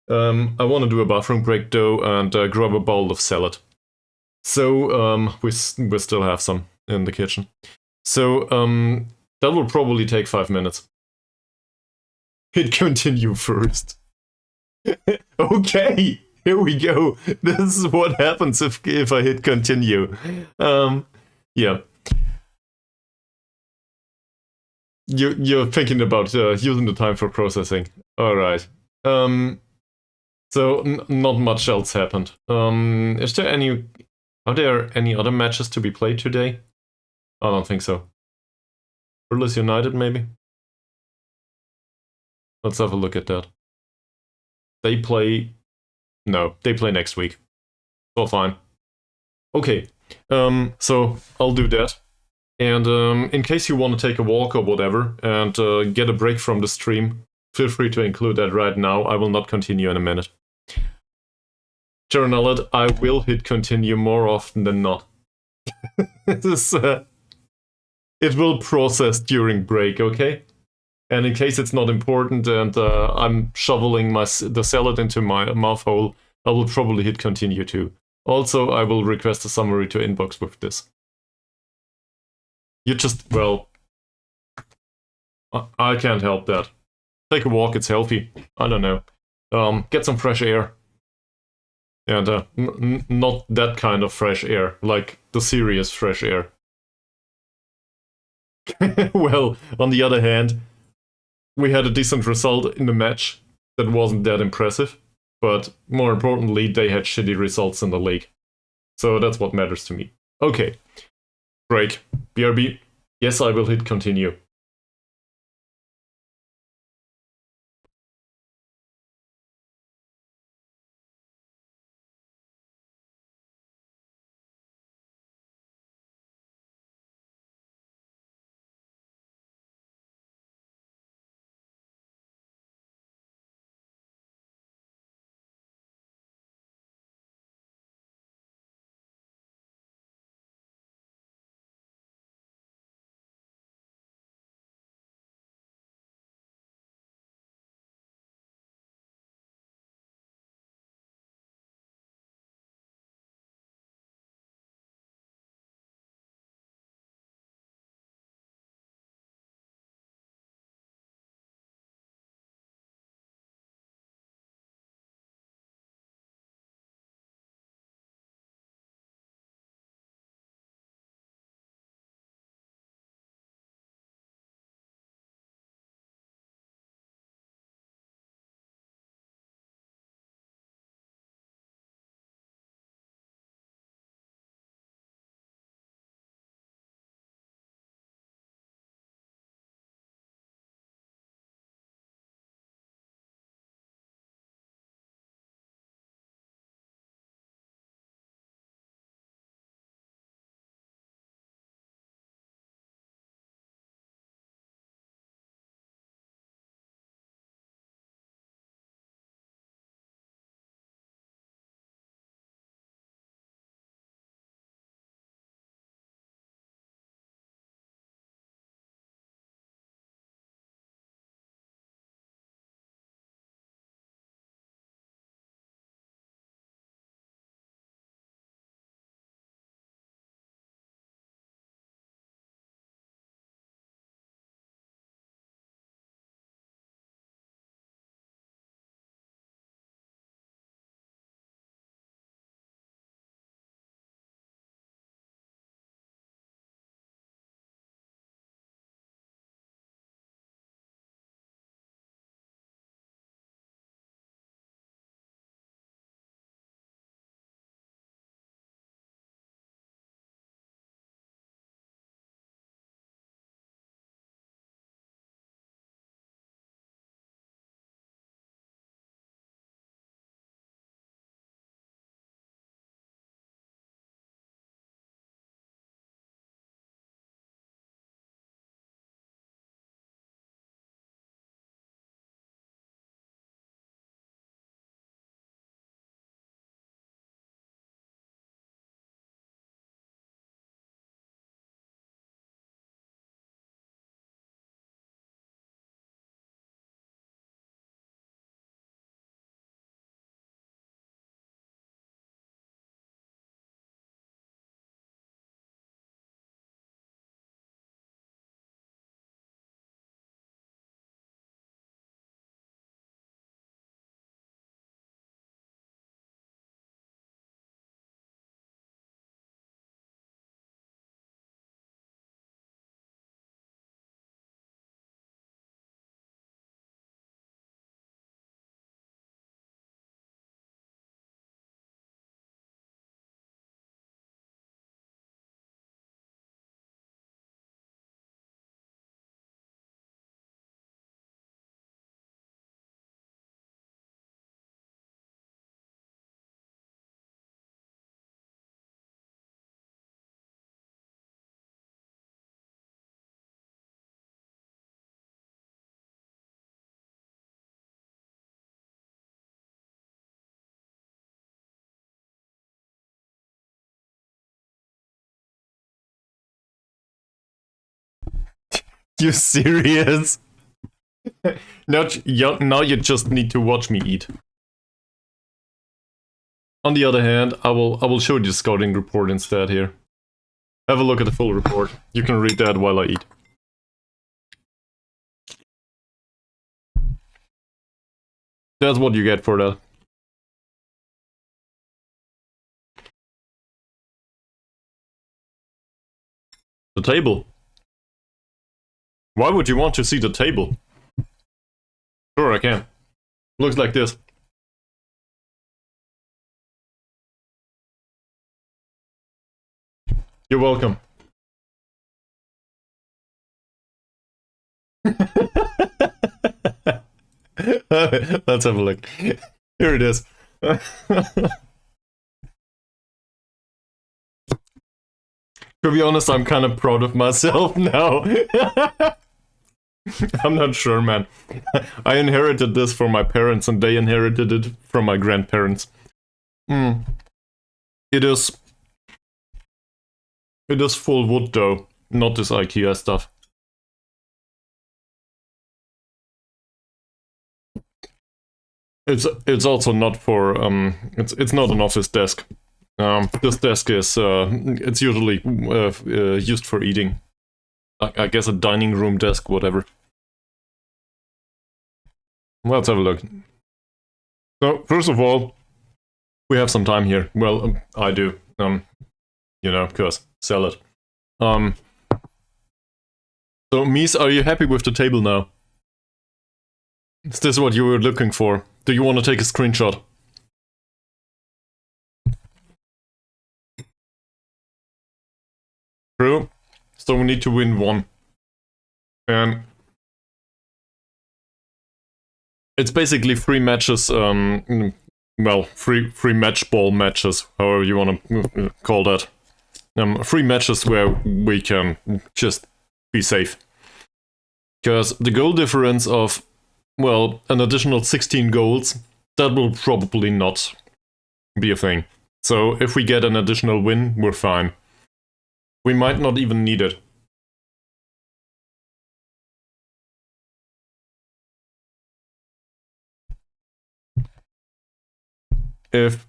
I want to do a bathroom break, though, and grab a bowl of salad. So, we still have some in the kitchen. So, that will probably take 5 minutes. Hit continue first. Okay, here we go. This is what happens if I hit continue. Yeah. You're thinking about using the time for processing. All right. So not much else happened. Are there any other matches to be played today? I don't think so. Hurlers United, maybe? Let's have a look at that. They play... no, they play next week. So fine. Okay, so I'll do that. And in case you want to take a walk or whatever, and get a break from the stream, feel free to include that right now. I will not continue in a minute. Journaled, I will hit continue more often than not. This, it will process during break, okay? And in case it's not important and I'm shoveling the salad into my mouth hole, I will probably hit continue too. Also, I will request a summary to inbox with this. You just, well, I can't help that. Take a walk, it's healthy. I don't know. Get some fresh air. And not that kind of fresh air, like the serious fresh air. Well, on the other hand, we had a decent result in the match that wasn't that impressive, but more importantly, they had shitty results in the league. So that's what matters to me. Okay. Break. BRB. Yes, I will hit continue. You serious? Now you just need to watch me eat. On the other hand, I will show you the scouting report instead here. Have a look at the full report. You can read that while I eat. That's what you get for that. The table. Why would you want to see the table? Sure, I can. Looks like this. You're welcome. Let's have a look. Here it is. To be honest, I'm kind of proud of myself now. I'm not sure, man. I inherited this from my parents and they inherited it from my grandparents. It is full wood though, not this IKEA stuff. It's also not for it's not an office desk. This desk is it's usually used for eating. I guess a dining room desk, whatever. Let's have a look. So first of all, we have some time here. Well, I do. You know, of course, sell it. So Mies, are you happy with the table now? Is this what you were looking for? Do you want to take a screenshot? True. So we need to win one. And it's basically 3 matches, well, free match ball matches, however you want to call that. 3 matches where we can just be safe. Because the goal difference of, well, an additional 16 goals, that will probably not be a thing. So if we get an additional win, we're fine. We might not even need it. If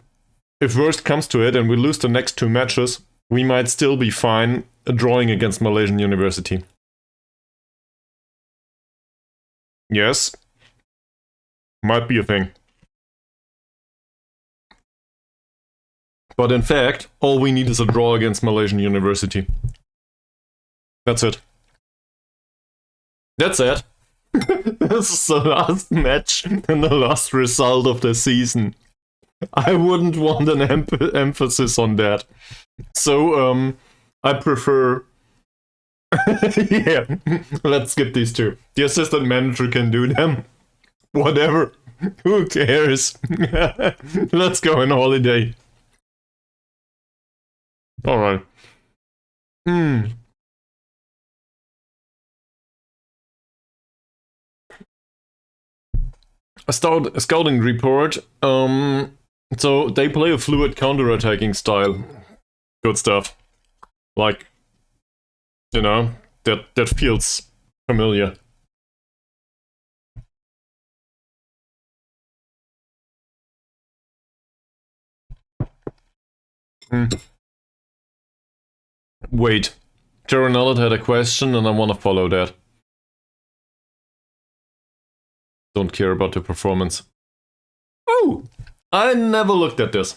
worst comes to it and we lose the next 2 matches, we might still be fine drawing against Malaysian University. Yes. Might be a thing. But in fact, all we need is a draw against Malaysian University. That's it. That's it. This is the last match and the last result of the season. I wouldn't want an emphasis on that. So, I prefer... yeah, let's skip these 2. The assistant manager can do them. Whatever. Who cares? Let's go on holiday. Alright. A scouting report. So they play a fluid counter-attacking style. Good stuff. Like, you know, that feels familiar. Wait, Jaron had a question and I want to follow that. Don't care about the performance. Oh, I never looked at this.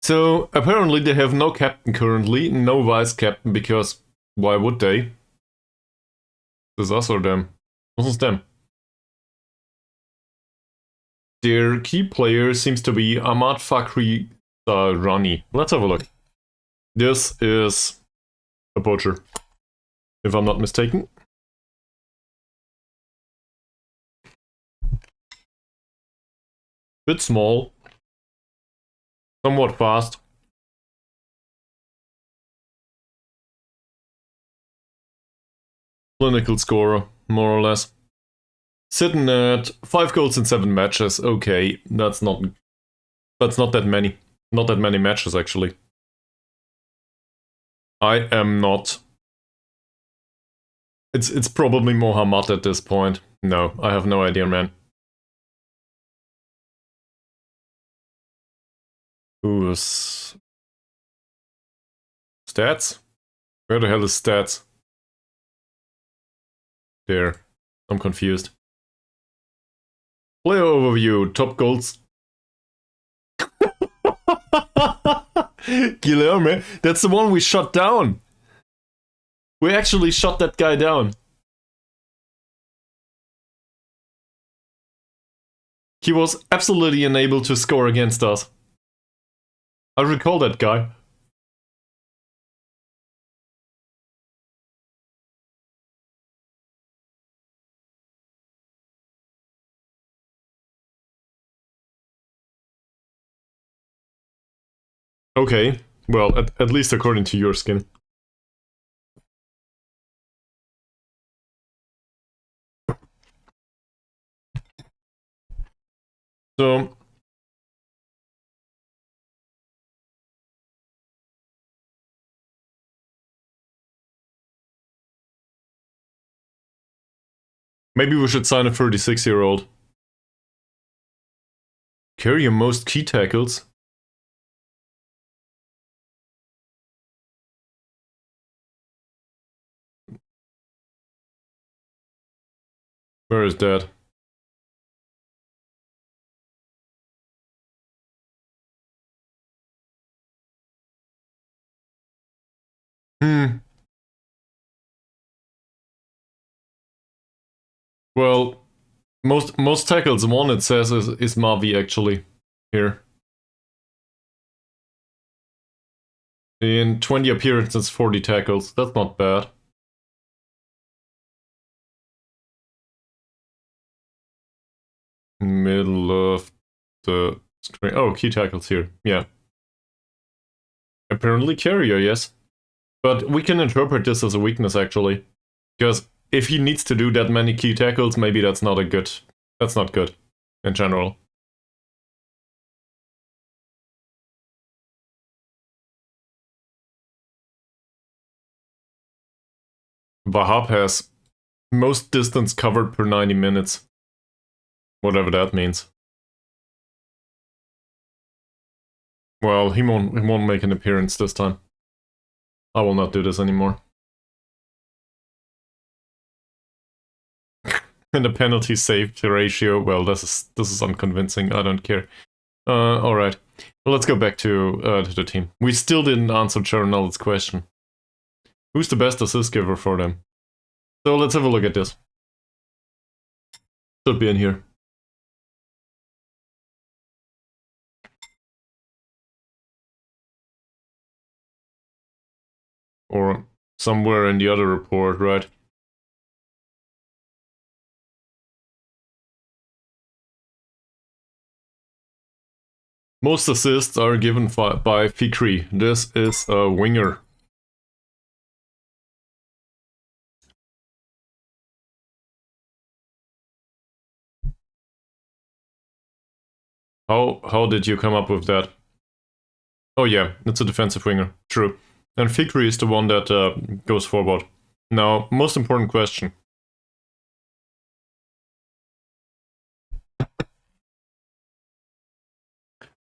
So apparently they have no captain currently, no vice captain, because why would they? Is us or them? This is them. Their key player seems to be Ahmad Fakhri Rani. Let's have a look. This is a poacher, if I'm not mistaken. Bit small. Somewhat fast. Clinical scorer, more or less. Sitting at 5 goals in 7 matches. Okay, that's not that many. Not that many matches, actually. I am not... It's probably Mohammad at this point. No, I have no idea, man. Who's... Stats? Where the hell is stats? There. I'm confused. Player overview, top goals. Guilherme, that's the one we shot down. We actually shot that guy down. He was absolutely unable to score against us. I recall that guy. Okay, well, at least according to your skin. So, maybe we should sign a 36-year-old. Carry your most key tackles. Where is that? Well, most tackles one it says is Mavi actually here. In 20 appearances, 40 tackles. That's not bad. Middle of the string. Oh, key tackles here. Yeah. Apparently carrier, yes. But we can interpret this as a weakness actually. Because if he needs to do that many key tackles, maybe that's not good in general. Wahab has most distance covered per 90 minutes. Whatever that means. Well, he won't make an appearance this time. I will not do this anymore. And the penalty save ratio, well, this is unconvincing. I don't care. All right. Well, let's go back to the team. We still didn't answer Charonel's question. Who's the best assist giver for them? So let's have a look at this. Should be in here. Or somewhere in the other report, right? Most assists are given by Fikri. This is a winger. How did you come up with that? Oh yeah, it's a defensive winger. True. And Fikri is the one that goes forward. Now, most important question.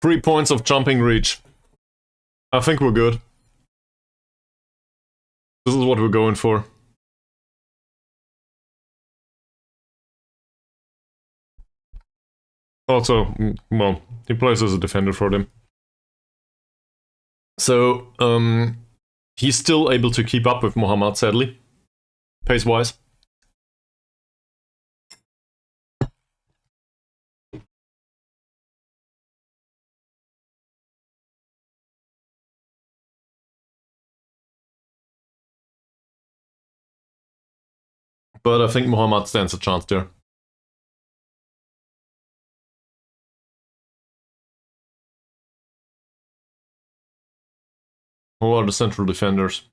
Three points of jumping reach. I think we're good. This is what we're going for. Also, well, he plays as a defender for them. So, he's still able to keep up with Mohammad, sadly. Pace-wise. But I think Mohammad stands a chance there. Who are the central defenders?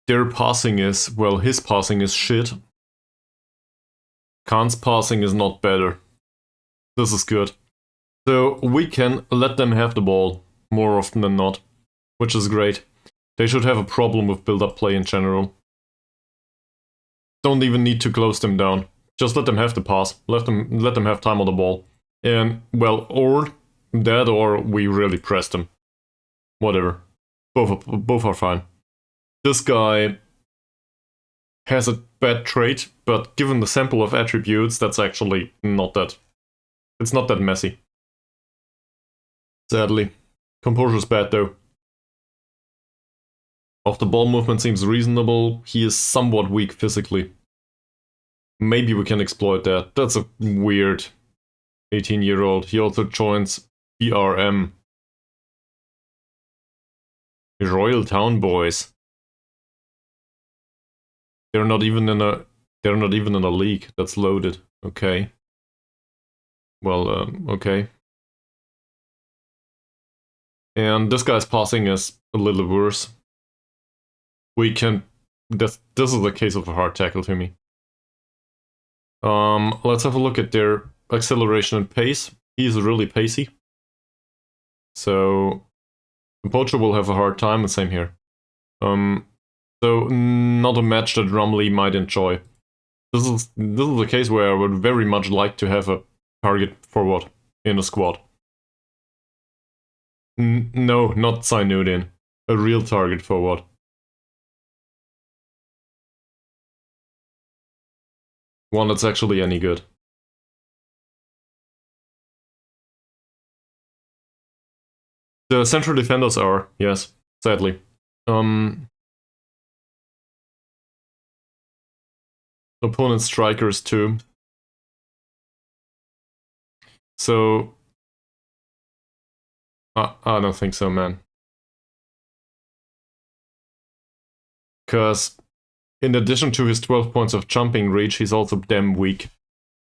Their passing is, well, his passing is shit. Khan's passing is not better. This is good. So we can let them have the ball more often than not, which is great. They should have a problem with build-up play in general. Don't even need to close them down. Just let them have the pass. Let them have time on the ball. And, well, or that or we really press them. Whatever. Both are fine. This guy has a bad trait, but given the sample of attributes, that's actually not that... It's not that messy. Sadly. Composure's bad though. Off the ball movement seems reasonable. He is somewhat weak physically. Maybe we can exploit that. That's a weird 18-year-old. He also joins PRM. Royal Town Boys. They're not even in a league that's loaded. Okay. Well, okay. And this guy's passing is a little worse. We can... This is a case of a hard tackle to me. Let's have a look at their acceleration and pace. He's really pacey. So the poacher will have a hard time, and same here. So not a match that Rumley might enjoy. This is a case where I would very much like to have a target forward in a squad. No, not Sinudin. A real target forward. One that's actually any good. The central defenders are, yes, sadly. Opponent strikers too. So... I don't think so, man. Because in addition to his 12 points of jumping reach, he's also damn weak.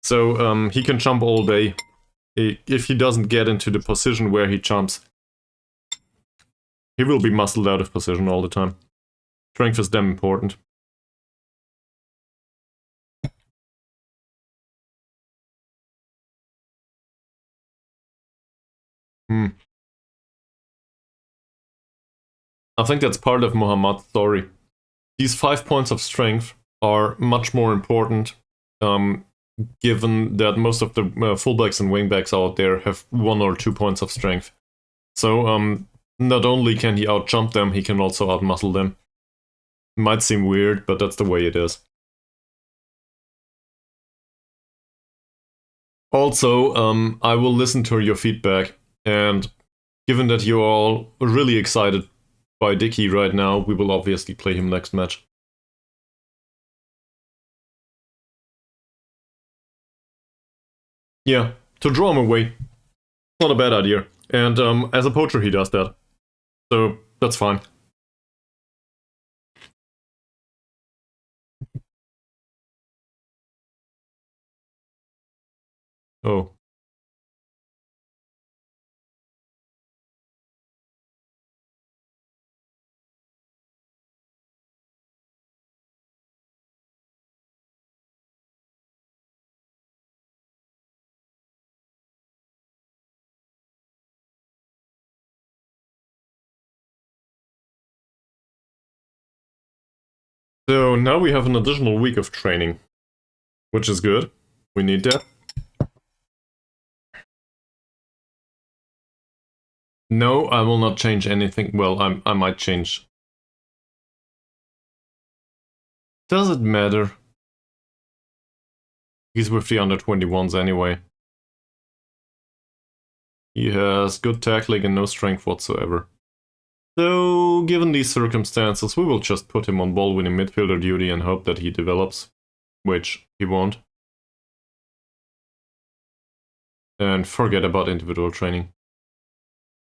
So he can jump all day. If he doesn't get into the position where he jumps, he will be muscled out of position all the time. Strength is damn important. I think that's part of Muhammad's story. These 5 points of strength are much more important, given that most of the fullbacks and wingbacks out there have 1 or 2 points of strength. So not only can he outjump them, he can also outmuscle them. Might seem weird, but that's the way it is. Also, I will listen to your feedback, and given that you're all really excited by Dickey right now, we will obviously play him next match. Yeah, to draw him away. Not a bad idea. And as a poacher he does that. So that's fine. Oh. So now we have an additional week of training, which is good. We need that. No, I will not change anything. Well, I might change. Does it matter? He's with the under 21s anyway. He has good tackling and no strength whatsoever. So, given these circumstances, we will just put him on ball-winning midfielder duty and hope that he develops, which he won't. And forget about individual training.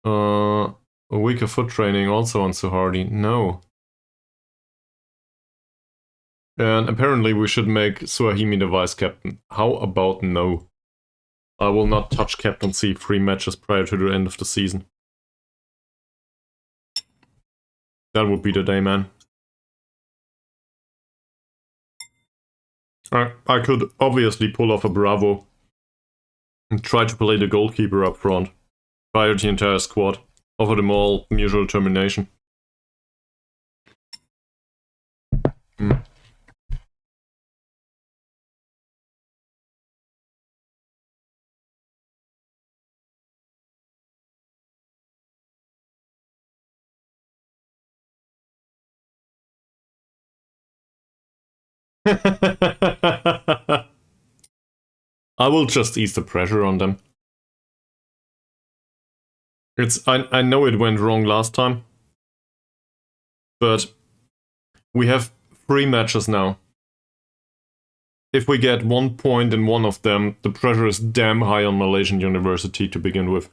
A week of foot training also on Suhardi. No. And apparently we should make Suahimi the vice captain. How about no? I will not touch captaincy 3 matches prior to the end of the season. That would be the day, man. I could obviously pull off a Bravo and try to play the goalkeeper up front. Fire the entire squad. Offer them all mutual termination. I will just ease the pressure on them. I know it went wrong last time, but we have 3 matches now. If we get 1 point in one of them, the pressure is damn high on Malaysian University to begin with.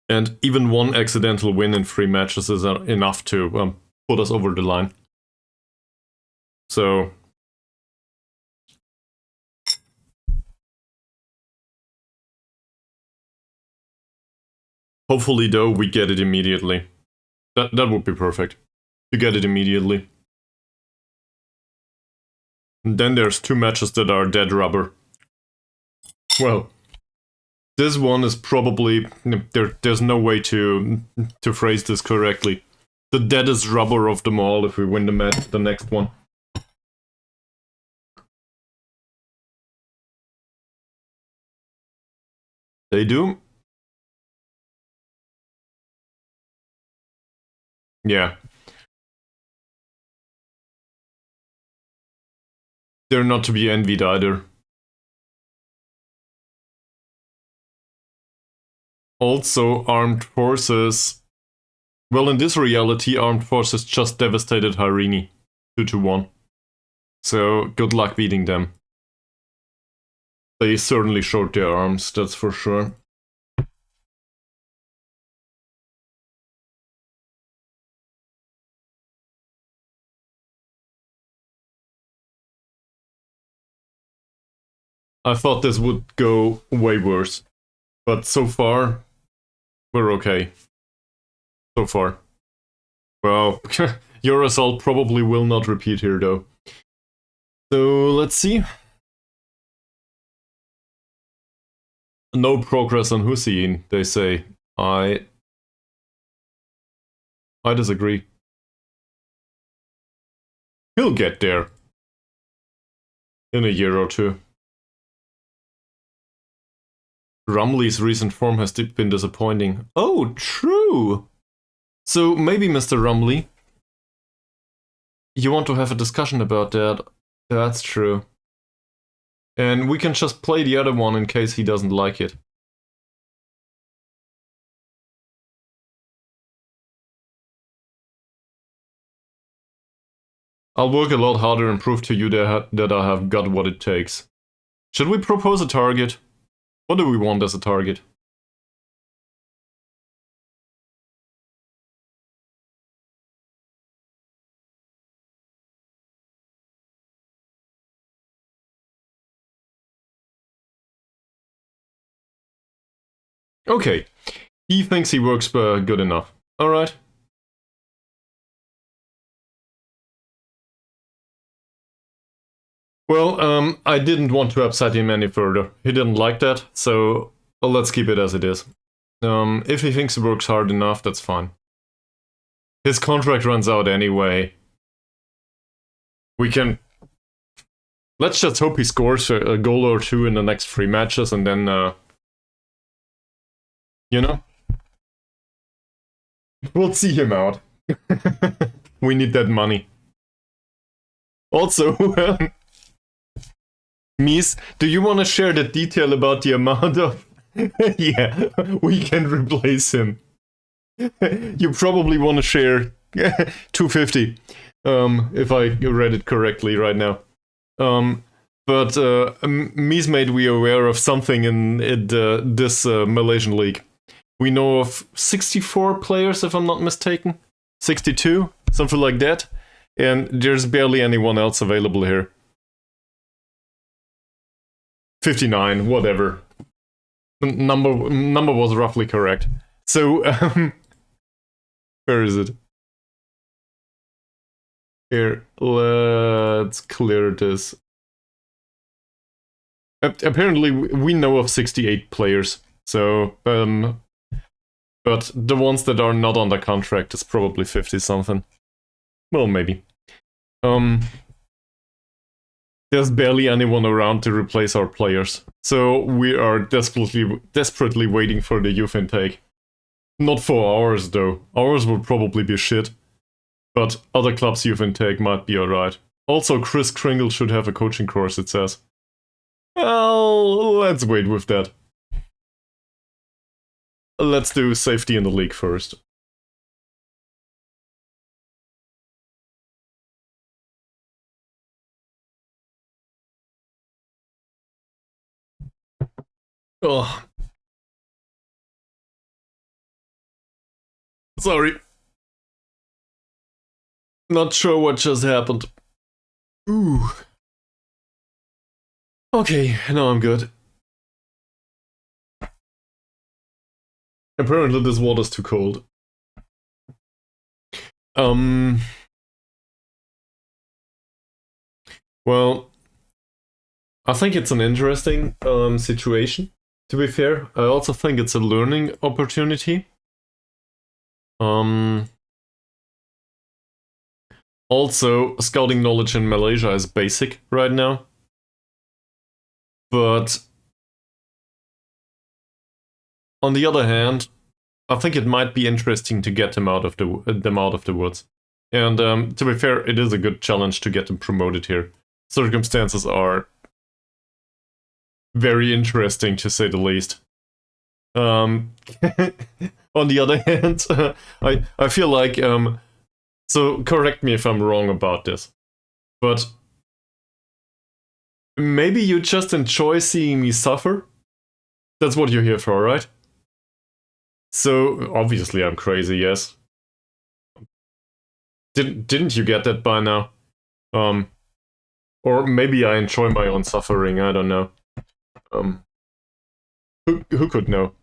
And even 1 accidental win in 3 matches is enough to put us over the line. So hopefully, though, we get it immediately. That would be perfect. To get it immediately. And then there's 2 matches that are dead rubber. Well, this one is probably... There's no way to phrase this correctly. The deadest rubber of them all if we win the next one. They do? Yeah. They're not to be envied either. Also, armed forces... Well, in this reality, armed forces just devastated Harini 2-1. So, good luck beating them. They certainly showed their arms, that's for sure. I thought this would go way worse, but so far, we're okay. So far. Well, your assault probably will not repeat here, though. So, let's see. No progress on Hussein, they say. I disagree. He'll get there. In a year or 2. Rumley's recent form has been disappointing. Oh, true! So maybe, Mr. Rumley, you want to have a discussion about that. That's true. And we can just play the other one in case he doesn't like it. I'll work a lot harder and prove to you that I have got what it takes. Should we propose a target? What do we want as a target? Okay, he thinks he works good enough. Alright. Well, I didn't want to upset him any further. He didn't like that, so let's keep it as it is. If he thinks he works hard enough, that's fine. His contract runs out anyway. We can... Let's just hope he scores a goal or 2 in the next 3 matches and then, you know? We'll see him out. We need that money. Also, Mies, do you want to share the detail about the amount of... Yeah, we can replace him. You probably want to share 250, if I read it correctly right now. But Mies made me aware of something in this Malaysian league. We know of 64 players, if I'm not mistaken. 62, something like that. And there's barely anyone else available here. 59, whatever. Number was roughly correct. So, where is it? Here, let's clear this. Apparently, we know of 68 players. So, but the ones that are not under contract is probably 50-something. Well, maybe. There's barely anyone around to replace our players. So we are desperately waiting for the youth intake. Not for ours, though. Ours will probably be shit. But other clubs you've in take might be alright. Also, Chris Kringle should have a coaching course, it says. Well, let's wait with that. Let's do safety in the league first. Oh. Sorry. Not sure what just happened. Ooh. Okay, now I'm good. Apparently this water's too cold. Well, I think it's an interesting situation, to be fair. I also think it's a learning opportunity. Also, scouting knowledge in Malaysia is basic right now. But on the other hand, I think it might be interesting to get them out of the woods. And to be fair, it is a good challenge to get them promoted here. Circumstances are very interesting, to say the least. On the other hand, I feel like so correct me if I'm wrong about this, but maybe you just enjoy seeing me suffer. That's what you're here for, right? So obviously I'm crazy, yes. Didn't you get that by now? Or maybe I enjoy my own suffering, I don't know. Who could know?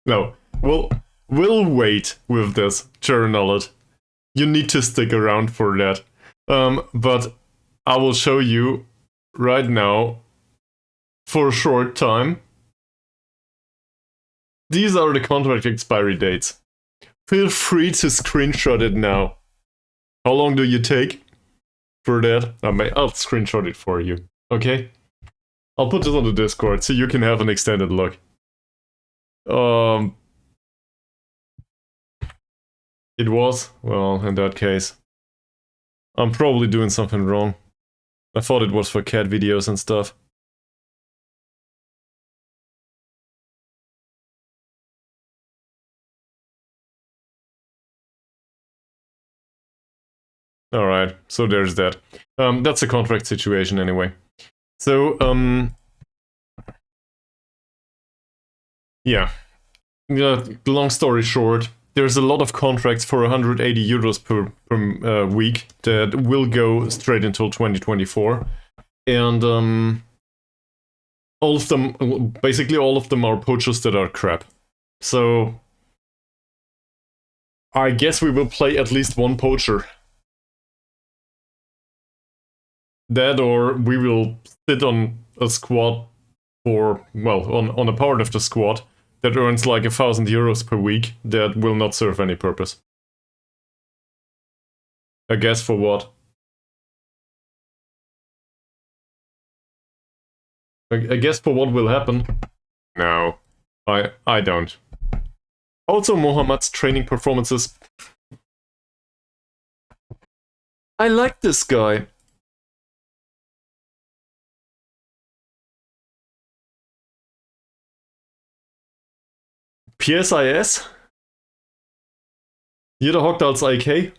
No, we'll wait with this, journal it. You need to stick around for that. But I will show you right now for a short time. These are the contract expiry dates. Feel free to screenshot it now. How long do you take for that? I'll screenshot it for you, okay? I'll put this on the Discord so you can have an extended look. It was? Well, in that case, I'm probably doing something wrong. I thought it was for cat videos and stuff. Alright, so there's that. That's a contract situation anyway. So, yeah. Long story short, there's a lot of contracts for 180 euros per week that will go straight until 2024. And all of them, basically all of them are poachers that are crap. So I guess we will play at least one poacher. That, or we will sit on a squad for, well, on a part of the squad that earns like 1,000 euros per week that will not serve any purpose. I guess for what? I guess for what will happen? No, I don't. Also, Mohammed's training performances. I like this guy. PSIS? Jeder hockt als IK?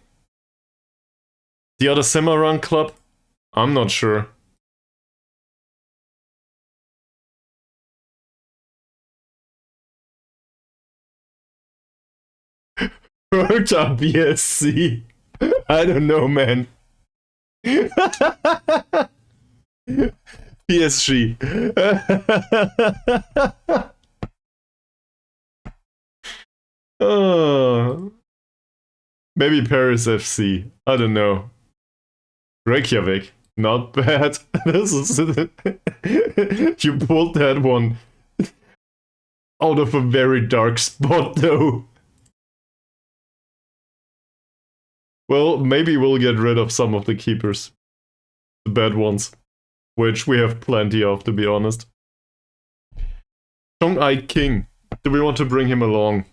The other Cimarron club? I'm not sure. Hertha BSC. I don't know, man. PSG. Maybe Paris FC. I don't know. Reykjavik. Not bad. This is you pulled that one out of a very dark spot, though. Well, maybe we'll get rid of some of the keepers. The bad ones. which we have plenty of, to be honest. Chong-Ai King. Do we want to bring him along?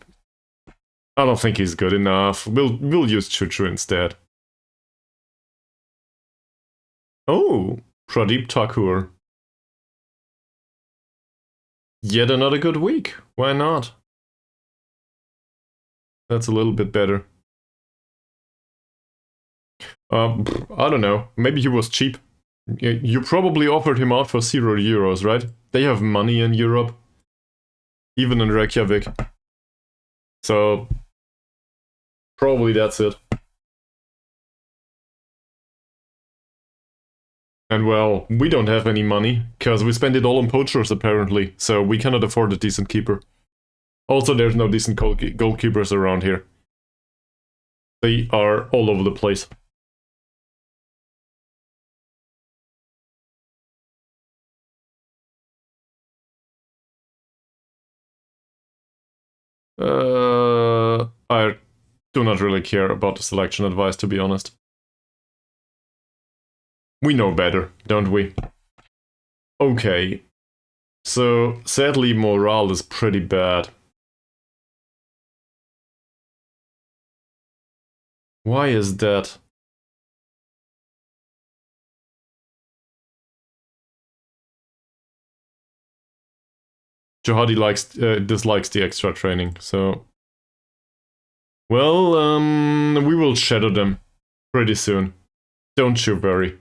I don't think he's good enough. We'll use Chuchu instead. Oh, Pradeep Thakur. Yet another good week. Why not? That's a little bit better. I don't know. Maybe he was cheap. You probably offered him out for €0, right? They have money in Europe. Even in Reykjavik. So, probably that's it. And well, we don't have any money, because we spend it all on poachers apparently, so we cannot afford a decent keeper. Also, there's no decent goalkeepers around here. They are all over the place. I do not really care about the selection advice, to be honest. We know better, don't we? Okay. So, sadly, morale is pretty bad. Why is that? Jihadi dislikes the extra training, so... Well, we will shadow them pretty soon. Don't you worry.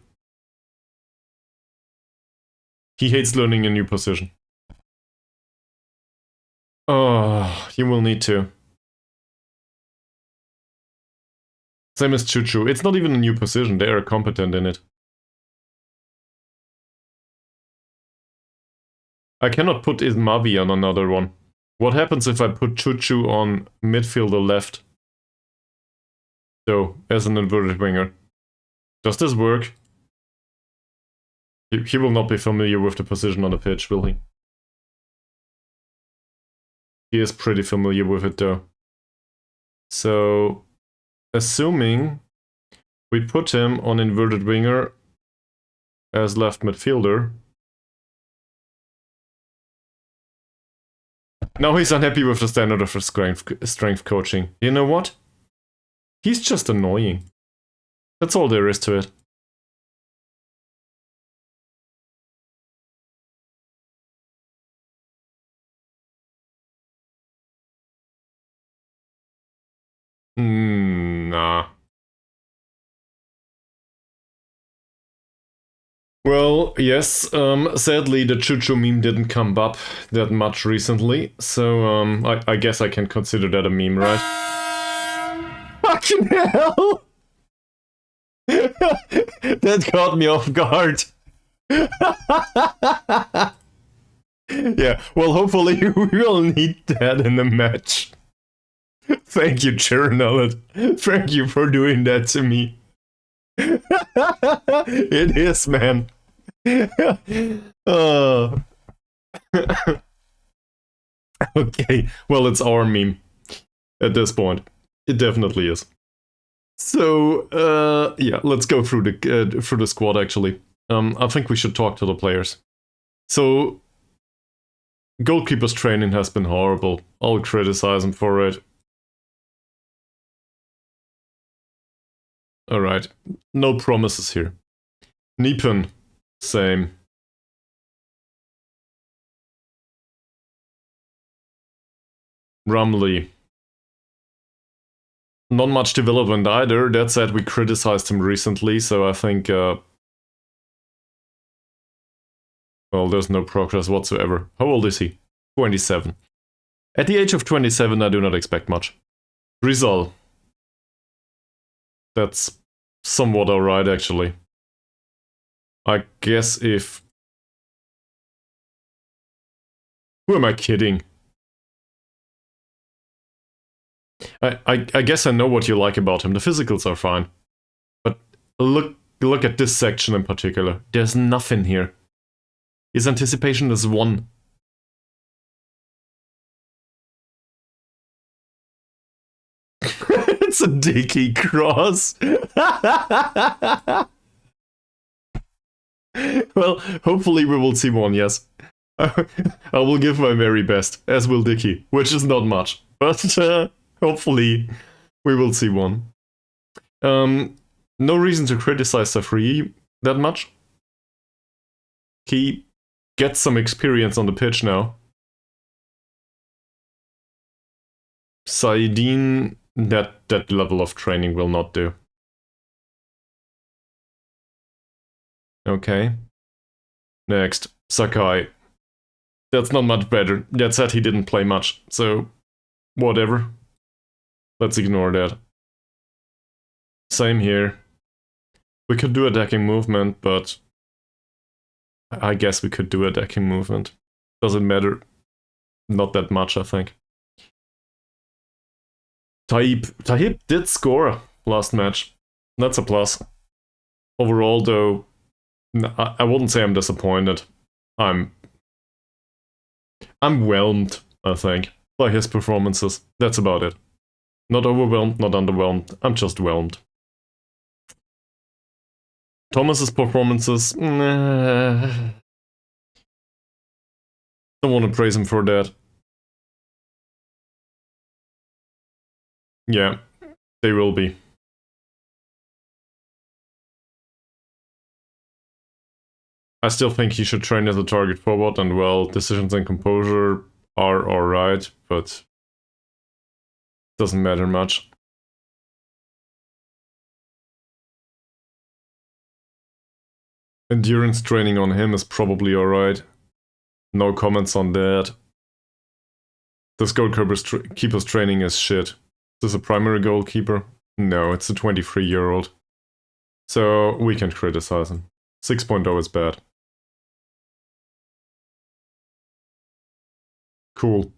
He hates learning a new position. Oh, you will need to. Same as Chuchu. It's not even a new position, they are competent in it. I cannot put Ismavi on another one. What happens if I put Chuchu on midfielder left? So, as an inverted winger. Does this work? He will not be familiar with the position on the pitch, will he? He is pretty familiar with it though. So, assuming we put him on inverted winger as left midfielder. Now he's unhappy with the standard of strength coaching. You know what? He's just annoying. That's all there is to it. Nah. Well, yes, sadly the Chuchu meme didn't come up that much recently, so I guess I can consider that a meme, right? Fucking hell! That caught me off guard. Yeah, well, hopefully we will need that in the match. Thank you, Journal. Thank you for doing that to me. It is, man. Okay, well, it's our meme at this point. It definitely is. So, yeah, let's go through the squad. Actually, I think we should talk to the players. So, goalkeeper's training has been horrible. I'll criticize him for it. Alright, no promises here. Nipen, same. Rumley. Not much development either. That said, we criticized him recently, so I think... well, there's no progress whatsoever. How old is he? 27. At the age of 27, I do not expect much. Rizal. That's somewhat alright, actually. I guess if... Who am I kidding? I guess I know what you like about him. The physicals are fine. But look at this section in particular. There's nothing here. His anticipation is 1. It's a dicky cross. Well, hopefully we will see one, yes. I will give my very best, as will Dicky, which is not much. But hopefully we will see one. No reason to criticize Safri that much. He gets some experience on the pitch now. Saidin, that level of training will not do. Okay. Next, Sakai. That's not much better. That said, he didn't play much, so whatever. Let's ignore that. Same here. We could do a decking movement, but I guess we could do a decking movement. Doesn't matter. Not that much, I think. Taib did score last match. That's a plus. Overall, though, I wouldn't say I'm disappointed. I'm whelmed, I think, by his performances. That's about it. Not overwhelmed, not underwhelmed. I'm just whelmed. Thomas's performances, don't want to praise him for that. Yeah, they will be. I still think he should train as a target forward, and well, decisions and composure are alright, but doesn't matter much. Endurance training on him is probably alright. No comments on that. This goalkeeper's training is shit. Is this a primary goalkeeper? No, it's a 23-year-old. So we can criticize him. 6.0 is bad. Cool.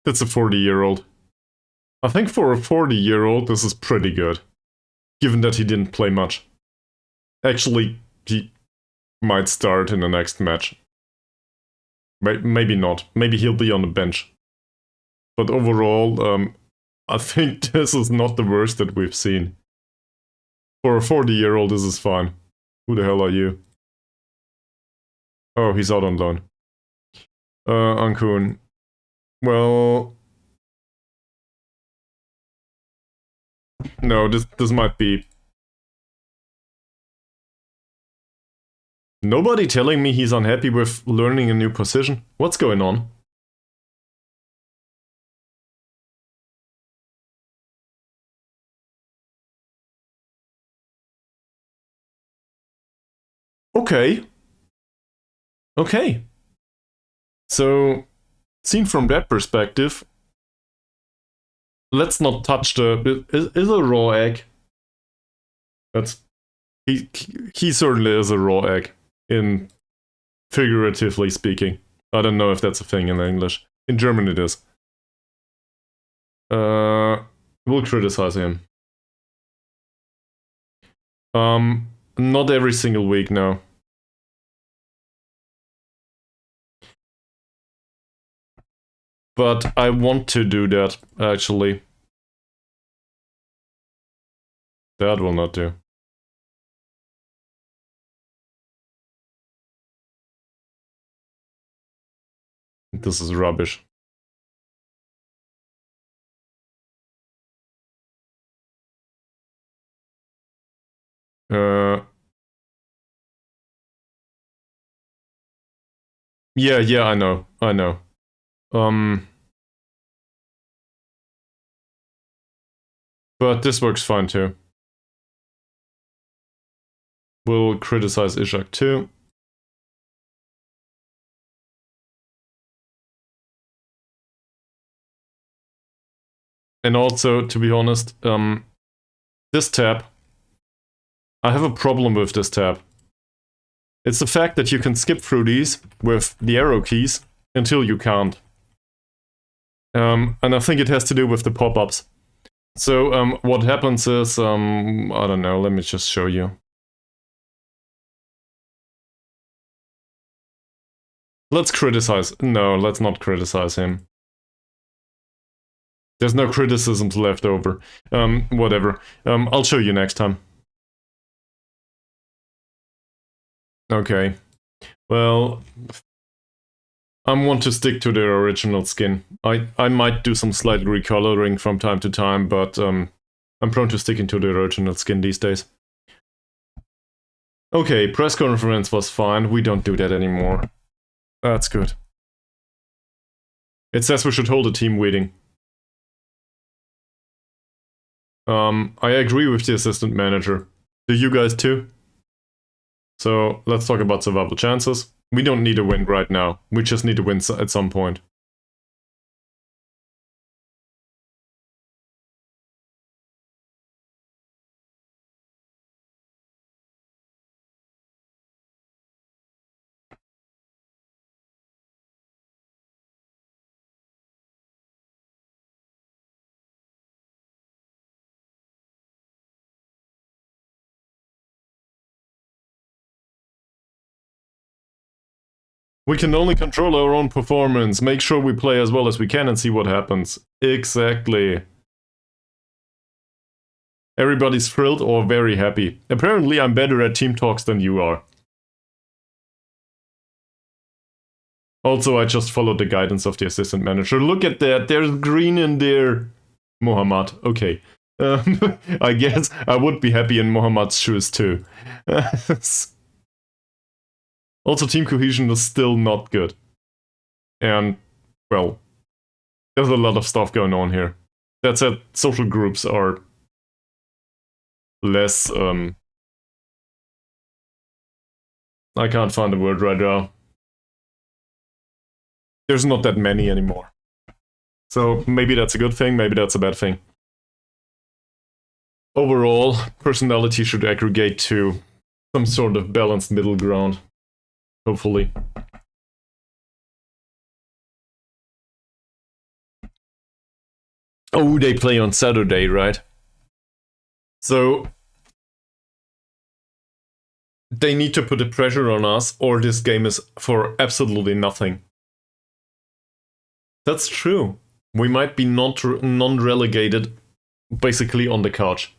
It's a 40-year-old. I think for a 40-year-old, this is pretty good. Given that he didn't play much. Actually, he might start in the next match. Maybe not. Maybe he'll be on the bench. But overall, I think this is not the worst that we've seen. For a 40-year-old, this is fine. Who the hell are you? Oh, he's out on loan. Ankun. Well... No, this might be... Nobody telling me he's unhappy with learning a new position? What's going on? Okay. Okay. So, seen from that perspective, let's not touch the... Is a raw egg. That's... He certainly is a raw egg, in figuratively speaking. I don't know if that's a thing in English. In German it is. We'll criticize him. Not every single week, no. But I want to do that, actually. That will not do. This is rubbish. Yeah, I know. But this works fine too. We'll criticize Ishak too. And also, to be honest, this tab, I have a problem with this tab. It's the fact that you can skip through these with the arrow keys until you can't. And I think it has to do with the pop-ups. So what happens is, I don't know, let me just show you. Let's criticize. No, let's not criticize him. There's no criticisms left over. Whatever. I'll show you next time. Okay. Well, I want to stick to the original skin. I might do some slight recoloring from time to time, but I'm prone to sticking to the original skin these days. Okay, press conference was fine. We don't do that anymore. That's good. It says we should hold a team meeting. I agree with the assistant manager. Do you guys too? So let's talk about survival chances. We don't need a win right now. We just need to win at some point. We can only control our own performance. Make sure we play as well as we can and see what happens. Exactly. Everybody's thrilled or very happy. Apparently I'm better at team talks than you are. Also, I just followed the guidance of the assistant manager. Look at that, there's green in there. Muhammad, okay. I guess I would be happy in Muhammad's shoes too. Also, team cohesion is still not good. And, well, there's a lot of stuff going on here. That said, social groups are less, I can't find the word right now. There's not that many anymore. So maybe that's a good thing, maybe that's a bad thing. Overall, personality should aggregate to some sort of balanced middle ground. Hopefully. Oh, they play on Saturday, right? So they need to put the pressure on us, or this game is for absolutely nothing. That's true. We might be non-relegated, basically on the couch.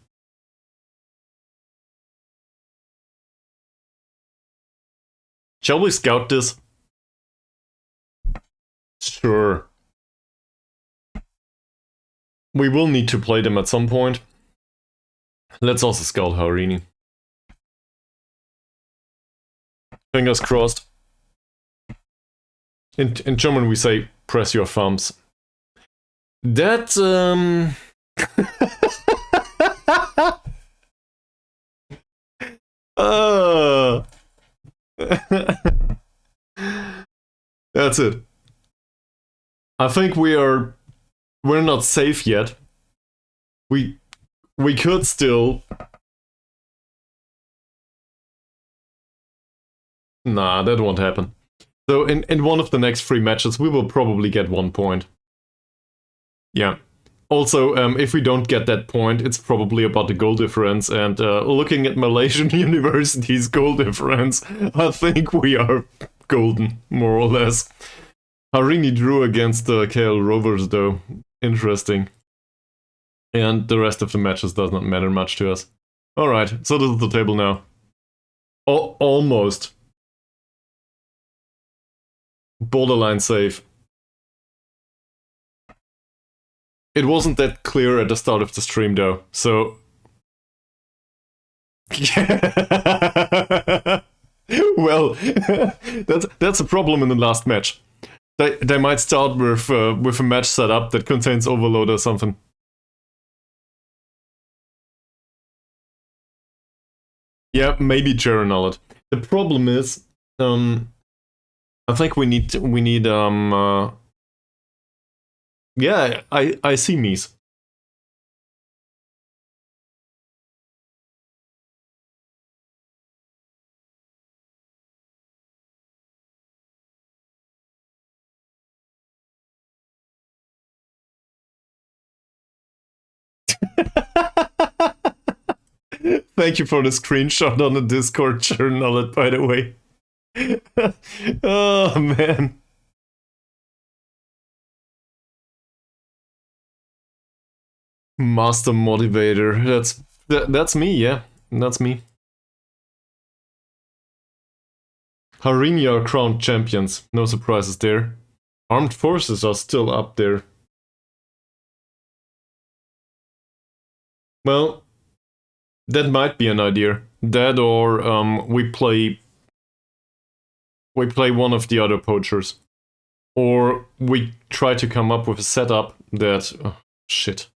Shall we scout this? Sure. We will need to play them at some point. Let's also scout Harini. Fingers crossed. In German we say, press your thumbs. That, That's it. I think we're not safe yet. We could still. Nah, that won't happen. So in one of the next 3 matches, we will probably get 1 point. Yeah. Also, if we don't get that point, it's probably about the goal difference. And looking at Malaysian University's goal difference, I think we are golden, more or less. Harini drew against the KL Rovers, though. Interesting. And the rest of the matches does not matter much to us. Alright, so this is the table now. Almost. Borderline safe. It wasn't that clear at the start of the stream, though, so... Well, that's a problem in the last match. They might start with a match setup that contains overload or something. Yeah, maybe journal it. The problem is, I think we need yeah, I see Mies. Thank you for the screenshot on the Discord journal, it, by the way. Oh, man. Master motivator. That's me, yeah. That's me. Harini are crowned champions. No surprises there. Armed forces are still up there. Well, that might be an idea. That or we play one of the other poachers. Or we try to come up with a setup that... Oh, shit.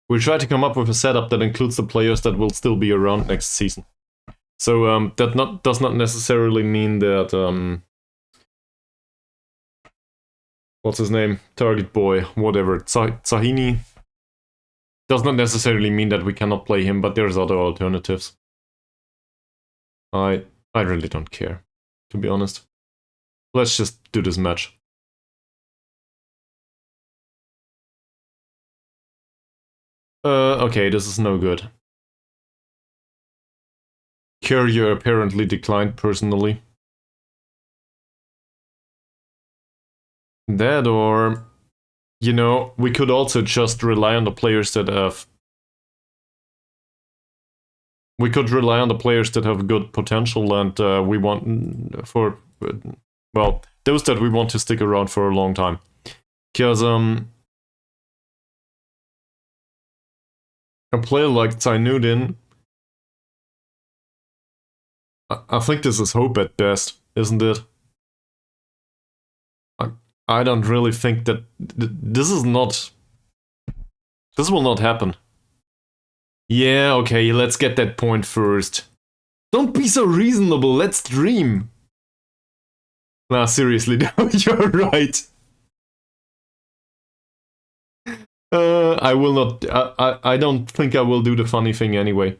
We try to come up with a setup that includes the players that will still be around next season. So that does not necessarily mean that... what's his name? Target boy, whatever. Tsahini. Does not necessarily mean that we cannot play him, but there's other alternatives. I really don't care, to be honest. Let's just do this match. Okay, this is no good. Courier apparently declined personally. That or... You know, we could also just rely on the players that have... We could rely on the players that have good potential and we want for... Well, those that we want to stick around for a long time. Because, a player like Zainuddin... I think this is hope at best, isn't it? I don't really think that... This is not... This will not happen. Yeah, okay, let's get that point first. Don't be so reasonable, let's dream. Nah, seriously, you're right. I will not... I don't think I will do the funny thing anyway.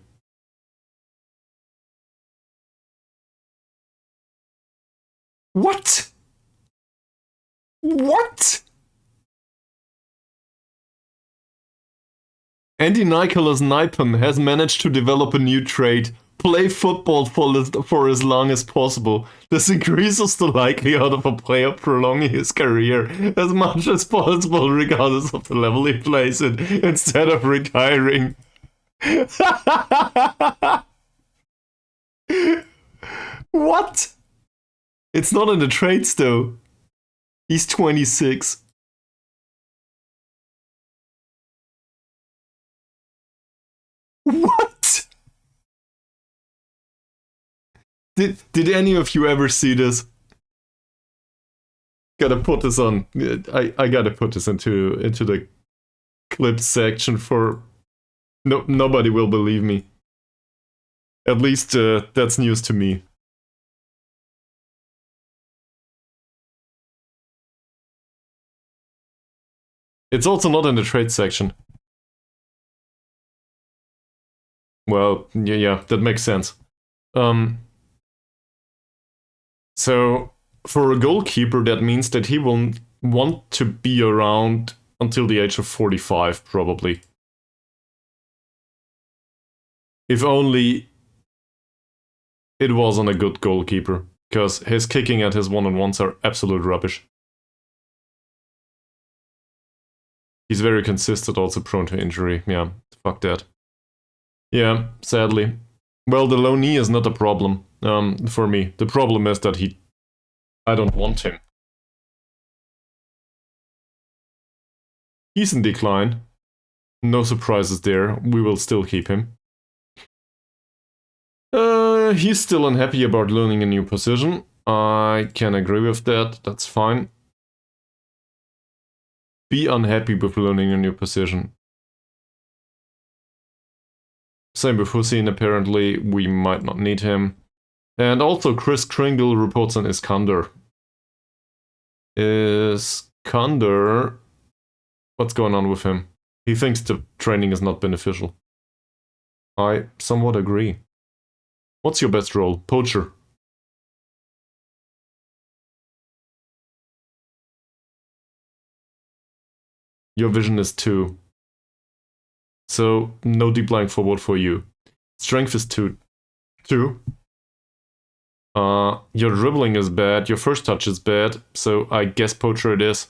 What? What? Andy Nicholas Nipon has managed to develop a new trait. Play football for as long as possible. This increases the likelihood of a player prolonging his career as much as possible regardless of the level he plays in, instead of retiring. What? It's not in the traits though. He's 26. What? Did any of you ever see this? Gotta put this on. I gotta put this into the clips section for... nobody will believe me. At least that's news to me. It's also not in the trade section. Well, yeah, that makes sense. So, for a goalkeeper, that means that he will want to be around until the age of 45, probably. If only it wasn't a good goalkeeper, because his kicking and his one-on-ones are absolute rubbish. He's very consistent, also prone to injury. Yeah, fuck that. Yeah, sadly. Well, the low knee is not a problem for me. The problem is that I don't want him. He's in decline. No surprises there. We will still keep him. He's still unhappy about learning a new position. I can agree with that. That's fine. Be unhappy with learning a new position. Same with Hussein, apparently. We might not need him. And also Chris Kringle reports on Iskander. Iskander... What's going on with him? He thinks the training is not beneficial. I somewhat agree. What's your best role? Poacher. Your vision is 2. So, no deep lying forward for you. Strength is 2. 2. Your dribbling is bad, your first touch is bad, so I guess Poacher it is.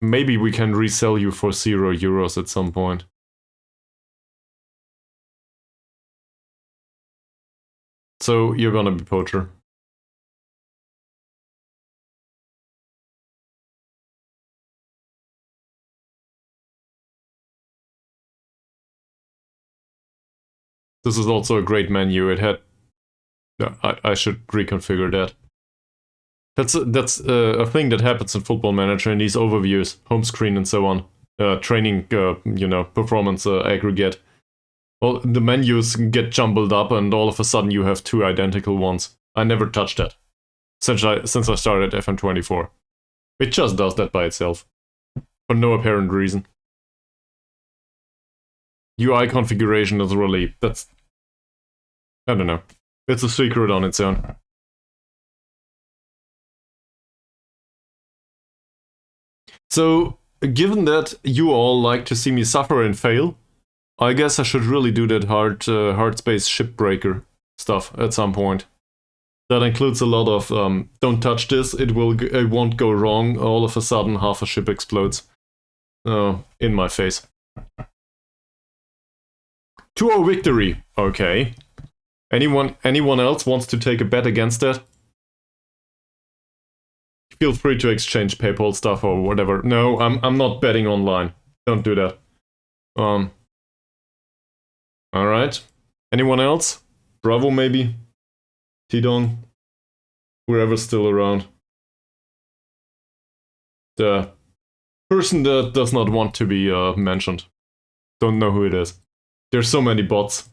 Maybe we can resell you for €0 at some point. So you're gonna be poacher. This is also a great menu. It had... I should reconfigure that. That's a thing that happens in Football Manager in these overviews, home screen and so on. Training, you know, performance aggregate. Well, the menus get jumbled up and all of a sudden you have two identical ones. I never touched that since I started FM24. It just does that by itself. For no apparent reason. UI configuration is really... that's... I don't know. It's a secret on its own. So, given that you all like to see me suffer and fail, I guess I should really do that hard space shipbreaker stuff at some point. That includes a lot of don't touch this, it won't go wrong. All of a sudden, half a ship explodes. In my face. 2-0 victory. Okay. Anyone else wants to take a bet against that? Feel free to exchange PayPal stuff or whatever. No, I'm not betting online. Don't do that. Alright. Anyone else? Bravo maybe? Tidong? Whoever's still around. The person that does not want to be mentioned. Don't know who it is. There's so many bots.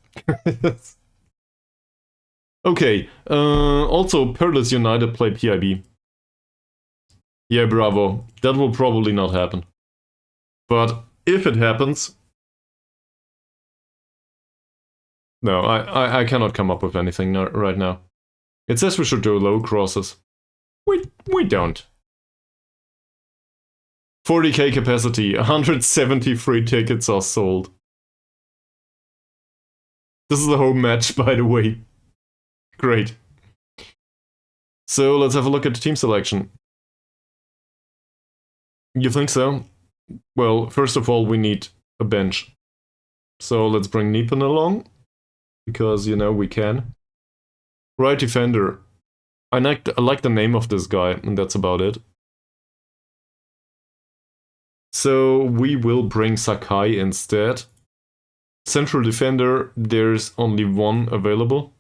Okay, also Peerless United play PIB. Yeah, bravo. That will probably not happen. But if it happens... No, I cannot come up with anything right now. It says we should do low crosses. We don't. 40k capacity, 173 tickets are sold. This is a home match, by the way. Great. So let's have a look at the team selection. You think so? Well, first of all, we need a bench. So let's bring Nipan along. Because, you know, we can. Right defender. I like the name of this guy, and that's about it. So we will bring Sakai instead. Central defender, there's only one available.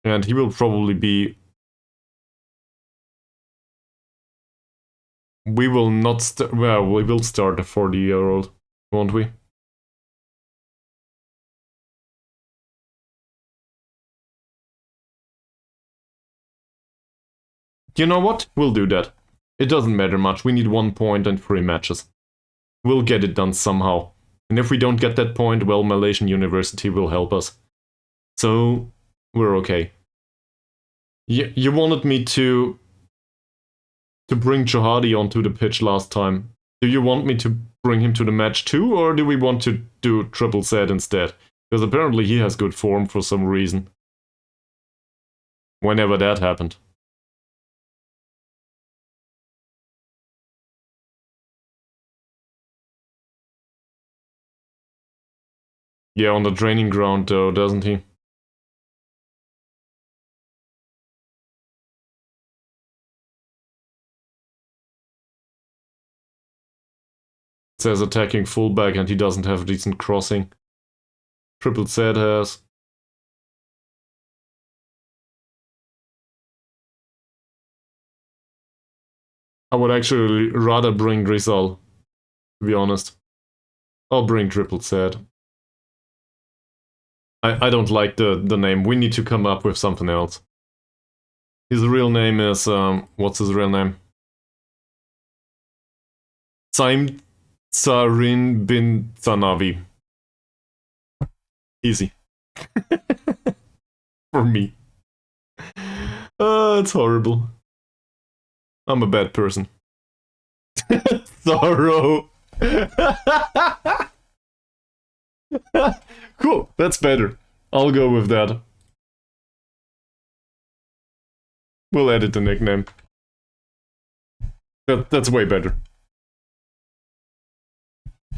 And he will probably be... We will not well, we will start a 40-year-old, won't we? You know what? We'll do that. It doesn't matter much. We need 1 point and 3 matches. We'll get it done somehow. And if we don't get that point, well, Malaysian University will help us. So, we're okay. You wanted me to bring Johadi onto the pitch last time. Do you want me to bring him to the match too, or do we want to do Triple Z instead? Because apparently he has good form for some reason. Whenever that happened. Yeah, on the training ground though, doesn't he? It says attacking fullback and he doesn't have decent crossing. Triple Z has. I would actually rather bring Rizal, to be honest. I'll bring Triple Z. I don't like the name. We need to come up with something else. His real name is, what's his real name? Saim Tsarin bin Zanavi. Easy. For me. It's horrible. I'm a bad person. Sorrow. Cool, that's better. I'll go with that. We'll edit the nickname. That's way better.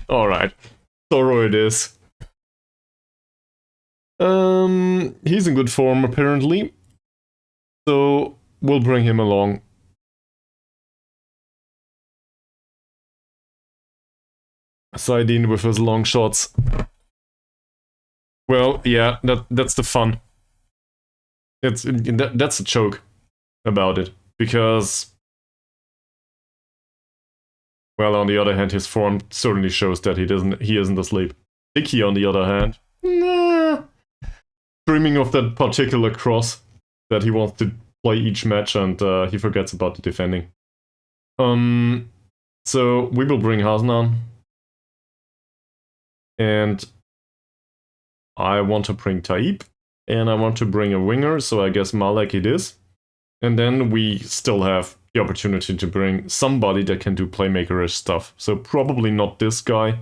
Alright. Thorough it is. He's in good form, apparently. So, we'll bring him along. Sidine with his long shots. Well, yeah, that's the fun. That's a joke about it. Because... well, on the other hand, his form certainly shows that he isn't asleep. Dicky, on the other hand, nah, dreaming of that particular cross that he wants to play each match, and he forgets about the defending. So we will bring Hasnan, and I want to bring Taib, and I want to bring a winger, so I guess Malek it is. And then we still have the opportunity to bring somebody that can do playmaker-ish stuff. So probably not this guy.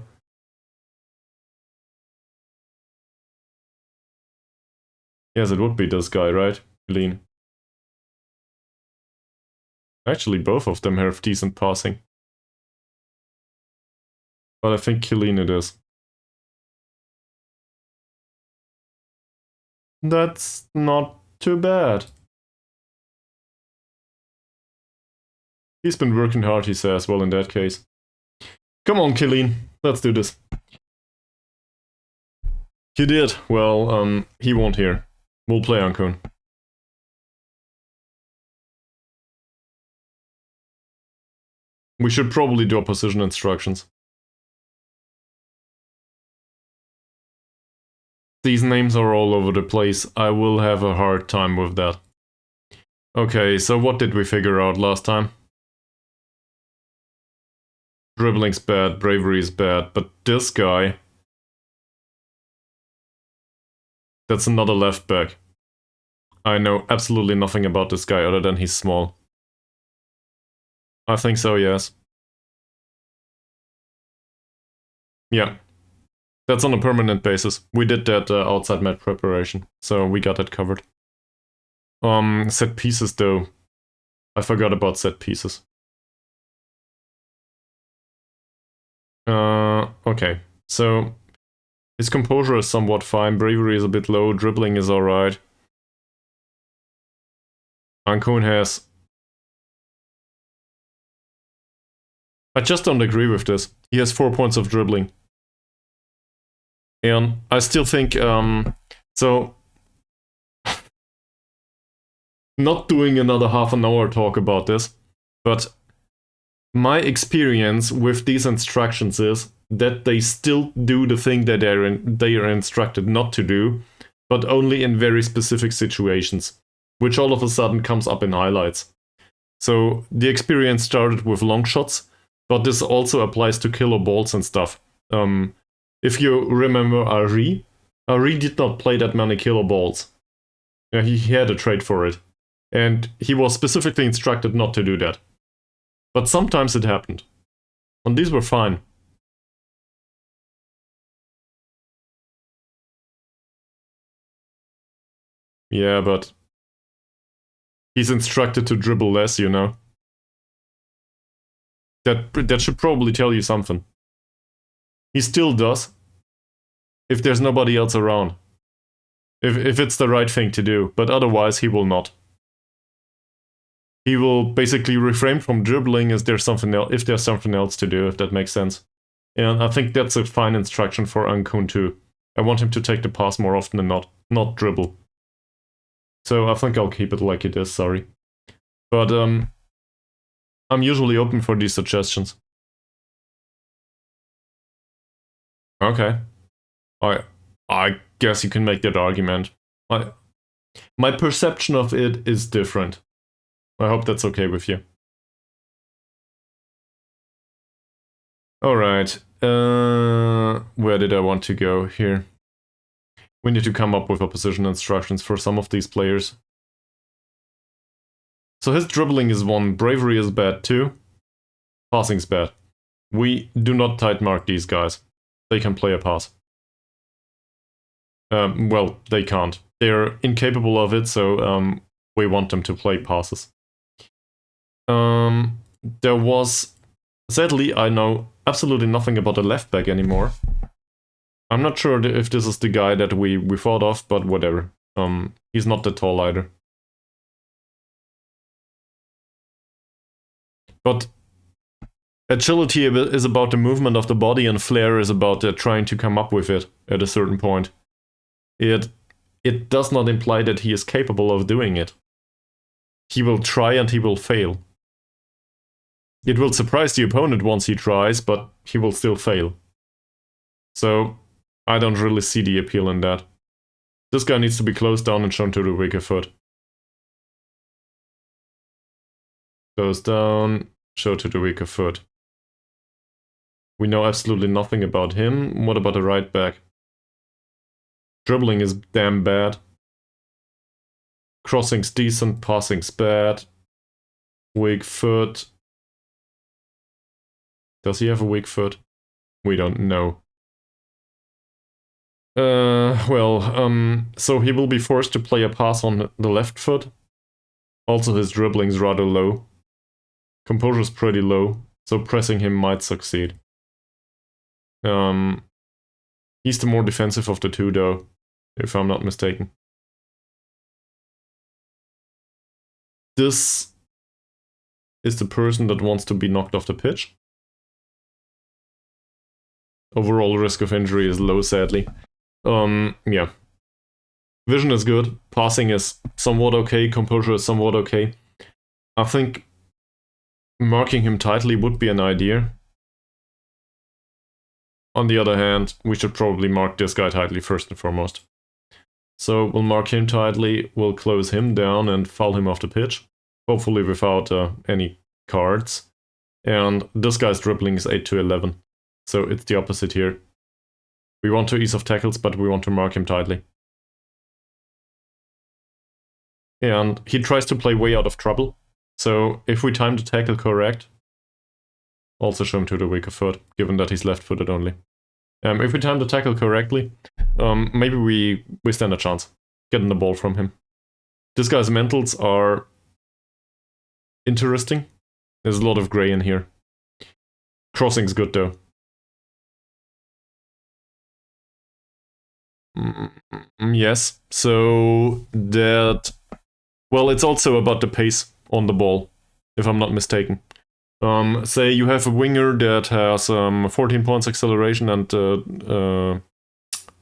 Yes, it would be this guy, right? Lean. Actually, both of them have decent passing. But I think Killeen it is. That's not too bad. He's been working hard, he says. Well, in that case. Come on, Killeen. Let's do this. He did. Well, he won't here. We'll play Ankun. We should probably do opposition instructions. These names are all over the place. I will have a hard time with that. Okay, so what did we figure out last time? Dribbling's bad, bravery is bad, but this guy... that's another left back. I know absolutely nothing about this guy other than he's small. I think so, yes. Yeah. That's on a permanent basis. We did that outside match preparation, so we got that covered. Set pieces though. I forgot about set pieces. Okay. So, his composure is somewhat fine, bravery is a bit low, dribbling is alright. Ankun has... I just don't agree with this. He has 4 points of dribbling. And I still think, so... not doing another half an hour talk about this, but my experience with these instructions is that they still do the thing that they are instructed not to do, but only in very specific situations, which all of a sudden comes up in highlights. So the experience started with long shots, but this also applies to killer balls and stuff. If you remember Ari did not play that many killer balls. Yeah, he had a trade for it. And he was specifically instructed not to do that. But sometimes it happened. And these were fine. Yeah, but he's instructed to dribble less, you know. That should probably tell you something. He still does. If there's nobody else around. If it's the right thing to do, but otherwise he will not. He will basically refrain from dribbling if there's something else to do, if that makes sense. And I think that's a fine instruction for Ankun too. I want him to take the pass more often than not dribble. So I think I'll keep it like it is, sorry. But I'm usually open for these suggestions. Okay. I guess you can make that argument. My perception of it is different. I hope that's okay with you. Alright, where did I want to go here? We need to come up with opposition instructions for some of these players. So his dribbling is 1, bravery is bad 2, passing's bad. We do not tight mark these guys. They can play a pass. Well, they can't. They're incapable of it, so we want them to play passes. There was... sadly, I know absolutely nothing about the left back anymore. I'm not sure if this is the guy that we thought of, but whatever. He's not that tall either. But agility is about the movement of the body, and flair is about trying to come up with it at a certain point. It does not imply that he is capable of doing it. He will try and he will fail. It will surprise the opponent once he tries, but he will still fail. So, I don't really see the appeal in that. This guy needs to be closed down and shown to the weaker foot. Close down, show to the weaker foot. We know absolutely nothing about him. What about the right back? Dribbling is damn bad. Crossing's decent, passing's bad. Weak foot. Does he have a weak foot? We don't know. So he will be forced to play a pass on the left foot. Also, his dribbling's rather low. Composure's pretty low, so pressing him might succeed. He's the more defensive of the two, though, if I'm not mistaken. This is the person that wants to be knocked off the pitch. Overall risk of injury is low, sadly. Yeah. Vision is good, passing is somewhat okay, composure is somewhat okay. I think marking him tightly would be an idea. On the other hand, we should probably mark this guy tightly first and foremost. So we'll mark him tightly, we'll close him down and foul him off the pitch. Hopefully without any cards. And this guy's dribbling is 8 to 11. So it's the opposite here. We want to ease off tackles, but we want to mark him tightly. And he tries to play way out of trouble. So if we time the tackle correct, also show him to the weaker foot, given that he's left-footed only. If we time the tackle correctly, maybe we stand a chance getting the ball from him. This guy's mentals are interesting. There's a lot of gray in here. Crossing's good though. Yes, so that... Well, it's also about the pace on the ball, if I'm not mistaken. Say you have a winger that has 14 points acceleration and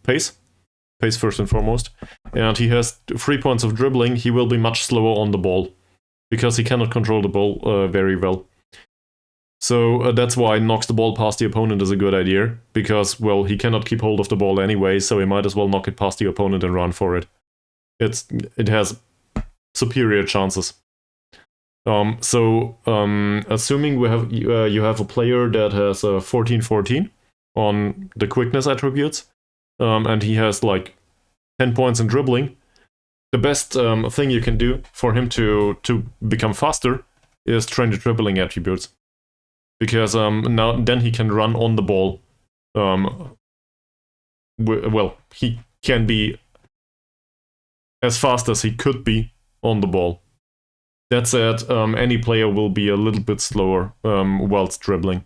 pace first and foremost, and he has 3 points of dribbling. He will be much slower on the ball, because he cannot control the ball very well. So that's why knocks the ball past the opponent is a good idea, because, well, he cannot keep hold of the ball anyway, so he might as well knock it past the opponent and run for it. It has superior chances. Assuming you have a player that has 14-14 on the quickness attributes, and he has like 10 points in dribbling, the best thing you can do for him to become faster is train the dribbling attributes. Because then he can run on the ball. Well, he can be as fast as he could be on the ball. That said, any player will be a little bit slower whilst dribbling.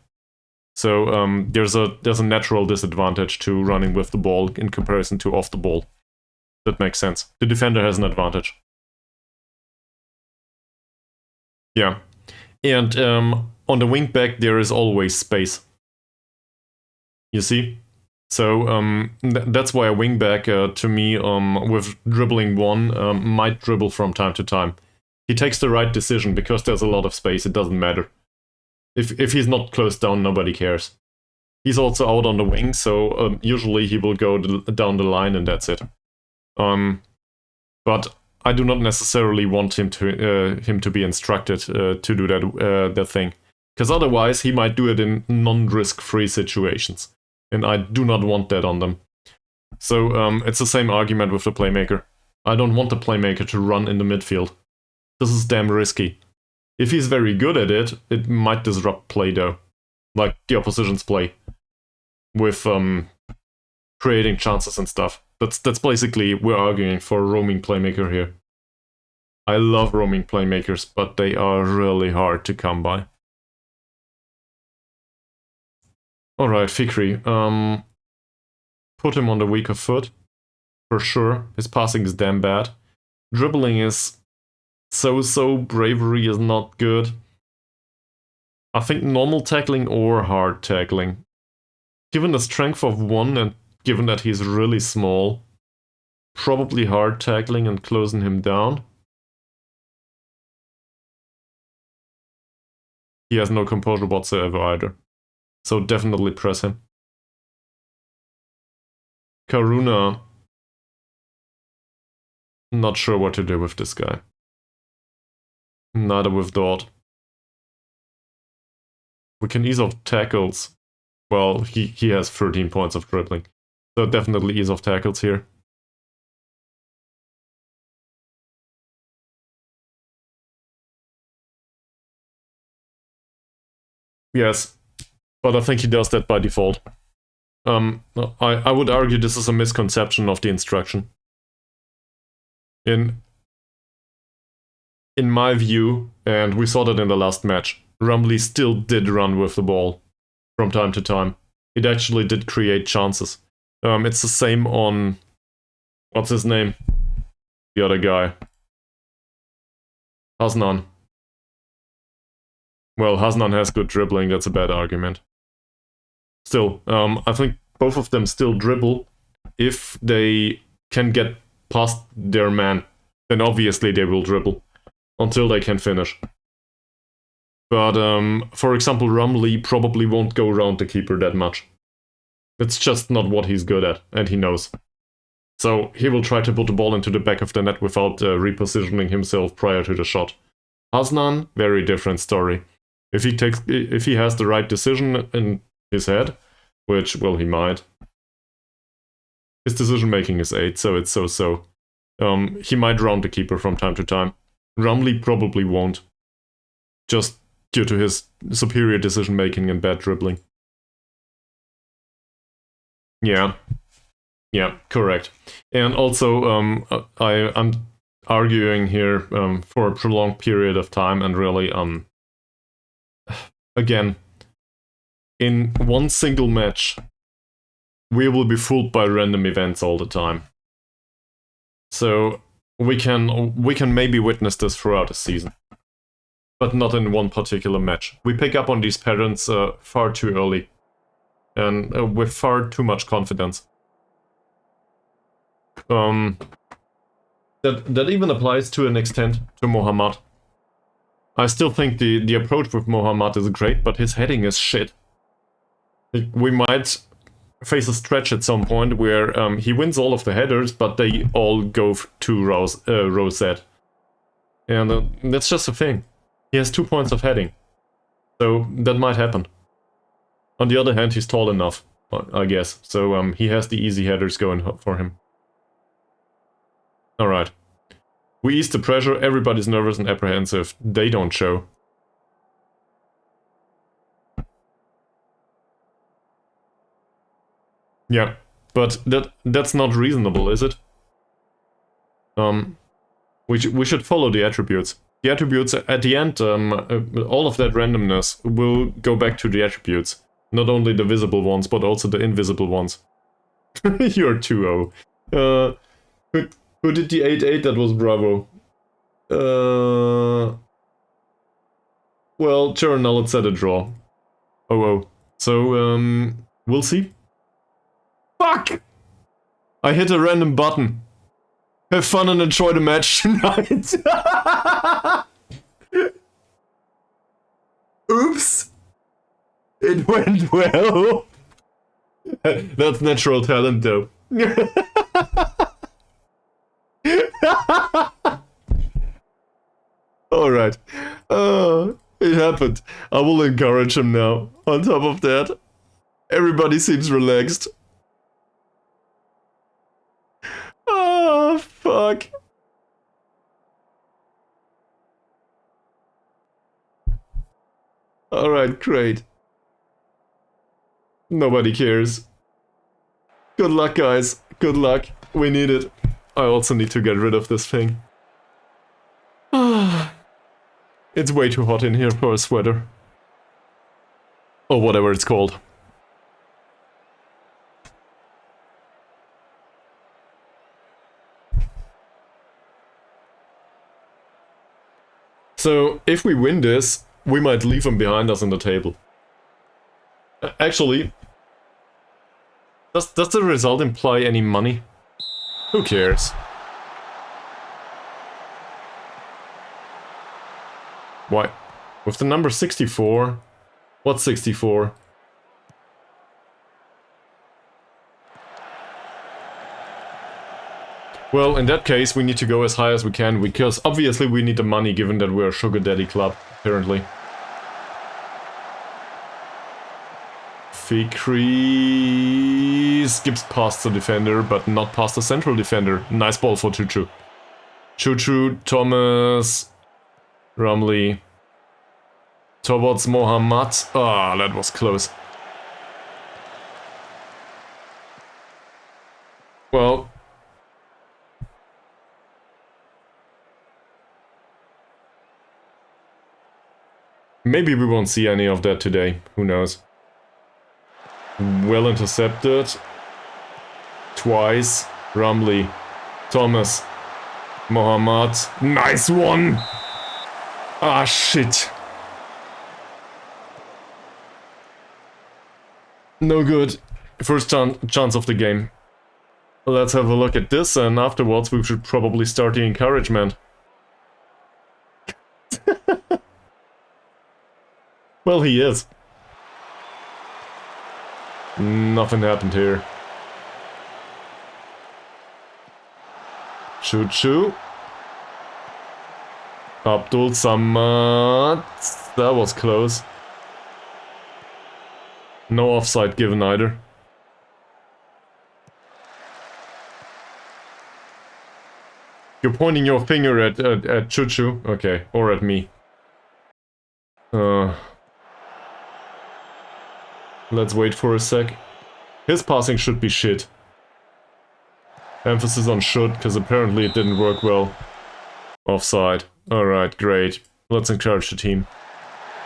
So there's a natural disadvantage to running with the ball in comparison to off the ball. That makes sense. The defender has an advantage. Yeah. And on the wing back, there is always space. You see? So that's why a wing back, to me, with dribbling 1, might dribble from time to time. He takes the right decision because there's a lot of space, it doesn't matter. If he's not closed down, nobody cares. He's also out on the wing, so usually he will go down the line and that's it. But I do not necessarily want him to be instructed to do that thing. Because otherwise he might do it in non-risk-free situations. And I do not want that on them. So it's the same argument with the playmaker. I don't want the playmaker to run in the midfield. This is damn risky. If he's very good at it, it might disrupt play though. Like the opposition's play. With creating chances and stuff. That's basically, we're arguing for a roaming playmaker here. I love roaming playmakers, but they are really hard to come by. Alright, Fikri. Put him on the weaker foot. For sure. His passing is damn bad. Dribbling is so-so. Bravery is not good. I think normal tackling or hard tackling. Given the strength of 1 and given that he's really small, probably hard tackling and closing him down. He has no composure whatsoever either. So definitely press him. Karuna. Not sure what to do with this guy. Neither with Dot. We can ease off tackles. Well, he has 13 points of dribbling. So definitely ease off tackles here. Yes, but I think he does that by default. I would argue this is a misconception of the instruction. In my view, and we saw that in the last match, Rumley still did run with the ball from time to time. It actually did create chances. It's the same on... what's his name? The other guy. Hasnan. Well, Hasnan has good dribbling, that's a bad argument. Still, I think both of them still dribble. If they can get past their man, then obviously they will dribble. Until they can finish. But, for example, Rumley probably won't go around the keeper that much. It's just not what he's good at, and he knows. So he will try to put the ball into the back of the net without repositioning himself prior to the shot. Hasnan, very different story. If he has the right decision in his head, which, well, he might. His decision making is 8, so it's so-so. He might round the keeper from time to time. Rumley probably won't. Just due to his superior decision making and bad dribbling. Yeah. Yeah, correct. And also, I'm arguing here for a prolonged period of time and really, again, in one single match, we will be fooled by random events all the time. So we can maybe witness this throughout the season, but not in one particular match. We pick up on these patterns far too early, and with far too much confidence. That even applies to an extent to Mohammad. I still think the approach with Mohammad is great, but his heading is shit. We might face a stretch at some point where he wins all of the headers, but they all go to Rosette. And that's just a thing. He has 2 points of heading. So that might happen. On the other hand, he's tall enough, I guess. So he has the easy headers going for him. Alright. We ease the pressure, everybody's nervous and apprehensive. They don't show. Yeah, but that's not reasonable, is it? We should follow the attributes. The attributes, at the end, all of that randomness will go back to the attributes. Not only the visible ones, but also the invisible ones. You're 2-0. Who did the 8-8? That was Bravo. Well, sure, now let's set a draw. Oh. So, we'll see. Fuck! I hit a random button. Have fun and enjoy the match tonight. Oops. It went well. That's natural talent, though. Alright. It happened. I will encourage him now. On top of that, everybody seems relaxed. Oh, fuck. Alright, great. Nobody cares. Good luck, guys. Good luck. We need it. I also need to get rid of this thing. It's way too hot in here for a sweater. Or whatever it's called. So, if we win this, we might leave them behind us in the table. Actually, does the result imply any money? Who cares? Why? With the number 64? What's 64? Well, in that case, we need to go as high as we can, because obviously we need the money, given that we're a sugar daddy club, apparently. Fikri skips past the defender, but not past the central defender. Nice ball for Choo-Choo. Choo-Choo, Thomas, Rumley, towards Mohammad. Ah, that was close. Well, maybe we won't see any of that today. Who knows? Well intercepted. Twice. Rumley. Thomas. Mohammad. Nice one! Ah, shit. No good. First chance of the game. Let's have a look at this, and afterwards we should probably start the encouragement. Well, he is. Nothing happened here. Choo-Choo. Abdul Samad. That was close. No offside given either. You're pointing your finger at Choo-Choo? Okay, or at me. Let's wait for a sec. His passing should be shit. Emphasis on should, because apparently it didn't work well. Offside. Alright, great. Let's encourage the team.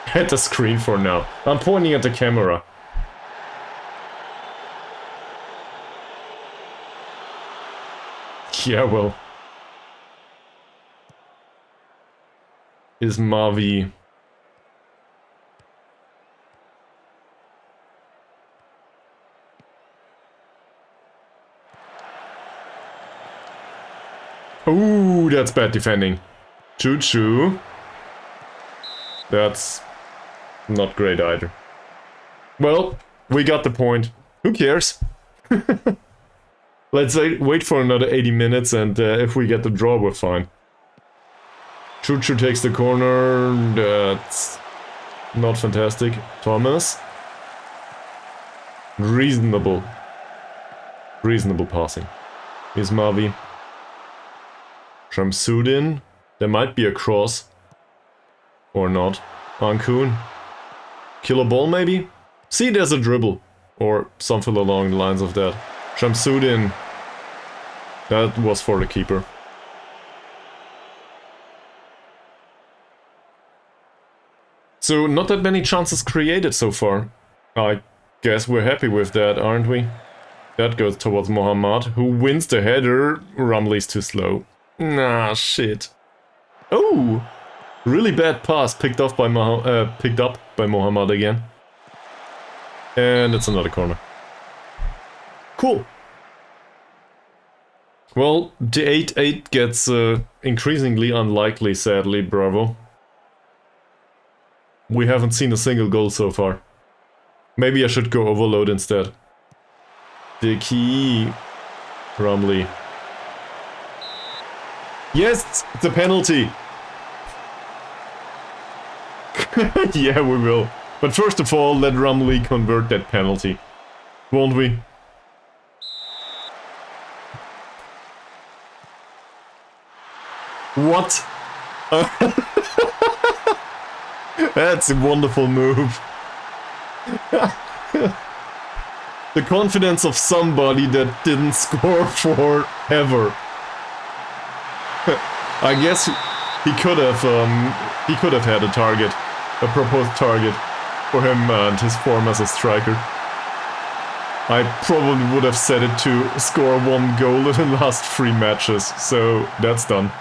Hit the screen for now. I'm pointing at the camera. Yeah, well. Is Mavi... Ooh, that's bad defending. Choo-Choo. That's not great either. Well, we got the point. Who cares? Let's wait for another 80 minutes, and if we get the draw, we're fine. Choo-Choo takes the corner. That's not fantastic. Thomas. Reasonable. Reasonable passing. Is Mavi. Shamsuddin. There might be a cross. Or not. Ankun. Killer ball maybe? See, there's a dribble. Or something along the lines of that. Shamsuddin. That was for the keeper. So, not that many chances created so far. I guess we're happy with that, aren't we? That goes towards Mohammad, who wins the header. Rumley's too slow. Nah, shit. Oh! Really bad pass picked up by Mohammad again. And it's another corner. Cool. Well, the 8-8 gets increasingly unlikely, sadly, bravo. We haven't seen a single goal so far. Maybe I should go overload instead. The key... Rumley. Yes! It's a penalty! Yeah, we will. But first of all, let Rumley convert that penalty. Won't we? What? That's a wonderful move. The confidence of somebody that didn't score forever. I guess he could have had a target, a proposed target for him and his form as a striker. I probably would have set it to score 1 goal in the last 3 matches, so that's done.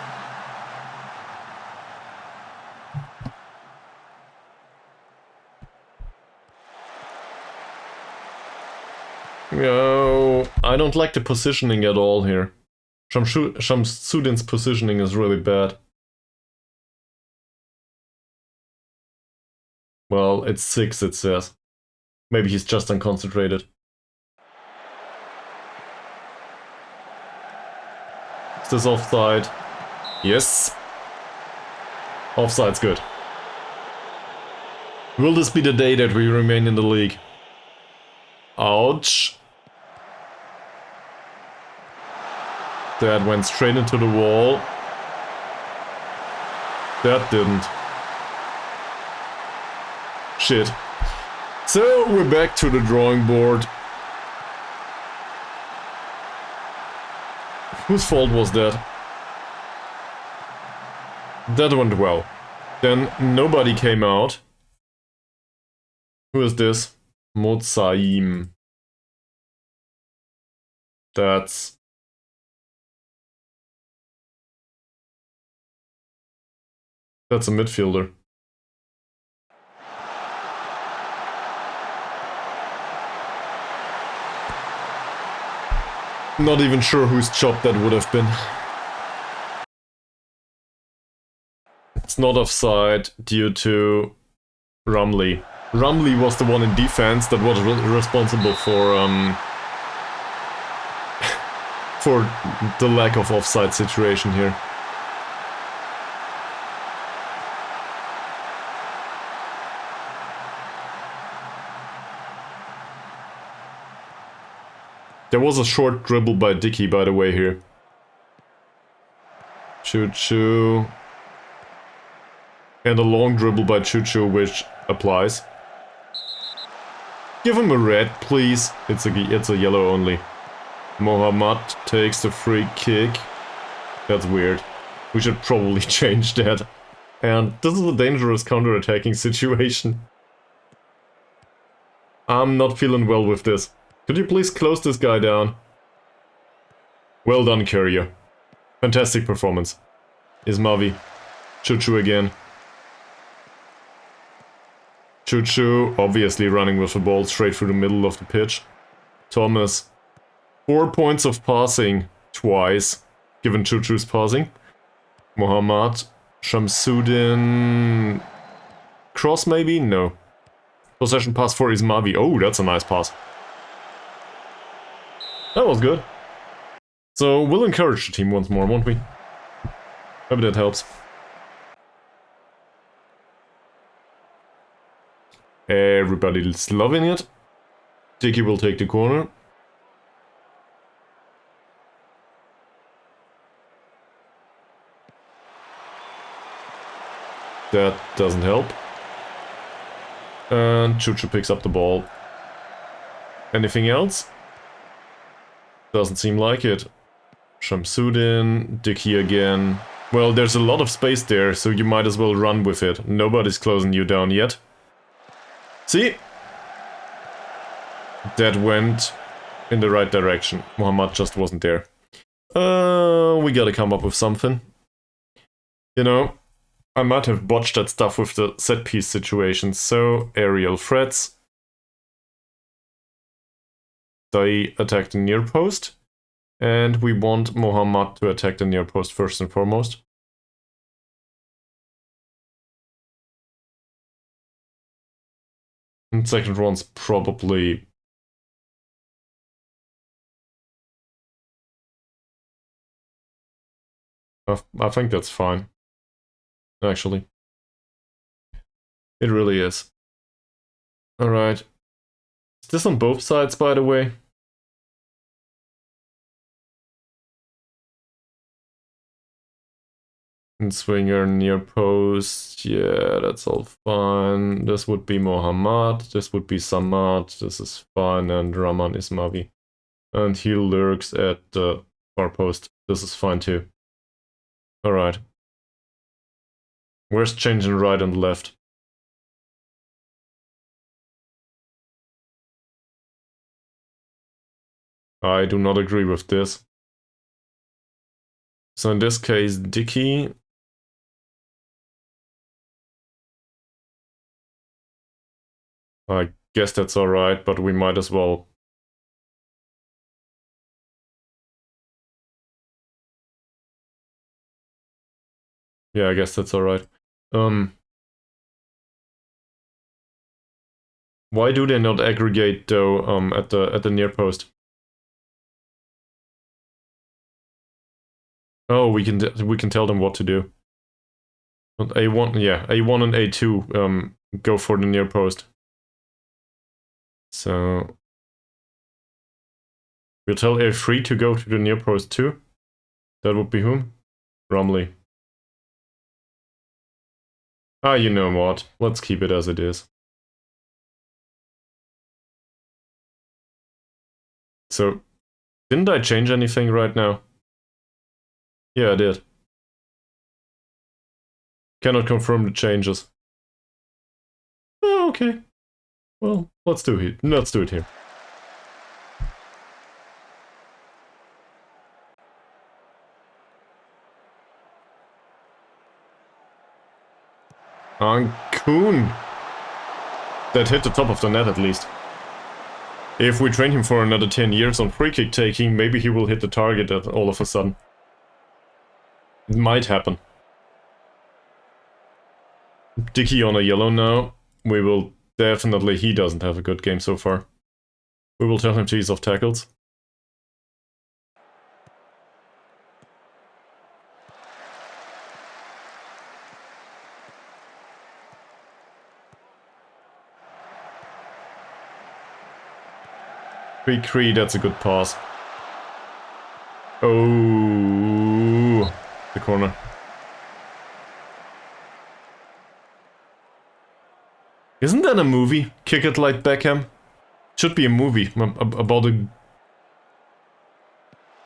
No, I don't like the positioning at all here. Shamsuddin's positioning is really bad. Well, it's 6, it says. Maybe he's just unconcentrated. Is this offside? Yes. Offside's good. Will this be the day that we remain in the league? Ouch. That went straight into the wall. That didn't. Shit. So we're back to the drawing board. Whose fault was that? That went well. Then nobody came out. Who is this? Motsaim. That's a midfielder. Not even sure whose job that would have been. It's not offside due to Rumley. Rumley was the one in defense that was responsible for the lack of offside situation here. There was a short dribble by Dickey, by the way, here. Choo-choo. And a long dribble by Choo-choo, which applies. Give him a red, please. It's a yellow only. Mohammad takes the free kick. That's weird. We should probably change that. And this is a dangerous counter-attacking situation. I'm not feeling well with this. Could you please close this guy down? Well done, Courier. Fantastic performance. Ismavi. Choo-choo again. Choo-choo, obviously running with the ball straight through the middle of the pitch. Thomas. 4 points of passing. Twice. Given Choo-choo's passing. Mohammad. Shamsuddin. Cross maybe? No. Possession pass for Ismavi. Oh, that's a nice pass. That was good. So we'll encourage the team once more, won't we? Maybe that helps. Everybody's loving it. Dickey will take the corner. That doesn't help. And Choo-choo picks up the ball. Anything else? Doesn't seem like it. Shamsuddin, Dickey again. Well, there's a lot of space there, so you might as well run with it. Nobody's closing you down yet. See? That went in the right direction. Mohammad just wasn't there. We gotta come up with something. You know, I might have botched that stuff with the set-piece situations, so aerial threats. They attack the near post, and we want Mohammad to attack the near post first and foremost. And second one's probably... I think that's fine, actually. It really is. Alright. Is this on both sides, by the way? And swinger near post, yeah, that's all fine. This would be Mohammad, this would be Samad, this is fine, and Rahman Ismavi. And he lurks at the far post, this is fine too. Alright. Where's changing right and left? I do not agree with this. So in this case, Dickey. I guess that's alright, but we might as well Yeah, I guess that's alright. Why do they not aggregate though at the near post? Oh, we can tell them what to do. But A1, yeah, A1 and A2 go for the near post. So we'll tell A3 to go to the near post too. That would be whom? Romley. Ah, you know what? Let's keep it as it is. So, didn't I change anything right now? Yeah, I did. Cannot confirm the changes. Oh, okay. Well, let's do it. Let's do it here. Ankun! That hit the top of the net at least. If we train him for another 10 years on free kick taking, maybe he will hit the target all of a sudden. It might happen. Dicky on a yellow now. We will definitely... He doesn't have a good game so far. We will tell him to ease off tackles. Cree, that's a good pass. Oh, the corner. Isn't that a movie? Kick It Like Beckham? Should be a movie about a...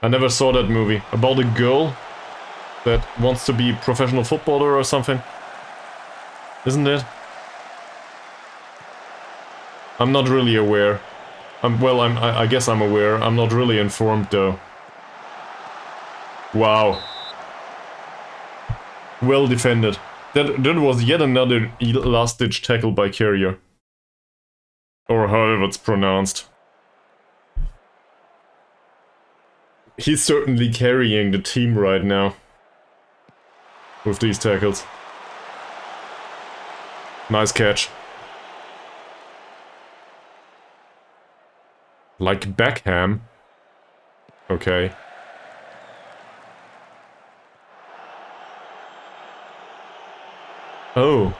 I never saw that movie. About a girl that wants to be a professional footballer or something. Isn't it? I'm not really aware. I guess I'm aware. I'm not really informed though. Wow. Well defended. That was yet another last-ditch tackle by Carrier. Or however it's pronounced. He's certainly carrying the team right now. With these tackles. Nice catch. Like Beckham. Okay. Oh.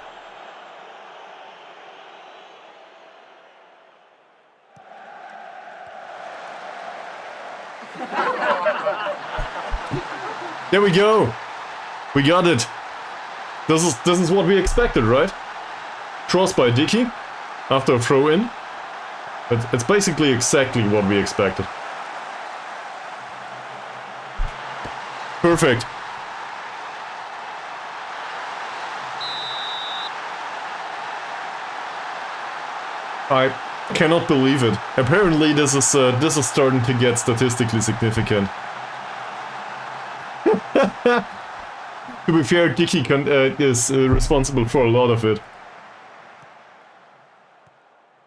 There we go. We got it. This is what we expected, right? Cross by Dicky after a throw in. It's basically exactly what we expected. Perfect. I cannot believe it. Apparently this is starting to get statistically significant. To be fair, Dicky is responsible for a lot of it.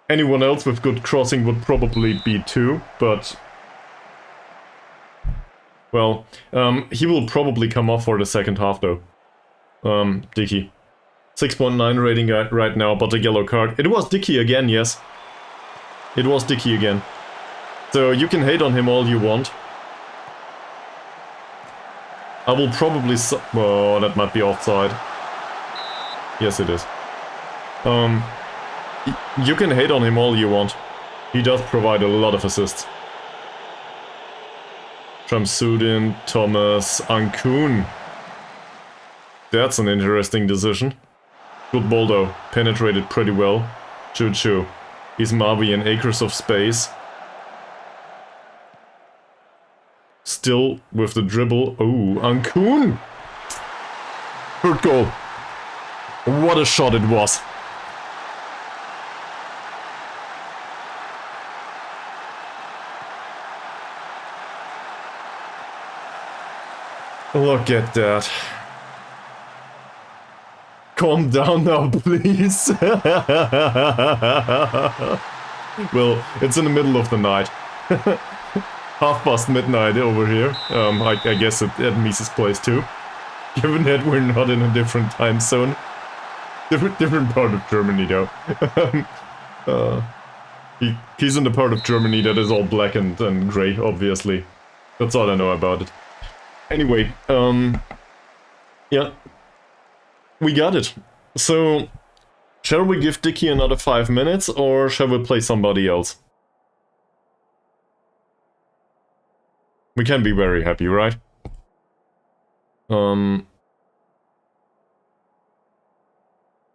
Anyone else with good crossing would probably be too, but... Well, he will probably come off for the second half though. Dicky. 6.9 rating right now, but a yellow card. It was Dicky again, yes. It was Dicky again. So you can hate on him all you want. I will probably... Oh, that might be offside. Yes, it is. You can hate on him all you want. He does provide a lot of assists. Shamsuddin, Thomas, Ankun. That's an interesting decision. Good ball though. Penetrated pretty well. Choo-choo. He's Mavi in acres of space. Still with the dribble. Oh, Ankun! Third goal. What a shot it was. Look at that. Calm down now, please. Well, it's in the middle of the night. midnight over here. I guess at Mises' place too. Given that we're not in a different time zone. Different part of Germany, though. He's in the part of Germany that is all black and grey, obviously. That's all I know about it. Anyway, yeah. We got it. So, shall we give Dickie another 5 minutes, or shall we play somebody else? We can be very happy, right?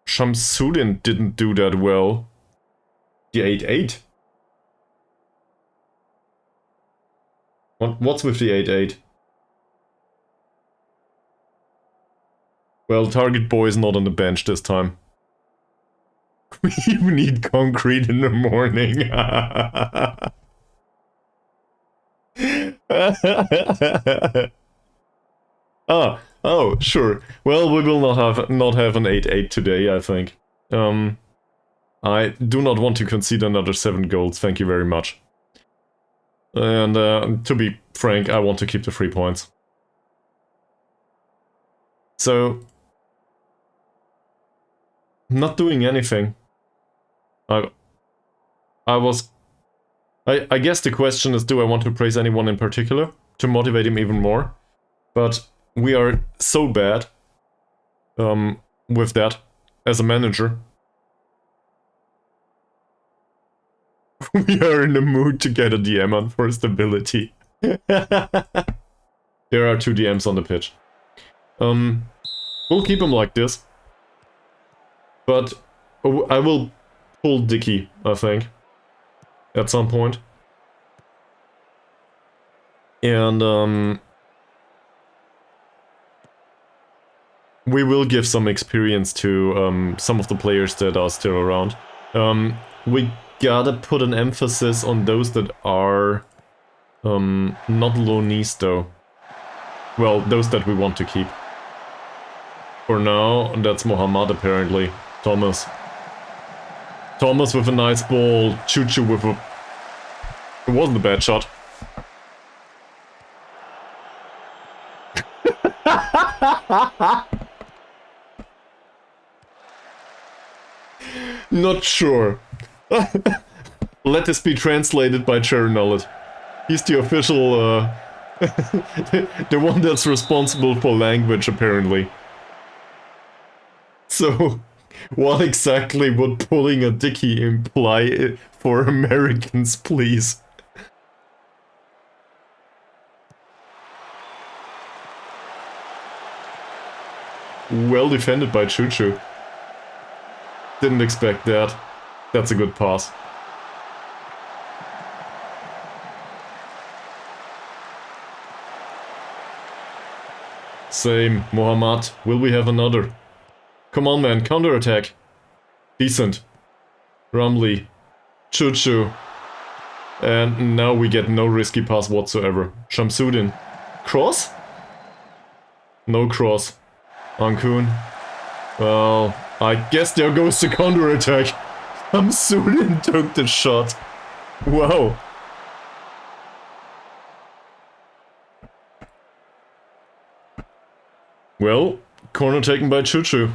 Shamsuddin didn't do that well. The 8-8? What's with the 8-8? Well, Target Boy is not on the bench this time. We even need concrete in the morning. Oh, sure. Well, we will not have an 8-8 today, I think. I do not want to concede another 7 goals, thank you very much. And to be frank, I want to keep the 3 points. So, not doing anything. I guess the question is, do I want to praise anyone in particular to motivate him even more? But we are so bad with that as a manager. We are in the mood to get a DM on for stability. There are 2 DMs on the pitch. We'll keep him like this. But I will pull Dickie, I think. At some point. And we will give some experience to some of the players that are still around. We gotta put an emphasis on those that are not loanees though. Well, those that we want to keep. For now, that's Mohammad apparently. Thomas. Thomas with a nice ball. Choo-choo with a... It wasn't a bad shot. Not sure. Let this be translated by Cherry Nullet. He's the official, the one that's responsible for language, apparently. So, what exactly would pulling a Dickie imply for Americans, please? Well defended by Choo-choo. Didn't expect that. That's a good pass. Same, Mohammad. Will we have another? Come on, man, counterattack. Decent. Rumley. Choo-choo. And now we get no risky pass whatsoever. Shamsuddin. Cross? No cross. Ankun. Well, I guess there goes the counterattack. Shamsuddin took the shot. Wow. Well, corner taken by Choo-choo.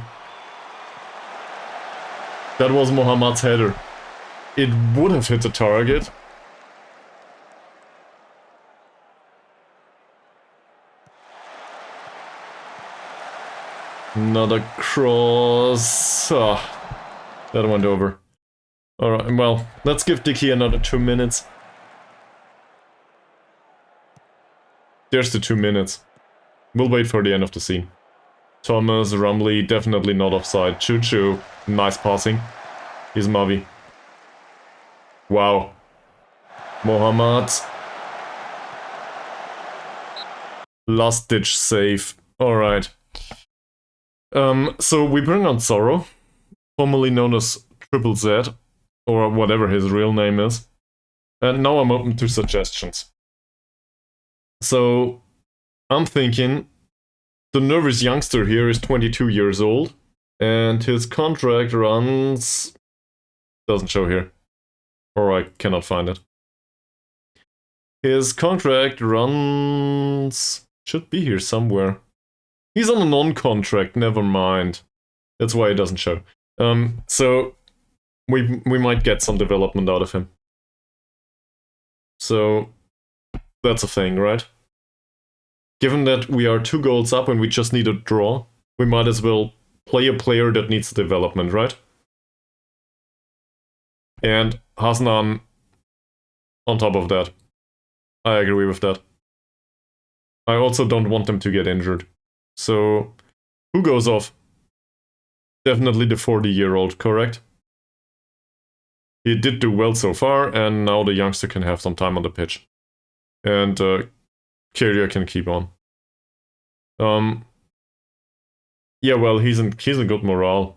That was Mohammad's header. It would have hit the target. Another cross. That went over. Alright, well, let's give Dickie another 2 minutes. There's the 2 minutes. We'll wait for the end of the scene. Thomas, Rumley, definitely not offside. Choo-choo, nice passing. Here's Mavi. Wow. Mohammad. Last ditch save. Alright. So we bring on Zorro, formerly known as Triple Z, or whatever his real name is. And now I'm open to suggestions. So, I'm thinking, the nervous youngster here is 22 years old, and his contract runs... Doesn't show here. Or I cannot find it. His contract runs... Should be here somewhere. He's on a non-contract, never mind. That's why it doesn't show. So we might get some development out of him. So that's a thing, right? Given that we are 2 goals up and we just need a draw, we might as well play a player that needs development, right? And Hasnan on top of that. I agree with that. I also don't want them to get injured. So, who goes off? Definitely the 40-year-old, correct? He did do well so far, and now the youngster can have some time on the pitch. And Kyria can keep on. Yeah, well, he's in good morale.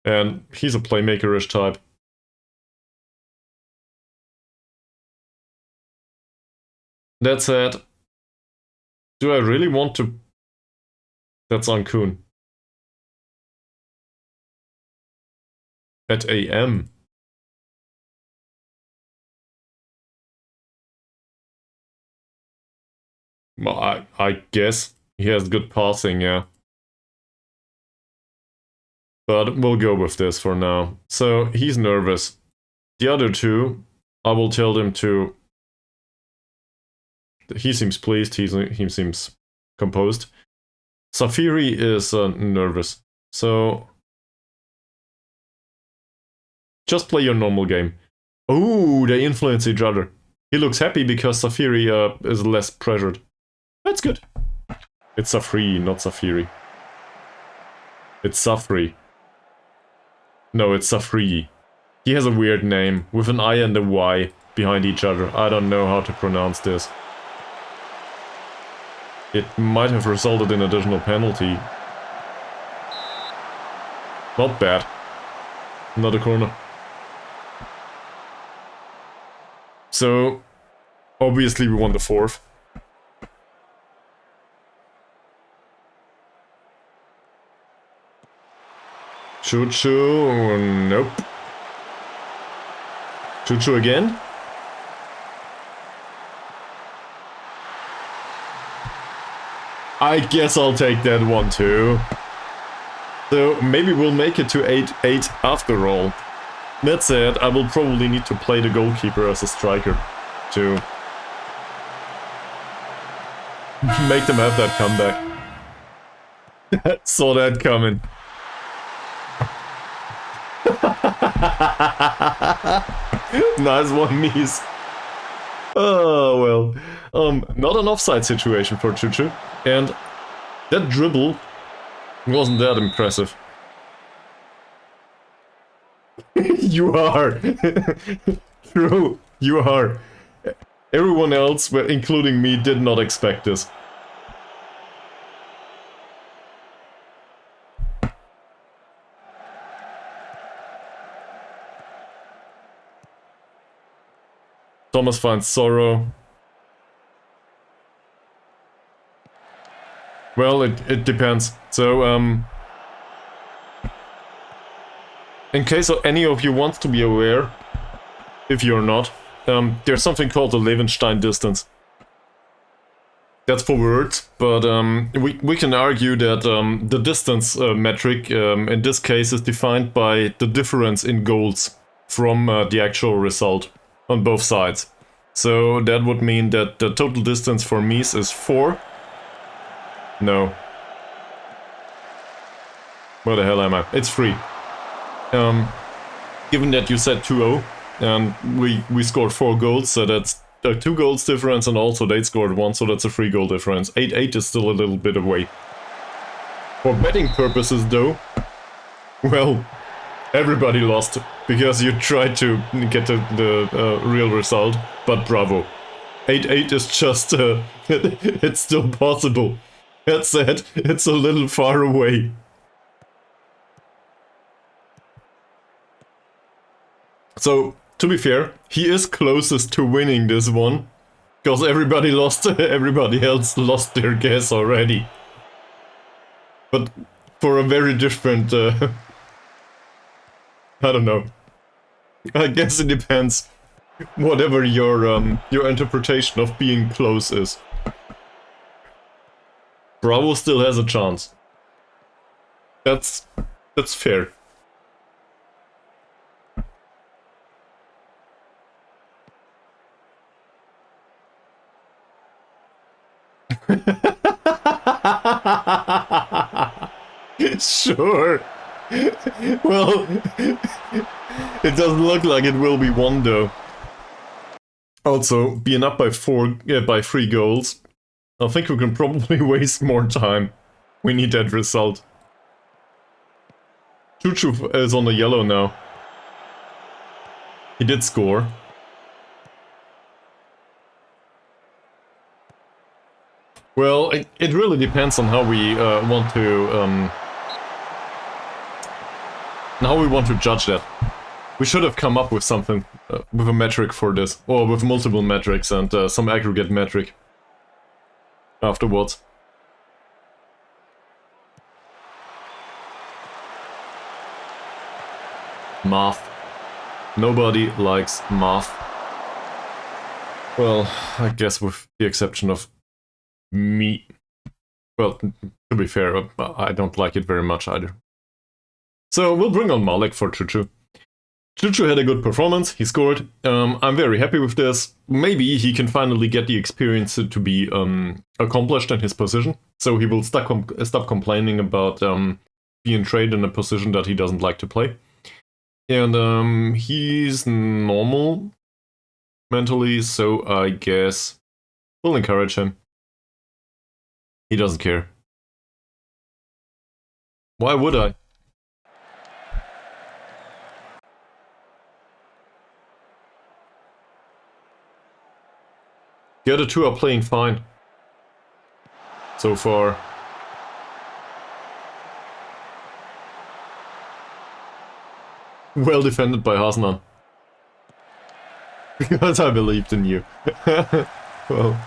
And he's a playmaker-ish type. That said, do I really want to... That's on Kuhn. At AM. Well, I guess he has good passing, yeah. But we'll go with this for now. So, he's nervous. The other two, I will tell them to... He seems pleased, he seems composed. Safiri is nervous, so... Just play your normal game. Oh, they influence each other. He looks happy because Safiri is less pressured. That's good. It's Safri, not Safiri. It's Safri. No, it's Safri. He has a weird name, with an I and a Y behind each other. I don't know how to pronounce this. It might have resulted in additional penalty. Not bad. Another corner. So, obviously we won the 4th. Choo-choo, nope. Choo-choo again? I guess I'll take that one too. So maybe we'll make it to 8-8 after all. That said, I will probably need to play the goalkeeper as a striker to make them have that comeback. Saw that coming. Nice one, Mies. Oh, well. Not an offside situation for Choo-choo. And that dribble wasn't that impressive. You are. True, you are. Everyone else, including me, did not expect this. Thomas finds sorrow. Well, it depends. So, in case any of you want to be aware, if you're not, there's something called the Levenstein distance. That's for words, but we can argue that the distance metric in this case is defined by the difference in goals from the actual result on both sides. So that would mean that the total distance for Mies is 4. No. Where the hell am I? It's 3. Given that you said 2-0, and we scored 4 goals, so that's a 2 goals difference, and also they scored 1, so that's a 3 goal difference. 8-8 is still a little bit away. For betting purposes though, well, everybody lost, because you tried to get the real result, but bravo. 8-8 is just, it's still possible. That said, it's a little far away. So, to be fair, he is closest to winning this one, because everybody else lost their guess already. But for a very different, I don't know. I guess it depends, whatever your interpretation of being close is. Bravo still has a chance. That's fair. Sure. Well, it doesn't look like it will be one though. Also, being up by 3 goals, I think we can probably waste more time. We need that result. Chuchu is on the yellow now. He did score. Well, it really depends on how we want to judge that. We should have come up with something, with a metric for this, or with multiple metrics and some aggregate metric afterwards. Math. Nobody likes math. Well, I guess with the exception of me. Well, to be fair, I don't like it very much either. So we'll bring on Malik for Chuchu. Chuchu had a good performance, he scored. I'm very happy with this. Maybe he can finally get the experience to be accomplished in his position. So he will stop complaining about being traded in a position that he doesn't like to play. And he's normal mentally, so I guess we'll encourage him. He doesn't care. Why would I? The other two are playing fine. So far. Well defended by Hasnan. Because I believed in you. Well.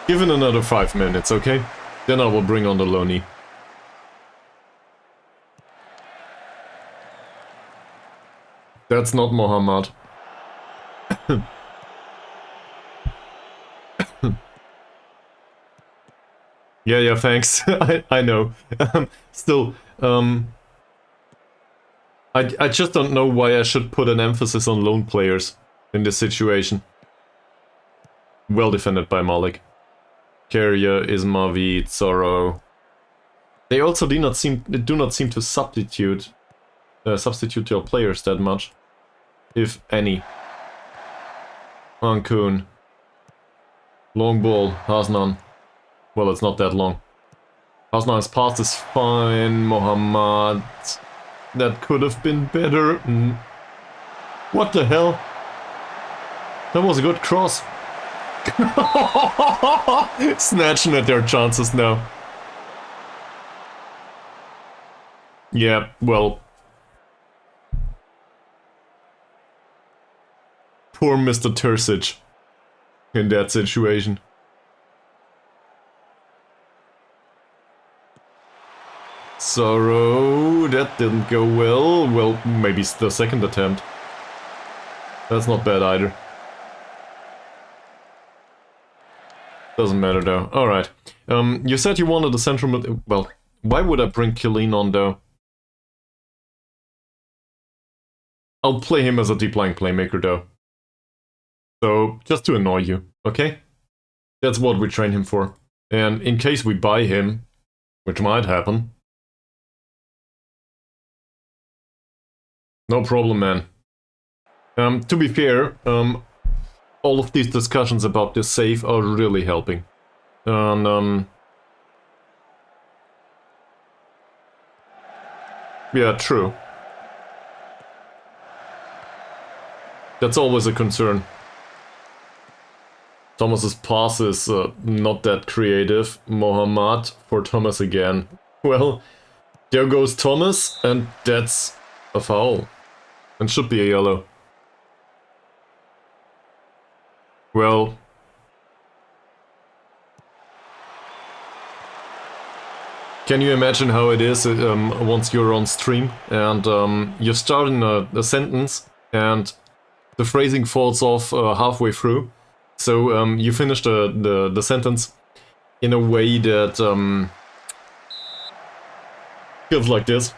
Give it another 5 minutes, okay? Then I will bring on the Loney. That's not Mohammad. Yeah, thanks. I know. Still, I just don't know why I should put an emphasis on lone players in this situation. Well defended by Malik. Carrier, Ismavi, Zorro. They also do not seem to substitute their players that much, if any. Ankun. Long ball, Hasnan. Well, it's not that long. Hasnan's pass is fine. Mohammad. That could have been better. What the hell? That was a good cross. Snatching at their chances now. Yeah, well. Poor Mr. Terzic in that situation. Sorrow, that didn't go well. Well, maybe it's the second attempt. That's not bad either. Doesn't matter though. Alright. You said you wanted a central mid... Well, why would I bring Killeen on though? I'll play him as a deep lying playmaker though. So, just to annoy you, okay? That's what we train him for. And in case we buy him, which might happen... No problem, man. To be fair, all of these discussions about this save are really helping. And, yeah, true. That's always a concern. Thomas's pass is not that creative. Mohammad for Thomas again. Well, there goes Thomas, and that's a foul. And should be a yellow. Well... Can you imagine how it is once you're on stream and you're starting a sentence and the phrasing falls off halfway through? So you finish the sentence in a way that feels like this.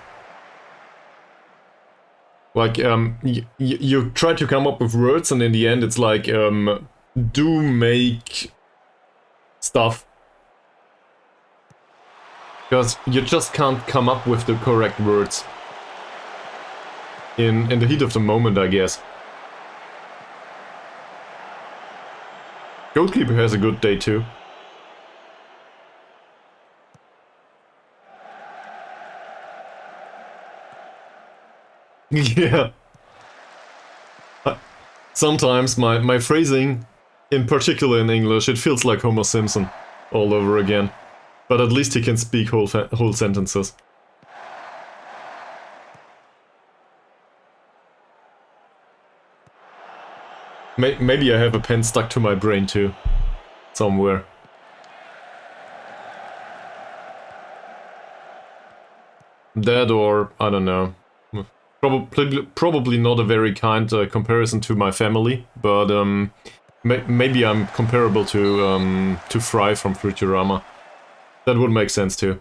Like you try to come up with words, and in the end it's like do make stuff. Because you just can't come up with the correct words. In the heat of the moment, I guess. Goalkeeper has a good day too. Yeah. Sometimes my phrasing, in particular in English, it feels like Homer Simpson all over again. But at least he can speak whole sentences. Maybe I have a pen stuck to my brain too. Somewhere. That, or I don't know. Probably not a very kind comparison to my family, but maybe I'm comparable to Fry from Futurama. That would make sense too.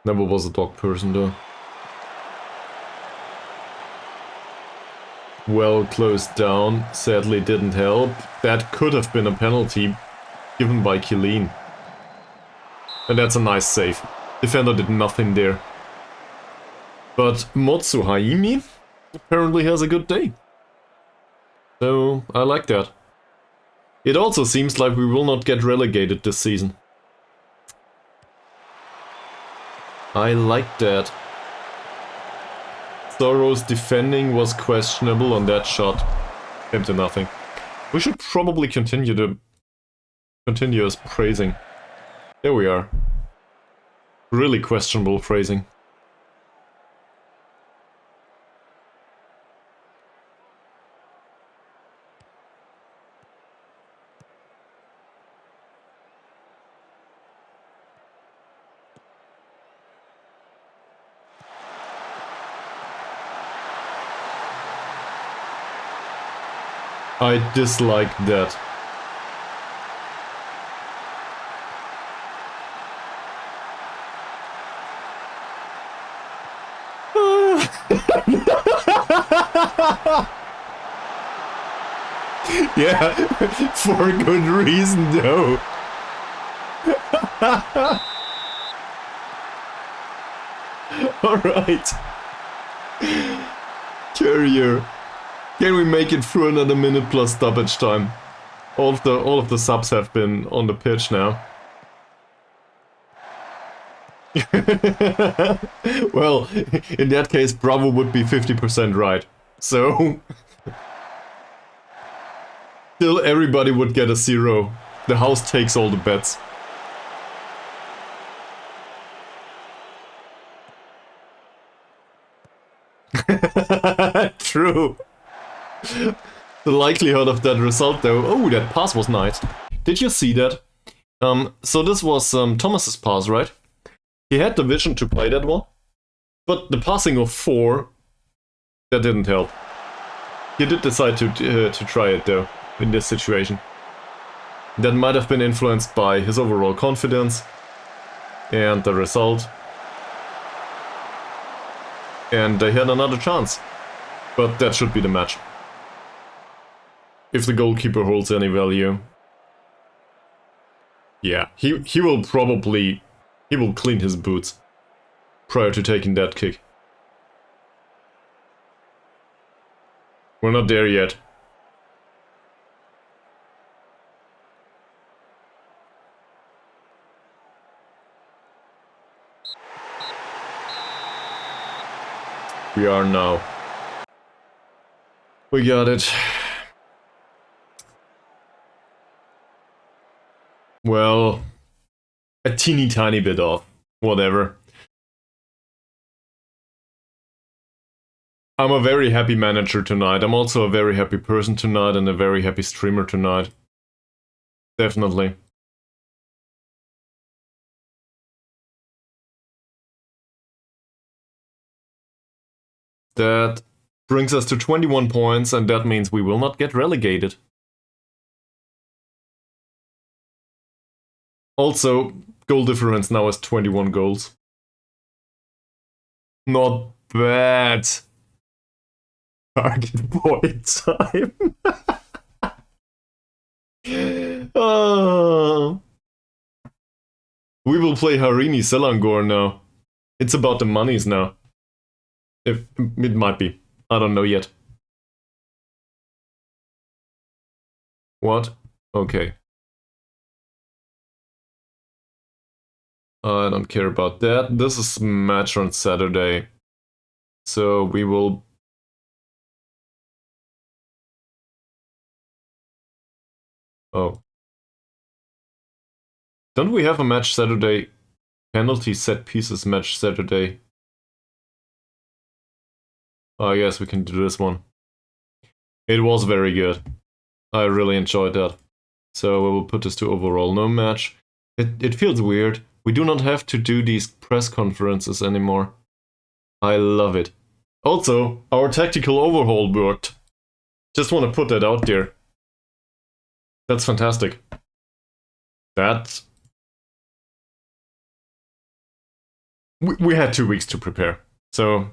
Never was a dog person though. Well closed down, sadly didn't help. That could have been a penalty given by Killeen. And that's a nice save. Defender did nothing there. But Motsu Haimi apparently has a good day. So I like that. It also seems like we will not get relegated this season. I like that. Sorrow's defending was questionable on that shot. Came to nothing. We should probably continue the continuous praising. There we are. Really questionable phrasing. I dislike that. Yeah, for a good reason though. Alright. Carrier. Can we make it through another minute plus stoppage time? All of the subs have been on the pitch now. Well, in that case, Bravo would be 50% right. So... still everybody would get a 0. The house takes all the bets. True. The likelihood of that result though... oh, that pass was nice. Did you see that? So this was Thomas's pass, right? He had the vision to play that one. But the passing of 4... that didn't help. He did decide to try it though, in this situation. That might have been influenced by his overall confidence. And the result. And they had another chance. But that should be the match. If the goalkeeper holds any value. Yeah, he will probably... he will clean his boots prior to taking that kick. We're not there yet. We are now. We got it. Well, a teeny tiny bit off. Whatever. I'm a very happy manager tonight. I'm also a very happy person tonight and a very happy streamer tonight. Definitely. That brings us to 21 points, and that means we will not get relegated. Also, goal difference now is 21 goals. Not bad. Target point time. We will play Harini Selangor now. It's about the monies now. If it might be. I don't know yet. What? Okay. I don't care about that. This is match on Saturday. So we will... Oh. Don't we have a match Saturday? Penalty set pieces match Saturday. I guess we can do this one. It was very good. I really enjoyed that. So we will put this to overall no match. It feels weird. We do not have to do these press conferences anymore. I love it. Also, our tactical overhaul worked. Just want to put that out there. That's fantastic. We had 2 weeks to prepare. So...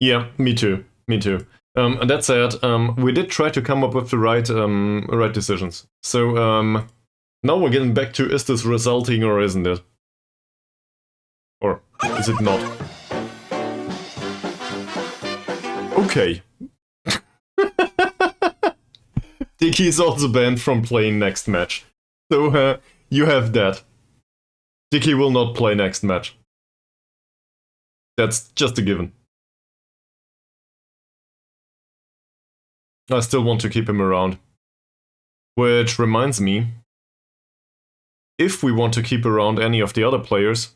Yeah, me too. Me too. That said, we did try to come up with the right decisions. So now we're getting back to, is this resulting or isn't it? Or is it not? Okay. Dicky is also banned from playing next match. So you have that. Dicky will not play next match. That's just a given. I still want to keep him around. Which reminds me, if we want to keep around any of the other players,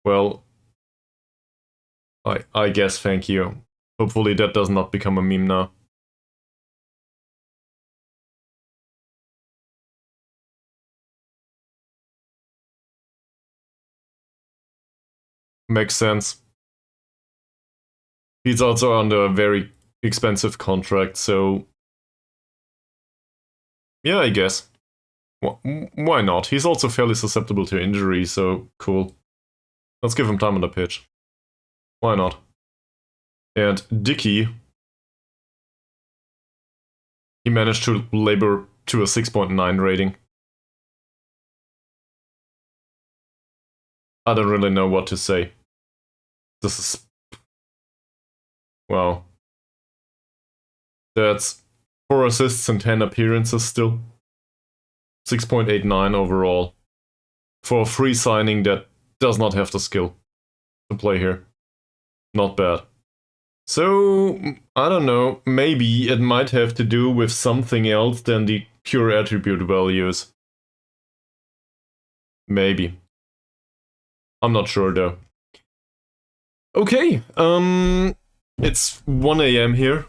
well, I guess thank you. Hopefully that does not become a meme now. Makes sense. He's also under a very expensive contract, so... Yeah, I guess. Why not? He's also fairly susceptible to injury, so cool. Let's give him time on the pitch. Why not? And Dicky... He managed to labor to a 6.9 rating. I don't really know what to say. This is... Wow. That's 4 assists and 10 appearances still. 6.89 overall. For a free signing that does not have the skill to play here. Not bad. So, I don't know, maybe it might have to do with something else than the pure attribute values. Maybe. I'm not sure though. Okay, it's 1 AM here.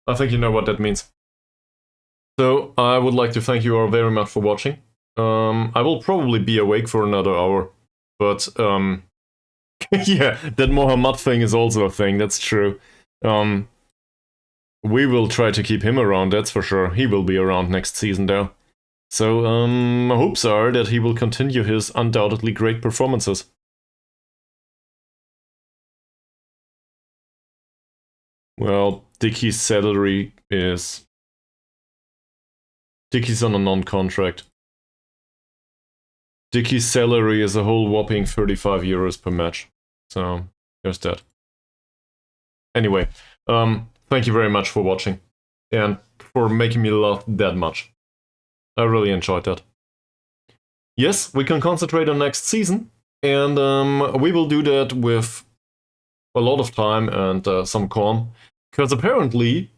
I think you know what that means. So, I would like to thank you all very much for watching. I will probably be awake for another hour, but, yeah, that Mohammed thing is also a thing, that's true. We will try to keep him around, that's for sure. He will be around next season though. So, hopes are that he will continue his undoubtedly great performances. Well, Dicky's salary is... Dicky's on a non-contract. Dicky's salary is a whole whopping 35 euros per match. So, there's that. Anyway, thank you very much for watching. And for making me laugh that much. I really enjoyed that. Yes, we can concentrate on next season. And we will do that with a lot of time and some calm. Because apparently,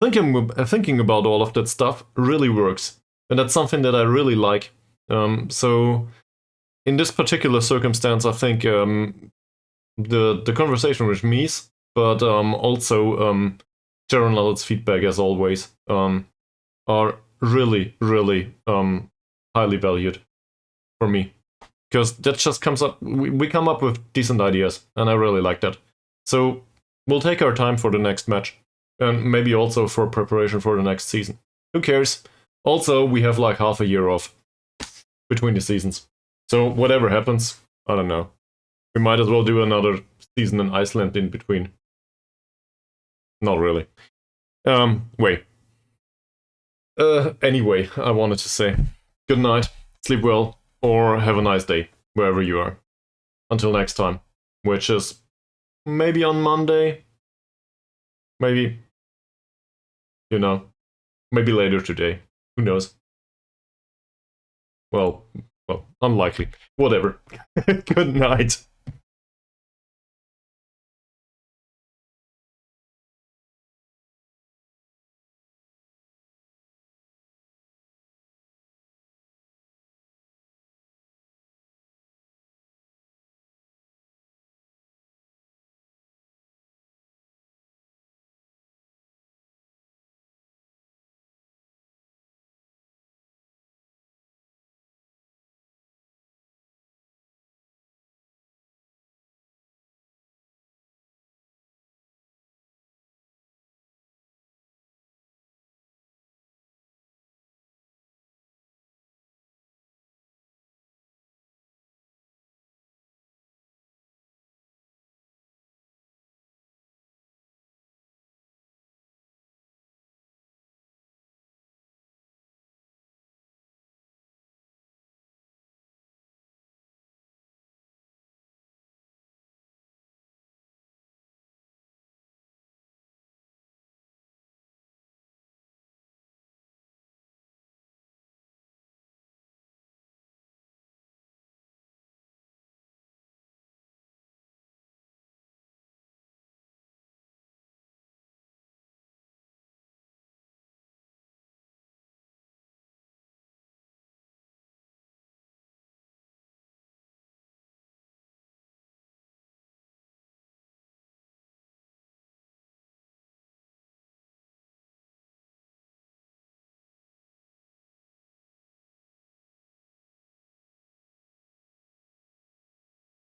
thinking about all of that stuff really works. And that's something that I really like. So, in this particular circumstance, I think the conversation with Mies, but also Sharon Lellett's feedback, as always, are really, really highly valued for me. because that just comes up. We come up with decent ideas, and I really like that. So we'll take our time for the next match, and maybe also for preparation for the next season. Who cares? Also, we have like half a year off between the seasons, so whatever happens, I don't know. We might as well do another season in Iceland in between. Not really. Wait. Anyway, I wanted to say good night, sleep well, or have a nice day, wherever you are. Until next time, which is maybe on Monday. Maybe, maybe later today. Who knows? Well, unlikely. Whatever. Good night.